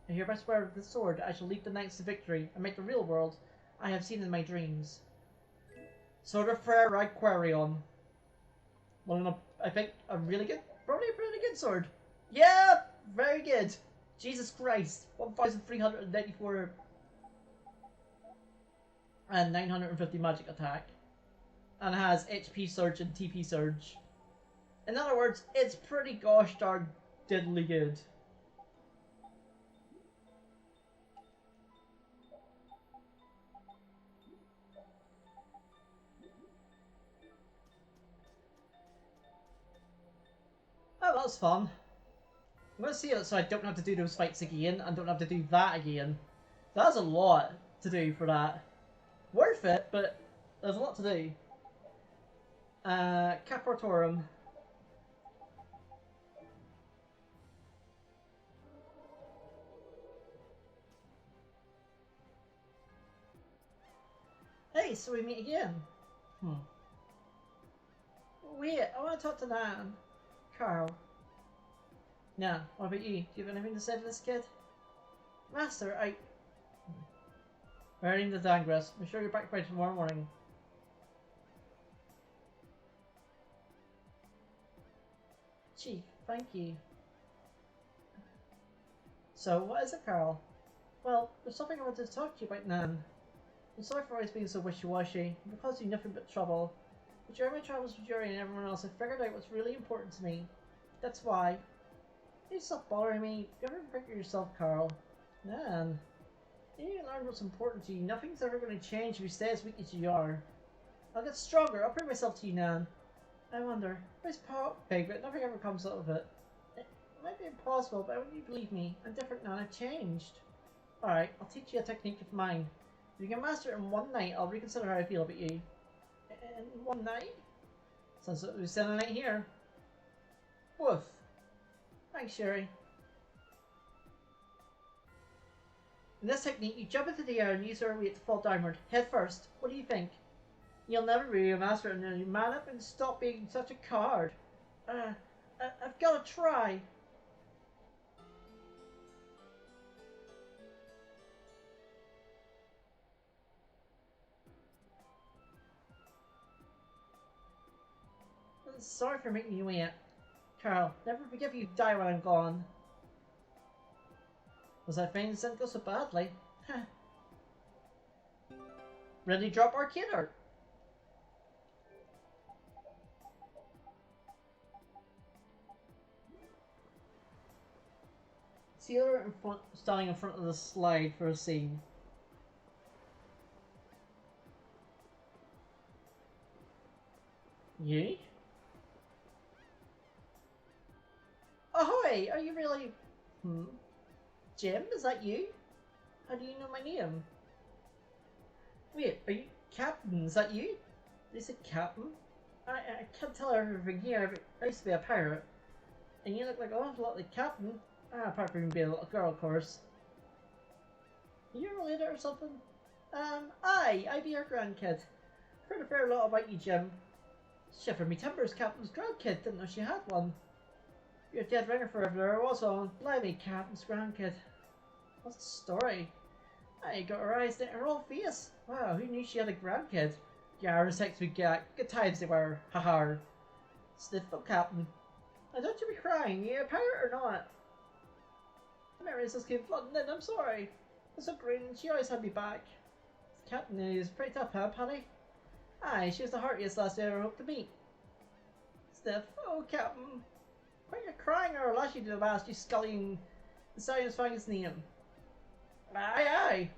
I hereby swear with the sword I shall lead the knights to victory and make the real world I have seen in my dreams. Sword of Frere Quarion. One of, I think, a really good, probably a pretty good sword. Yeah! Very good! Jesus Christ! 1,394 and 950 magic attack. And has HP surge and TP surge. In other words, it's pretty gosh darn diddly good. Oh, that was fun. I'm gonna see it so I don't have to do those fights again and don't have to do that again. That's a lot to do for that. Worth it, but there's a lot to do. Caportorum. Nice, so we meet again. Wait, I want to talk to Nan. Carl. Nan, what about you? Do you have anything to say to this kid? Master, We're heading to Dangress. I'm sure you're back by tomorrow morning. Chief, thank you. So, what is it, Carl? Well, there's something I wanted to talk to you about, Nan. I'm sorry for always being so wishy-washy, and causing you nothing but trouble. But during my travels with Yuri and everyone else, I figured out what's really important to me. That's why. You stop bothering me. You ever think of yourself, Carl? Nan. You need to learn what's important to you. Nothing's ever going to change if you stay as weak as you are. I'll get stronger. I'll prove myself to you, Nan. I wonder. It's big, but nothing ever comes out of it. It might be impossible, but I want you to believe me. I'm different now. I've changed. Alright, I'll teach you a technique of mine. If you can master it in one night, I'll reconsider how I feel about you. In one night? Since we spent a night here. Woof. Thanks, Sherry. In this technique, you jump into the air and use your weight to fall downward, head first. What do you think? You'll never really master it until you man up and stop being such a coward. I've got to try. Sorry for making you wait. Carl, never forgive you die when I'm gone. Was I failing to go so badly? Ready to drop our kid art? See her standing in front of the slide for a scene. You? Ahoy! Are you really... Jim, is that you? How do you know my name? Wait, are you Captain? Is that you? They said Captain? I can't tell everything here, but I used to be a pirate. And you look like an awful lot like Captain. Apart from being a little girl, of course. Are you related or something? I'd be your grandkid. Heard a fair lot about you, Jim. Shivered me timbers, Captain's grandkid. Didn't know she had one. You're a dead ringer for if there was one. Blimey, Captain's grandkid. What's the story? I got her eyes in her old face. Wow, who knew she had a grandkid? Gareth takes me good times they were. Haha. Sniffle, Captain. Now don't you be crying. Are you a pirate or not? Memories just came flooding in. I'm sorry. I'm so green. She always had me back. Captain is pretty tough, huh, Paddy? Aye, she was the heartiest lass I ever hoped to meet. Sniff. Oh, Captain. Quit your crying or I'll lash you to the mast, you scullying the Science Fang's name. Aye, aye.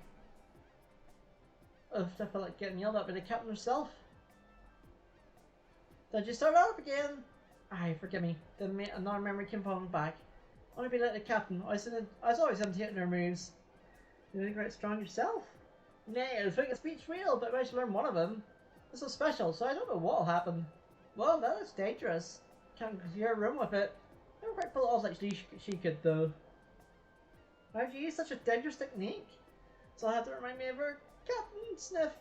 Ugh, I feel like getting yelled at by the captain herself. Did you start off again? Aye, forgive me. Then another memory came falling back. I want to be like the captain. I was always imitating her moves. You think quite strong yourself? Nay, I was making a speech real, but I managed to learn one of them. It's so special, so I don't know what'll happen. Well, that is dangerous. Can't go to your room with it. Never quite pull it off like she could, though. Why would you use such a dangerous technique? So I'll have to remind me of her Captain Sniff.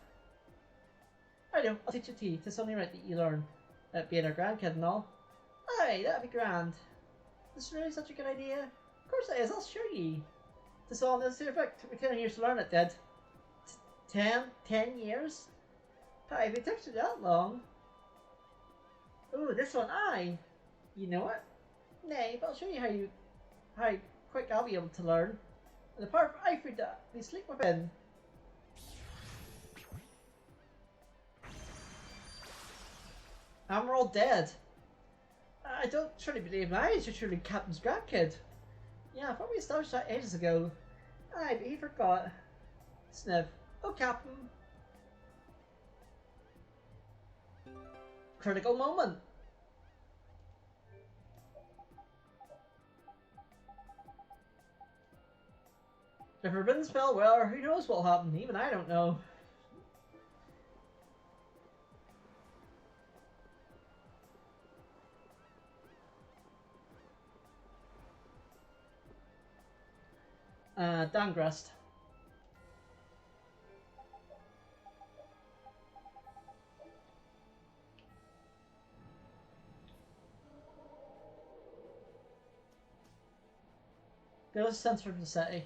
I know, I'll teach you tea. It's only right that you learn. Being her grandkid and all. Aye, that'd be grand. This is really such a good idea. Of course it is, I'll show ye. This all in this effect. Took me 10 years to learn it, did. 10 years? Aye, if it took you that long. Ooh, this one, aye. You know it? Nay, but I'll show you how quick I'll be able to learn. And the power of I freed that they sleep within. And we're all dead. I don't truly believe my eyes are truly Captain's grandkid. Yeah, I thought we established that ages ago. Aye, but he forgot. Sniff. Oh, Captain. Critical moment. If ribbons fell well, who knows what'll happen? Even I don't know. Dangrest. Go to the center of the city.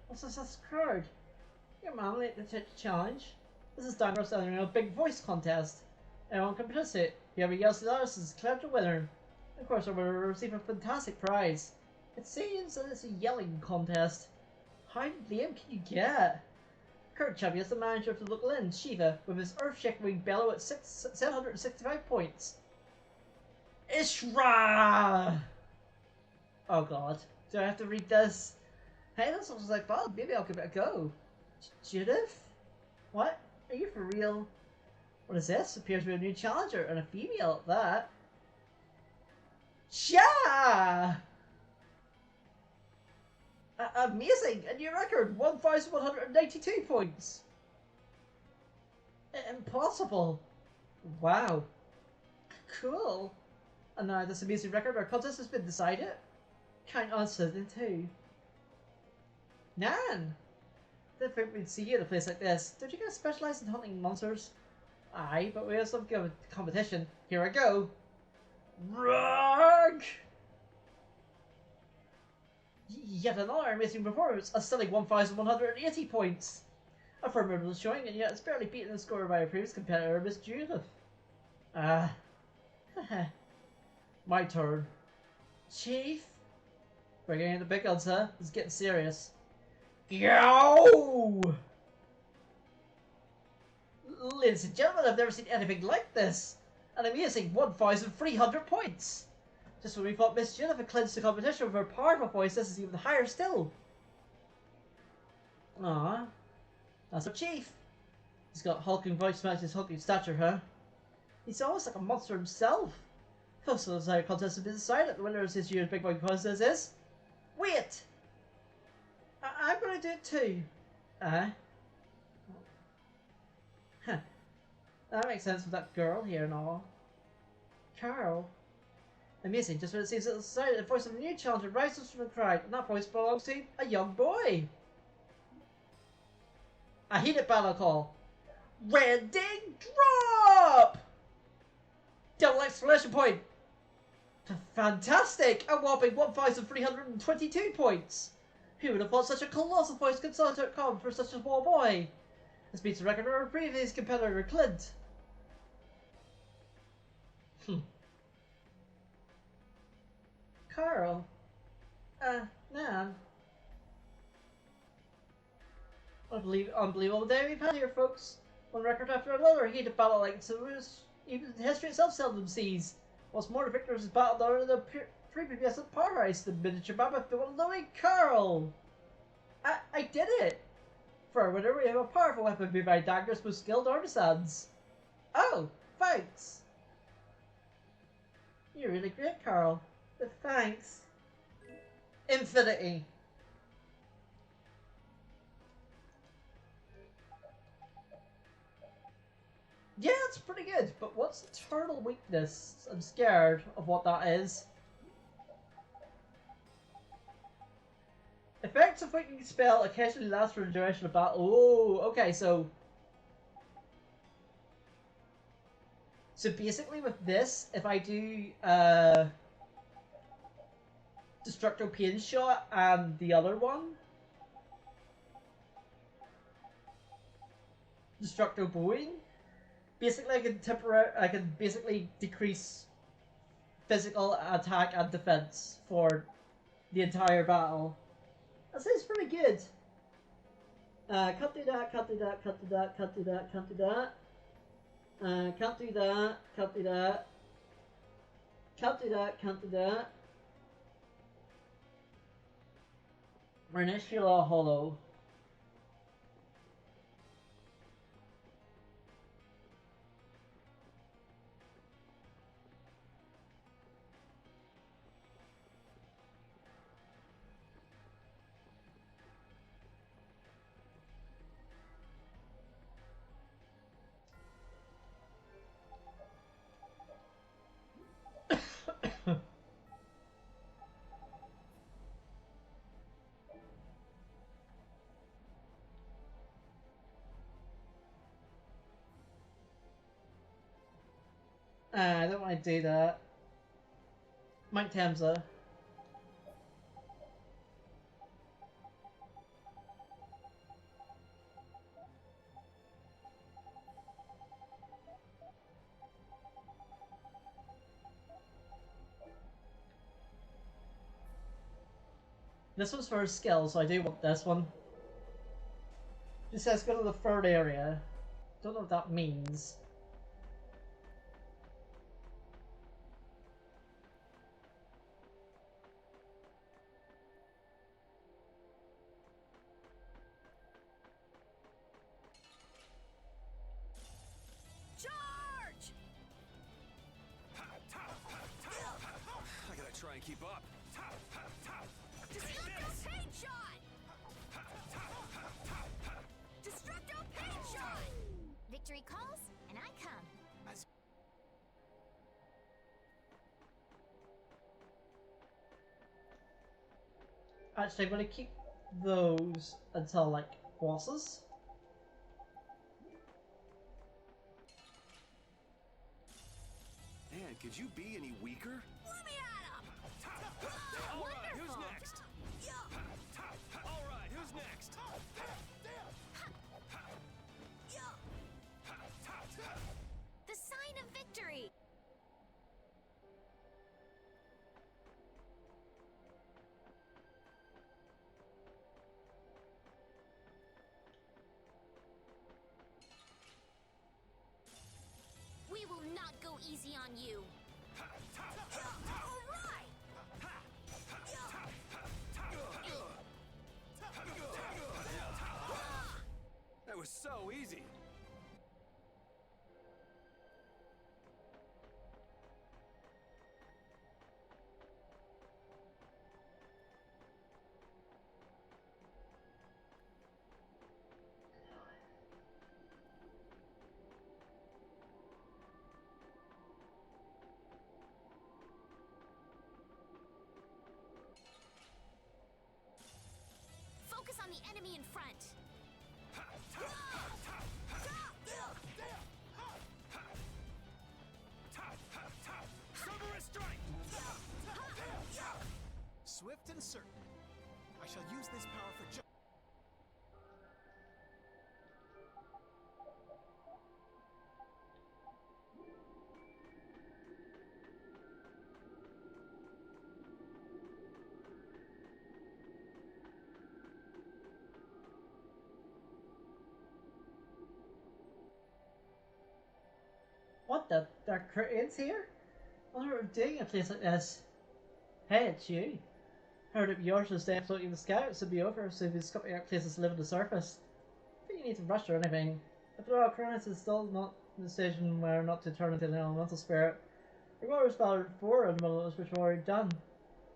What's this crowd? Your mom late to challenge. This is time for us to enter a big voice contest. Everyone can participate. Whoever yells the loudest is declared the winner. Of course, we will receive a fantastic prize. It seems that it's a yelling contest. How lame can you get? Current champion is the manager of the local inn, Shiva, with his earth-shaking bellow at 765 points. Ishra! Oh god, do I have to read this? Hey, that sounds like fun. Maybe I'll give it a go. Judith? What? Are you for real? What is this? Appears to be a new challenger, and a female at that. Yeah! Amazing! A new record! 1,192 points! Impossible! Wow. Cool. And now this amazing record, our contest has been decided. Count on Slytherin too. Nan! Didn't think we'd see you in a place like this. Don't you guys specialise in hunting monsters? Aye, but we have some kind of competition. Here I go. Rug! Yet another amazing performance, a stunning 1,180 points. A formidable showing, and yet it's barely beaten the score by a previous competitor, Miss Judith. My turn. Chief? Bringing in the big guns, huh? It's getting serious. Yo! Ladies and gentlemen, I've never seen anything like this. An amazing 1,300 points. Just when we thought Miss Judith had clinched the competition with her powerful voice, this is even higher still. Ah, that's our chief. He's got hulking voice matches hulking stature, huh? He's almost like a monster himself. So the entire contest has been decided. The winner of this year's Big Boy contest is... Wait! I'm gonna do it too. Huh? That makes sense with that girl here and all. Carl. Amazing, just when it seems that the society, the voice of a new challenger rises from the crowd, and that voice belongs to a young boy. A heated battle call. Ready, drop! Double exclamation point. Fantastic! A whopping 1,322 points! Who would have thought such a colossal voice could come for such a small boy? This beats the record of our previous competitor, Clint. Carl. Nan. Unbelievable day we've had here, folks. One record after another, heated battle like even history itself seldom sees. What's more, the victors is battled under the three previous paradise, the miniature mammoth, the one knowing Carl. I did it. For a winner, we have a powerful weapon made by daggers with skilled artisans. Oh, thanks. You're really great, Carl. Thanks. Infinity. Yeah, it's pretty good, but what's the turtle weakness? I'm scared of what that is. Effects of weakening spell occasionally last for the duration of battle. Oh, okay, so basically with this, if I do Destructo Pain Shot and the other one, Destructo Bowing, basically I can basically decrease physical attack and defense for the entire battle. That sounds pretty good. Can't do that, can't do that, can't do that, can't do that, can't do that. Can't do that, can't do that. Can't do that, can't do that. Renishula Hollow. I don't want to do that. Mike Temza. This one's for his skill, so I do want this one. It says go to the third area. Don't know what that means.
Charge!
I gotta try and keep up.
Destructo paint shot! Destructo paint shot!
Victory calls, and I come.
Actually, I'm gonna keep those until like bosses.
Man, could you be any weaker?
Let me at him!
All right, who's next?
Yeah.
All right, who's next?
Yeah.
The sign of victory! We will not go easy on you.
All right!
That was so easy.
Focus on the enemy in front.
Cerberus strike!
Swift and certain. I shall use this power for just.
What the? There are cranes here? I wonder what we're doing in a place like this. Hey, it's you. Heard up yours was day floating in the sky, it should be over, so if you discover your places to live on the surface. I think you need to rush or anything. After all, Cronus is still not in the decision where not to turn into an elemental spirit. Your orders followed 4 elementals which were already done.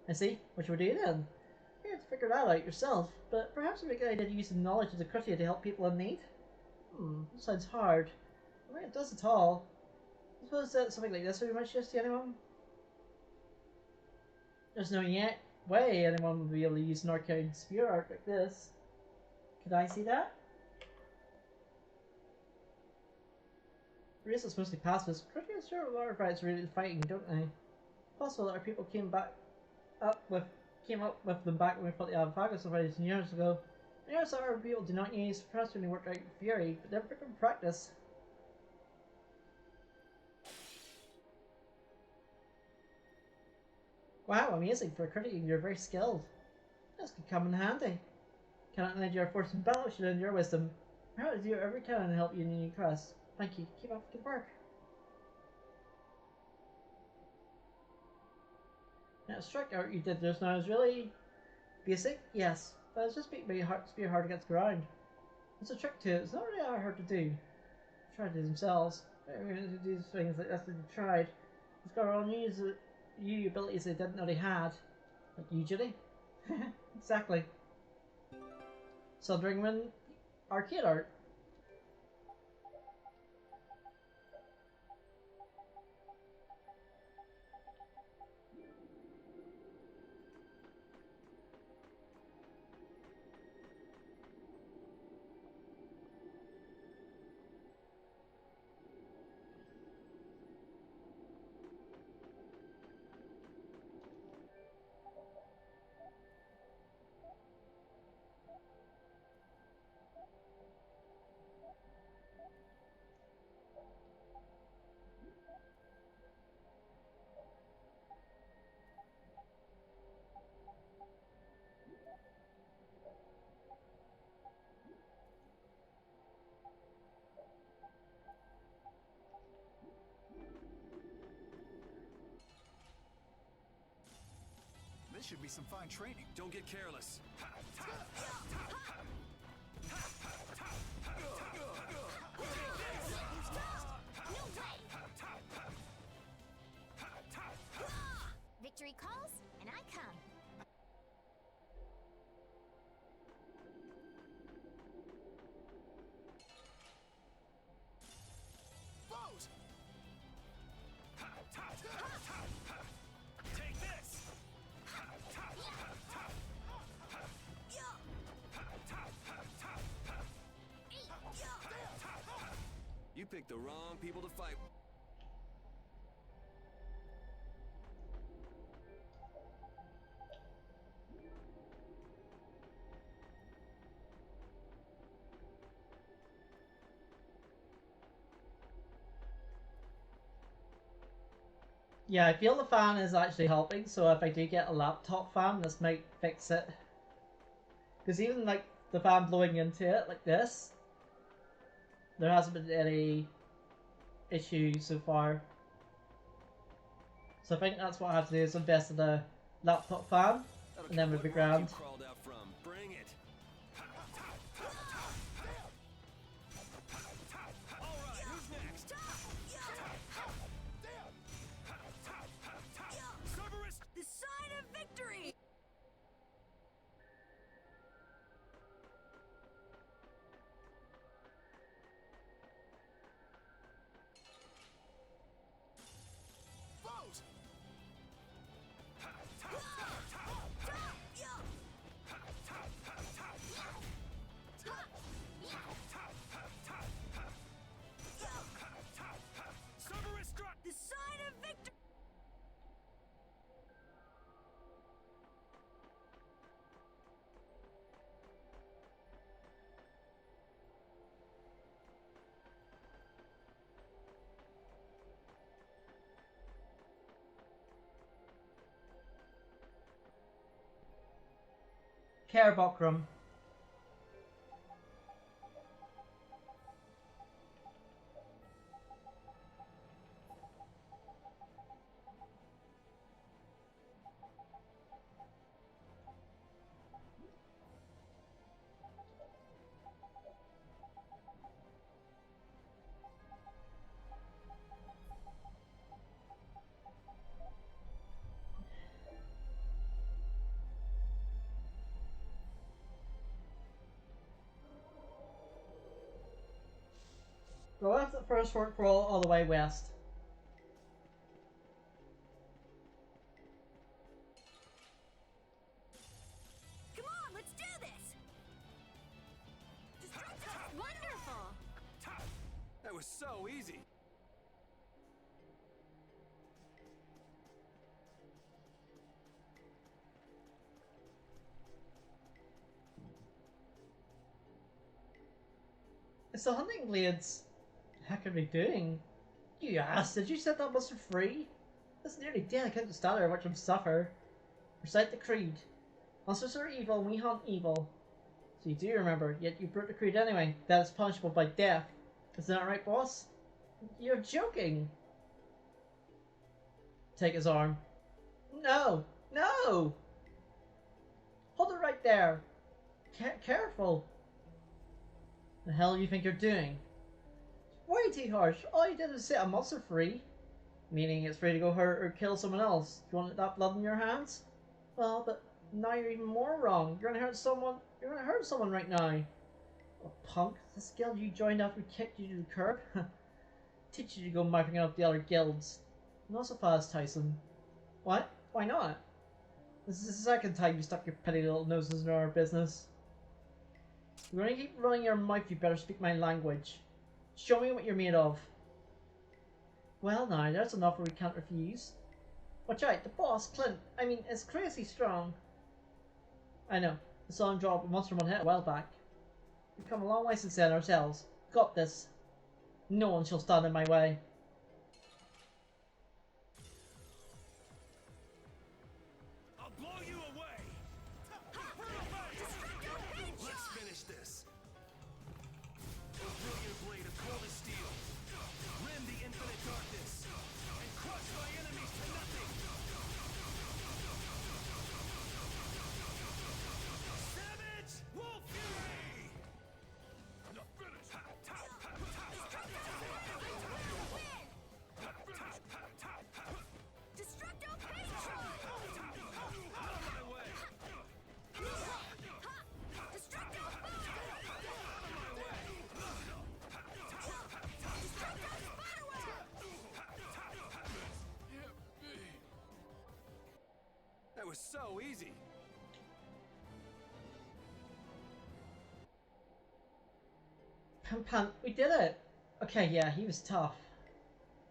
I see, what you were doing then? You have to figure that out yourself, but perhaps it would be a good idea to use the knowledge of the Crutia to help people in need? That sounds hard. I mean, it does at all. I suppose that something like this would be much use to anyone? There's no way anyone would be able to use an arcane spear art like this. Could I see that? Race is mostly pacifist. Pretty sure a lot of rights really fighting, don't they? Possible that our people came up with them back when we fought the Alphagus survivors years ago. I noticed that our people do not use press when they work out fury, but they're freaking practice. Wow, amazing. For a critic, you're very skilled. This could come in handy. Cannot lend your force in battle, should lend your wisdom. I hope to do every can and help you in your quest. Thank you. Keep up the good work. That strike art you did just now is really basic, yes, but it's just making my spear hard against the ground. It's a trick to it. It's not really that hard to do. Try to do themselves. They're going to do things like that's what they tried. It's got all new abilities they didn't know they had. Like you, Judy. Exactly. Sundering arcade art.
this should be some fine training.
Don't get careless.
Victory calls, and I come.
Foes!
Take this! You picked the wrong people to fight.
Yeah, I feel the fan is actually helping, so if I do get a laptop fan, this might fix it. Because even like the fan blowing into it like this, there hasn't been any issue so far. So I think that's what I have to do, is invest in a laptop fan, and then we'll be grand.
Crawled out from. Bring it. All right, who's next? Cerberus!
The sign of victory!
Foes!
Cerberus struck!
The sign of victory!
Carabokrum. Go after the first fork roll all the way west.
Come on, let's do this!
Wonderful!
That was so easy.
It's the hunting blades. What are we doing? You ass, did you set that monster free? That's nearly dead. I couldn't stand there and watch him suffer. Recite the creed. Monsters are evil and we hunt evil. So you do remember, yet you broke the creed anyway. That is punishable by death. Isn't that right, boss? You're joking. Take his arm. No! No! Hold it right there. Careful. The hell you think you're doing? Way too harsh. All you did was set a monster free. Meaning it's free to go hurt or kill someone else. You want that blood in your hands? Well, but now you're even more wrong. You're gonna hurt someone. You're gonna hurt someone right now. Oh, punk. This guild you joined after we kicked you to the curb? Teach you to go mouthing up the other guilds. Not so fast, Tyson. What? Why not? This is the second time you stuck your petty little noses in our business. If you're gonna keep running your mouth, you better speak my language. Show me what you're made of. Well now, there's an offer we can't refuse. Watch out, the boss, Clint, is crazy strong. I know, I saw him drop a monster one hit a while back. We've come a long way since then ourselves. Got this. No one shall stand in my way.
I'll blow you away. Let's finish this. A brilliant blade of coldest steel. Rend the infinite darkness and crush my enemies to nothing. was so easy.
Pan, we did it! Okay, yeah, he was tough.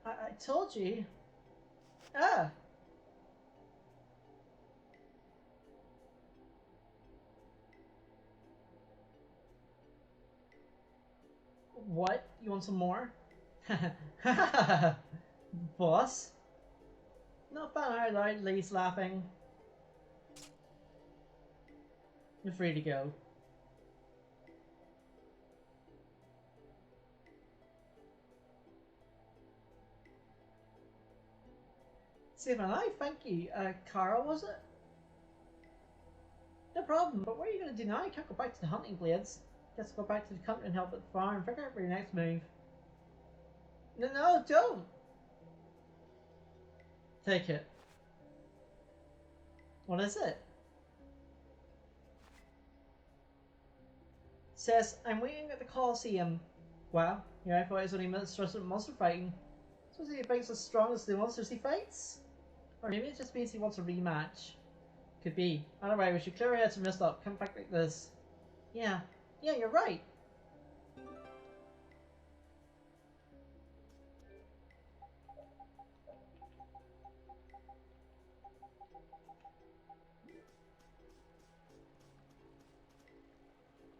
I told you. Ah! What? You want some more? Boss? Not fan out loud, Lee's laughing. You're free to go. Save my life, thank you. Carl, was it? No problem, but what are you going to do now? You can't go back to the hunting blades. Just go back to the country and help at the farm. Figure out your next move. No, don't! Take it. What is it? Says, I'm waiting at the Colosseum. Wow, yeah, I thought it was only monster fighting. Suppose he thinks as strong as the monsters he fights? Or maybe it just means he wants a rematch. Could be. Either way, we should clear our heads and rest up. Come back like this. Yeah, you're right.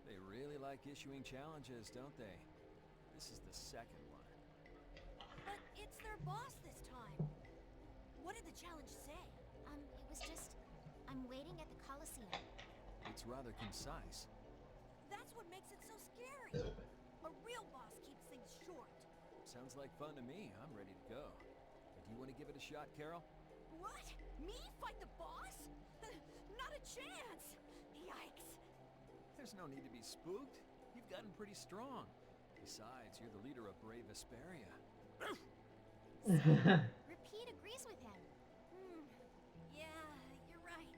They really like issuing challenges, don't they? This is the second one.
But it's their boss this time. What did the challenge say?
It was just, I'm waiting at the Colosseum.
It's rather concise.
That's what makes it so scary. A real boss keeps things short.
Sounds like fun to me. I'm ready to go. Do you want to give it a shot, Carol?
What? Me fight the boss? Not a chance! Yikes.
There's no need to be spooked. You've gotten pretty strong. Besides, you're the leader of Brave Vesperia.
Repeat agrees with him.
Yeah, you're right.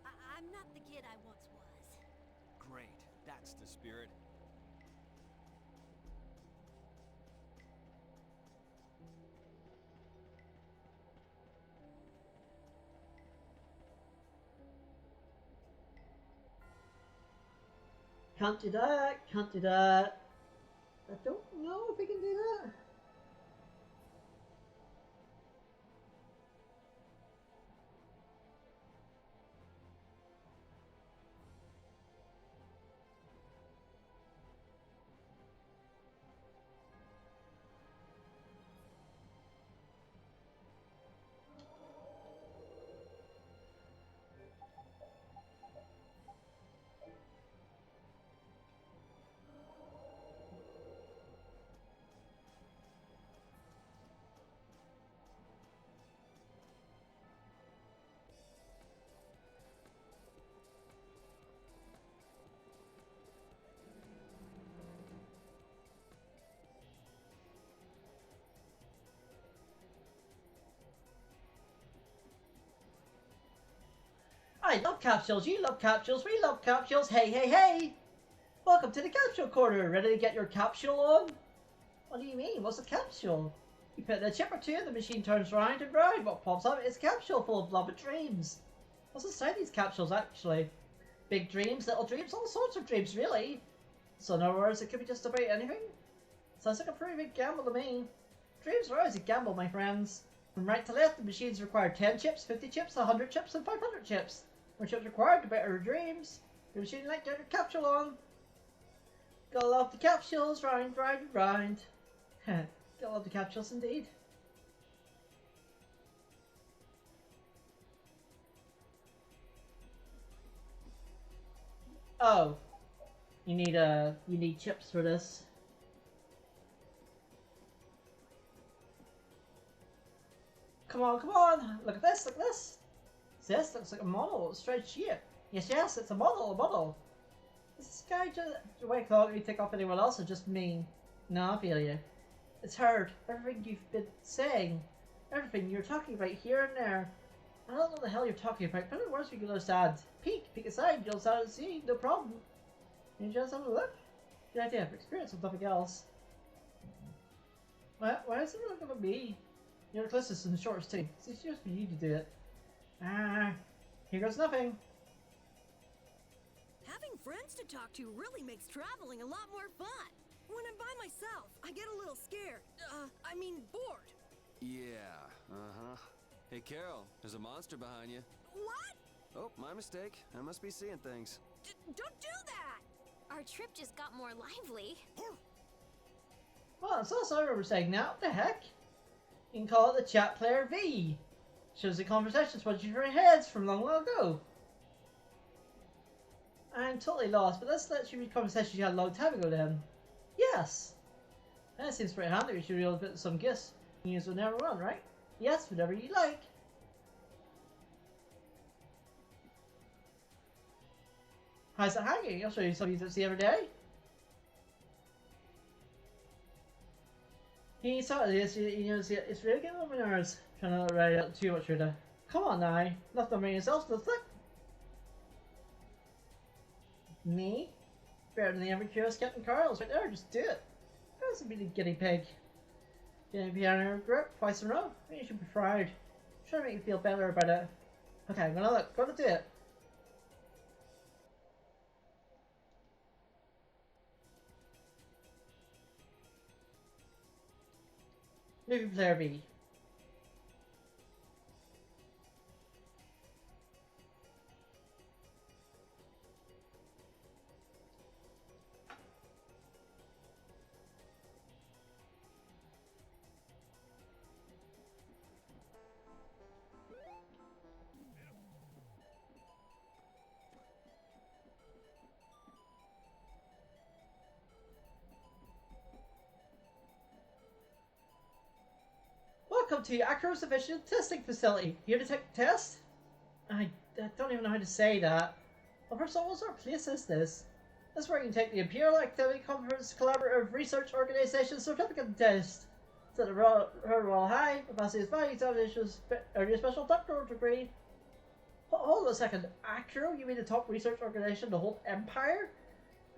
I'm not the kid I once was.
Great. That's the spirit.
Can't do that, can't do that. I don't know if we can do that. I love capsules, you love capsules, we love capsules, hey, hey, hey! Welcome to the capsule corner, ready to get your capsule on? What do you mean, what's a capsule? You put in a chip or two and the machine turns round and round. What pops up is a capsule full of beloved dreams. What's inside these capsules actually? Big dreams, little dreams, all sorts of dreams really. So in other words, it could be just about anything. Sounds like a pretty big gamble to me. Dreams are always a gamble, my friends. From right to left, the machines require 10 chips, 50 chips, 100 chips, and 500 chips. More chips required, the better your dreams. The machine like to get your capsule on. Gotta love the capsules, round, round, round. Gotta love the capsules indeed. Oh, you need chips for this. Come on, look at this, look at this. This looks like a model, straight sheet. Yes, it's a model. Is this guy just wait thought you take off anyone else or just me? No, I feel you. It's heard everything you've been saying, everything you're talking about here and there. I don't know what the hell you're talking about, but it works we can understand. Peek aside, you'll start to see, no problem. You just have a look. Good idea, for experience with nothing else. Why is it looking at me? You're the closest and the shortest too. It's just for you to do it. Here goes nothing.
Having friends to talk to really makes traveling a lot more fun. When I'm by myself, I get a little scared. I mean bored.
Yeah, uh-huh. Hey, Carol, there's a monster behind you.
What?
Oh, my mistake. I must be seeing things.
Don't do that!
Our trip just got more lively.
Well, that's also I remember saying now. What the heck? You can call it the chat player V. Shows the conversations what you your heads from long ago. I'm totally lost, but let's let you read conversations you had a long time ago then. Yes. That seems pretty handy. We should be able to put some gifts. You use whenever one, right? Yes, whatever you like. How's it hanging? I'll show you some you don't see every day. He saw this, it's really getting on my nerves. Trying to write out too much right. Come on now, not to make yourself look like me. Better than the ever curious Captain Carl's right there, just do it. That's a bit of guinea pig. Guinea pig on your grip twice in a row. You should be proud. I'm trying to make you feel better about it. Okay, I'm gonna do it. Movie player B. Welcome to Acro's Efficient Testing Facility. Here to take a test? I don't even know how to say that. Well, first of all, what sort of place is this? This is where you can take the Imperial Activity Conference Collaborative Research Organization Certificate Test. It's at the Royal High, capacity is 5 examinations, earn your special doctoral degree. Hold on a second. Acro? You mean the top research organization in the whole empire?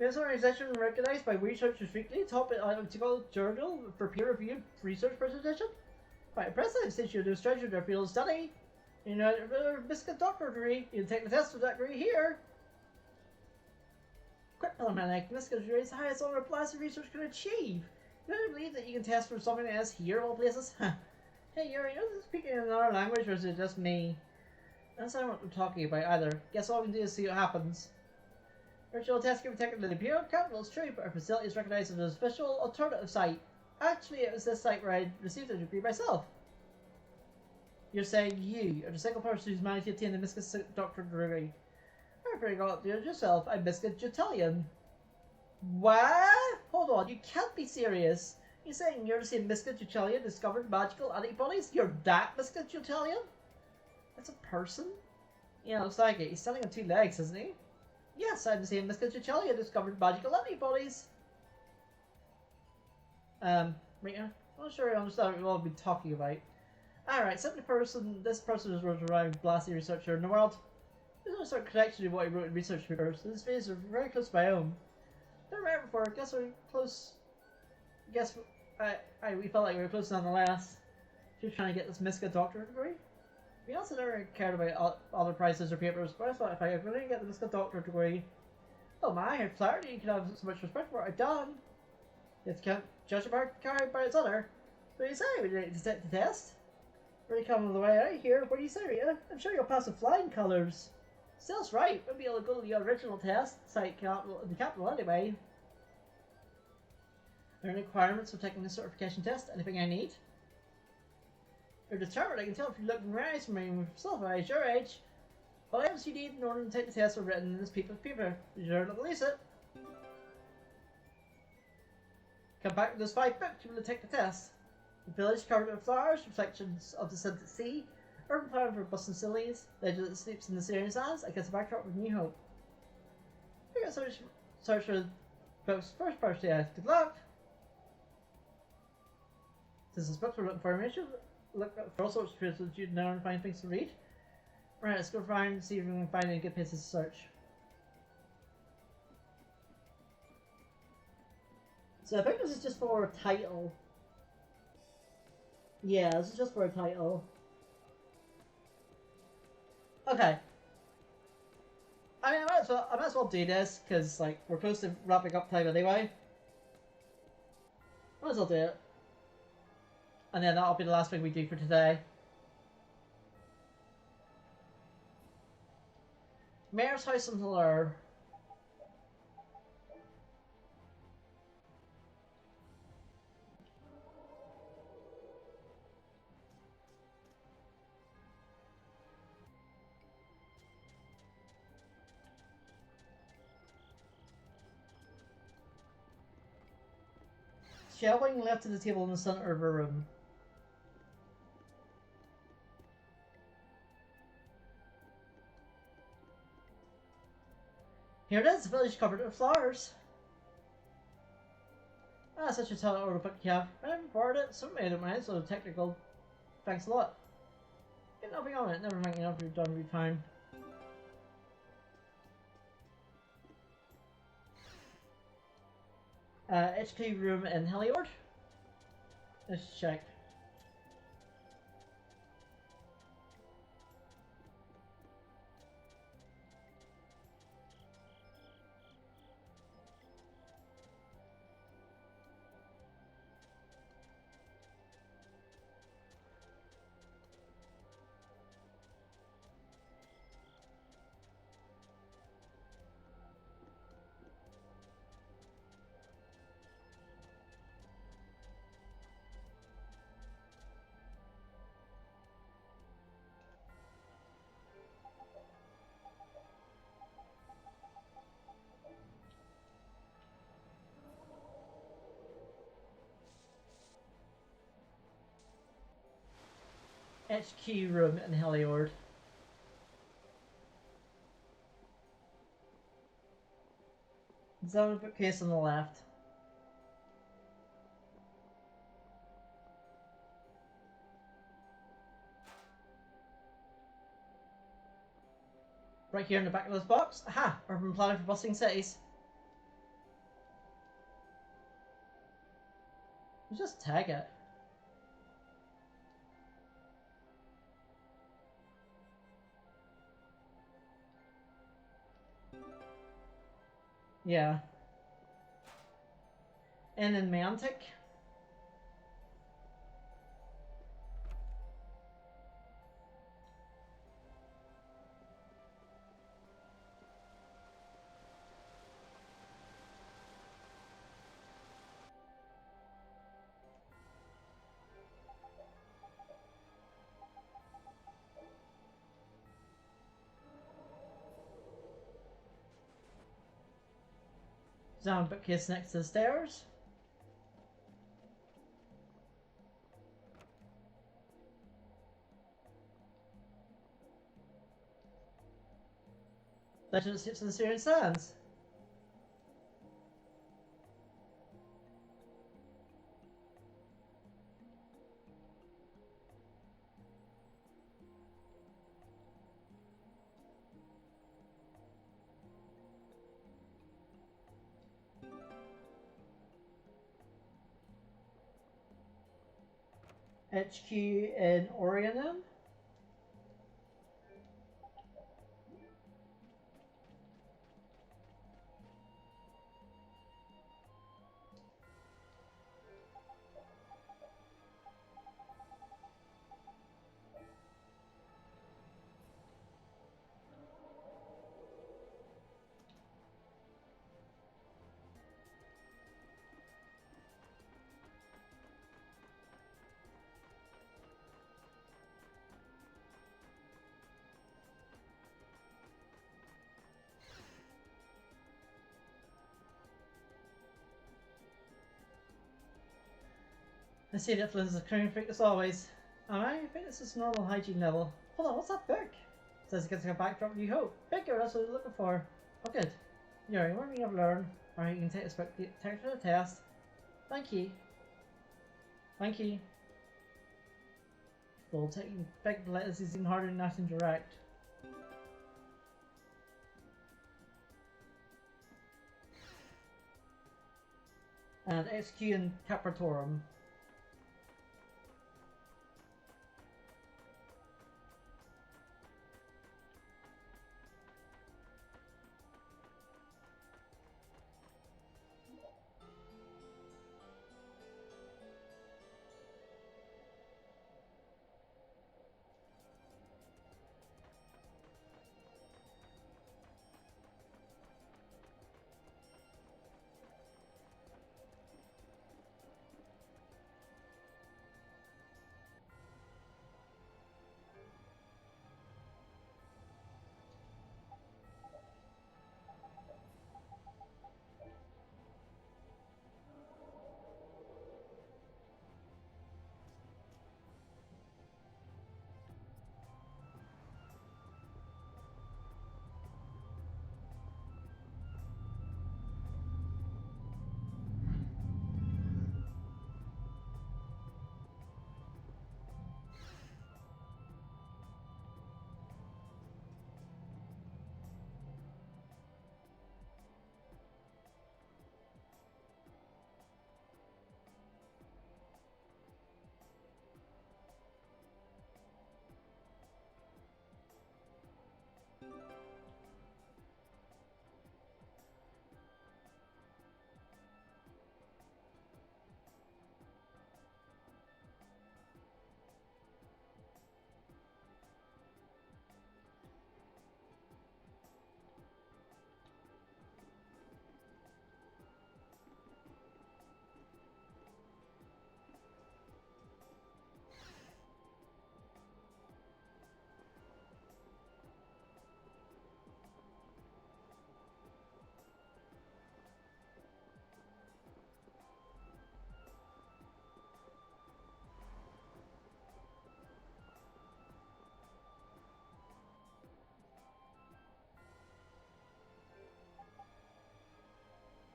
This organization recognized by Researchers Weekly, top article journal for peer-reviewed research presentation? Quite impressive since you're the stranger in their field of study. You know, a biscuit doctorate degree. You can take the test with that degree here. Quick, Pillarmanic, biscuit degree is the highest honor plastic research can achieve. You don't believe that you can test for something else here of all places? Hey, Yuri, you speaking in another language or is it just me? That's not what we're talking about either. Guess all we can do is see what happens. Virtual test can be taken to the Imperial capital, it's true, but our facility is recognized as an official alternative site. Actually, it was this site where I received a degree myself. You're saying you are the single person who's managed to obtain the Biscuit doctorate degree. I forgot to do it yourself. I'm Biscuit Jutalian. What? Hold on, you can't be serious. You're saying you're the same Biscuit Jutalian discovered magical antibodies? You're that Biscuit Jutalian? That's a person? Yeah, looks like it. He's standing on 2 legs, isn't he? Yes, I'm the same Biscuit Jutalian discovered magical antibodies. Right now, I'm not sure I understand what we've all been talking about. Alright, this person is the around blasty researcher in the world. There's no sort of connection to what he wrote in research papers. His videos are very close to my own. Never met before, guess we're close. Guess we felt like we were close nonetheless. Just trying to get this Miska doctorate degree. To be honest, I never cared about other prizes or papers, but I thought if I could really get the Miska doctorate degree. Oh my, how flattered you can have so much respect for what I've done. You can't judge a bird carried by its other. What do you say? Would you like to take the test? Really coming all the way out here. What do you say, Rita? I'm sure you'll pass with flying colours. Still's right. We'll be able to go to the original test site the capital anyway. Are there any requirements for taking this certification test? Anything I need? You're determined. I can tell if you're looking right from me yourself at your age. What else you need in order to take the test are written in this piece of paper. You sure to release it. Come back with this 5 books you will take the test. The village covered with flowers, reflections of the scented sea, urban plan for bustling sillies, legend that sleeps in the Syrian sands, against a backdrop with new hope. We're going to search for the book's first part today. Good luck! Since this book we're looking for information, look for all sorts of places you know and find things to read. Right, let's go find and see if we can find any good places to search. So I think this is just for a title. Yeah, this is just for a title. Okay. I might as well do this, because, like, we're close to wrapping up time anyway. Might as well do it. And then that'll be the last thing we do for today. Mayor's House in Hilaire. Shelving left to the table in the center of her room. Here it is, the village covered with flowers. Ah, such a talent order book you have. I haven't borrowed it, so I don't mind, so technical. Thanks a lot. Get nothing on it, never mind, enough you're done, be fine. HQ room in Heliord. Let's check. HQ room in Heliord. Zone bookcase on the left. Right here in the back of this box. Aha! Urban planning for bustling cities. Just tag it. Yeah. And then Mantic. Down bookcase next to the stairs. Legend of Ships in the Syrian Sands. HQ in Orionum. I see that Flynn's a clearing freak as always. Am I? I think this is normal hygiene level. Hold on, what's that book? Says it gets like a backdrop of New Hope. Bigger, that's what we're looking for. Oh good. Yuri, what do you have learned? Alright, you can take this book, take it for the test. Thank you. Thank you. Well, taking big letters is even harder than that in direct. And HQ in Capratorum.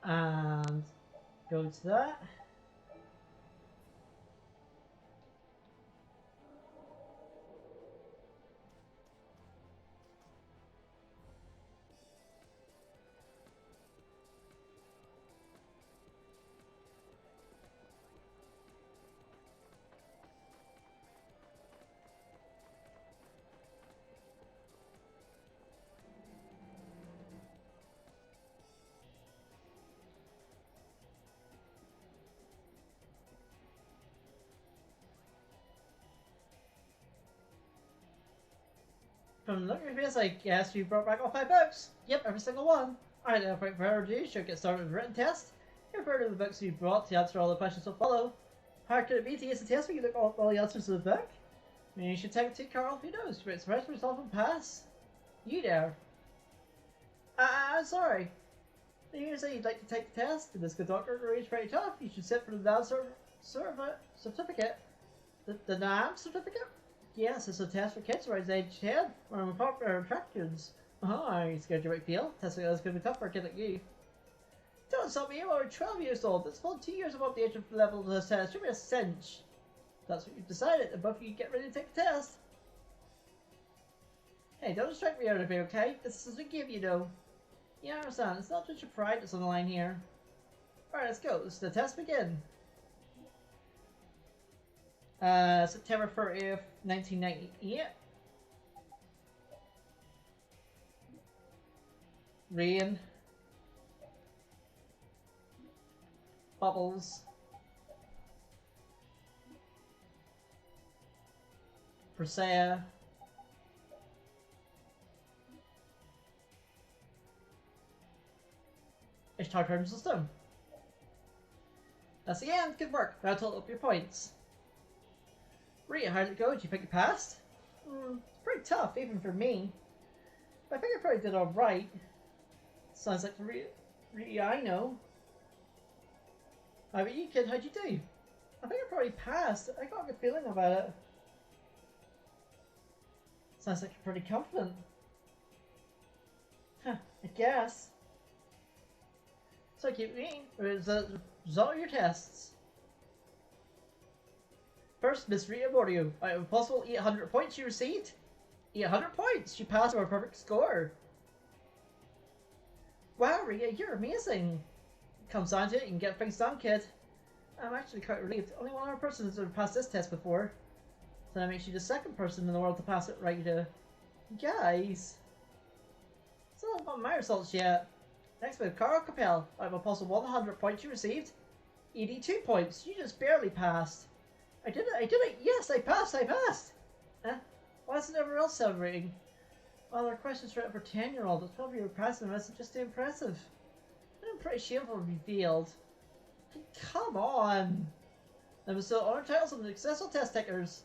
And go to that. From the look of your face, I guess you brought back all 5 books. Yep, every single one. Alright, now without further ado, should get started with the written test. Here are the books you brought to answer all the questions will follow. How could it be to use the test when you look at all the answers to the book? Maybe you should take it to Carl, who knows? You might surprise yourself and pass. You there. I'm sorry. You say you'd like to take the test, and this good doctor agrees pretty tough. You should sit for the NAM certificate. The NAM certificate? Yes, it's a test for kids around age 10, one of the popular attractions. You scared you might fail? Testing is going to be tough for a kid like you. Don't stop me, you're over 12 years old. That's full 2 years above the age of level of the test. Should be a cinch. That's what you've decided, and both of you get ready to take the test. Hey, don't distract me out of it, okay? This is a give, you know. Yeah, I understand. It's not just your pride that's on the line here. Alright, let's go. Let's the test begin. September 30th, 1998. Rain. Bubbles. Persea. Ishtar turn system. That's the end. Good work. Now total up your points. Rita, how did it go? Did you think you passed? It's pretty tough, even for me. But I think I probably did alright. Sounds like the Rita I know. How about you, kid? How'd you do? I think I probably passed. I got a good feeling about it. Sounds like you're pretty confident. Huh, I guess. So keep reading. Is the result of your tests. First, Miss Rita Morio. Out of a possible 800 points you received. 800 points! You passed with a perfect score. Wow, Rita, you're amazing. Comes down to it, you can get things done, kid. I'm actually quite relieved. Only one other person has ever passed this test before. So that makes you the second person in the world to pass it, Rita. Guys. It's not about my results yet. Next we have Carl Capel. Out of a possible 100 points you received. 82 points. You just barely passed. I did it! Yes, I passed! Why isn't everyone else celebrating? Well, there are questions written for 10-year-olds. It's probably your passing isn't just too impressive. I'm pretty shameful to be failed. Come on! There was still honor titles on the successful test takers.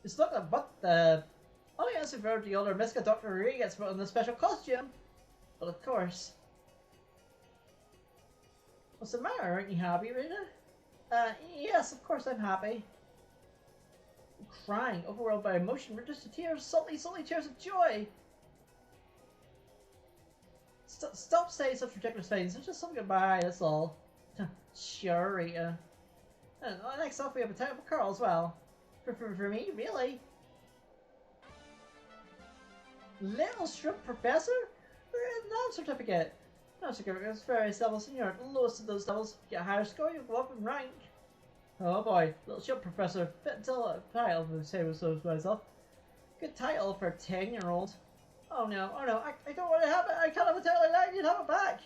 Just look at what the... Only answer for the older Miska Dr. Riri gets put on the special costume. But of course... What's the matter? Aren't you happy, Rita? Yes, of course I'm happy. I'm crying, overwhelmed by emotion, reduced to tears, salty tears of joy. Stop saying such ridiculous things. It's just something goodbye, that's all. Sure, Rita. And next up we have a title for Carl as well. For me, really? Little Shrimp Professor? No certificate. No certificate is various levels, and you're at the lowest of those levels. Get a higher score, you'll go up in rank. Oh boy, Little Shrimp Professor. Fit until a title, to say so to myself. Good title for a 10-year-old. Oh no, I don't want to have it. I can't have a title like that. I need to have it back.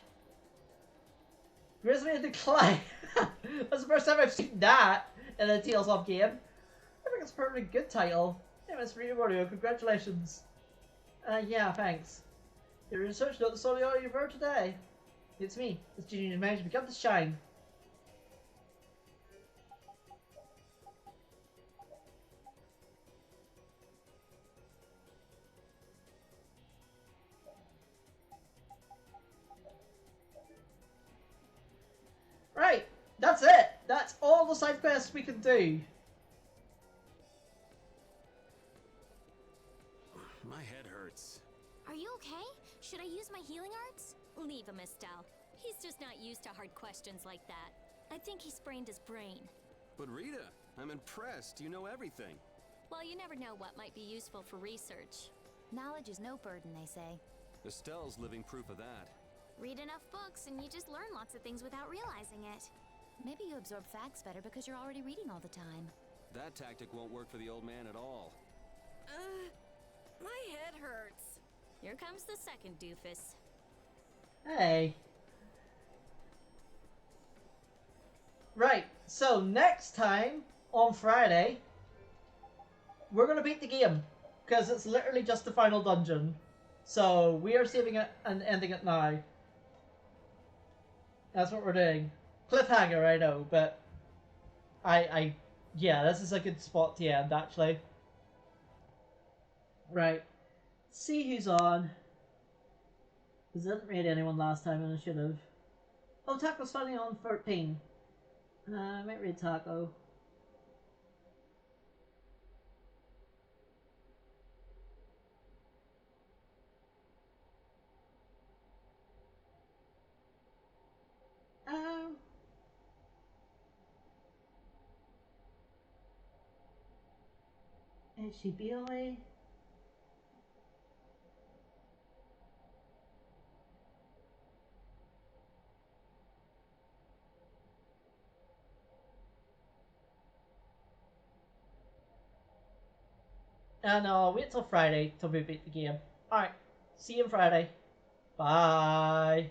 Grizzly in Decline. That's the first time I've seen that in a Tales of game. I think it's a pretty good title. Hey, Miss Rita Morio, congratulations. Yeah, thanks. Your research note that's all the audio you've heard today. It's me. This genius managed to become to shine. Right, that's it. That's all the side quests we can do.
My head hurts.
Should I use my healing arts?
Leave him, Estelle. He's just not used to hard questions like that. I think he sprained his brain.
But Rita, I'm impressed. You know everything.
Well, you never know what might be useful for research.
Knowledge is no burden, they say.
Estelle's living proof of that.
Read enough books and you just learn lots of things without realizing it. Maybe you absorb facts better because you're already reading all the time.
That tactic won't work for the old man at all.
My head hurts.
Here comes the second doofus.
Hey. Right, so next time, on Friday, we're gonna beat the game. Because it's literally just the final dungeon. So, we are saving it and ending it now. That's what we're doing. Cliffhanger, I know, but... yeah, this is a good spot to end, actually. Right. See who's on. Because I didn't read anyone last time and I should have. Oh, Taco's finally on 13. I might read Taco. Is she BLA? No, wait till Friday till we beat the game. Alright, see you on Friday. Bye.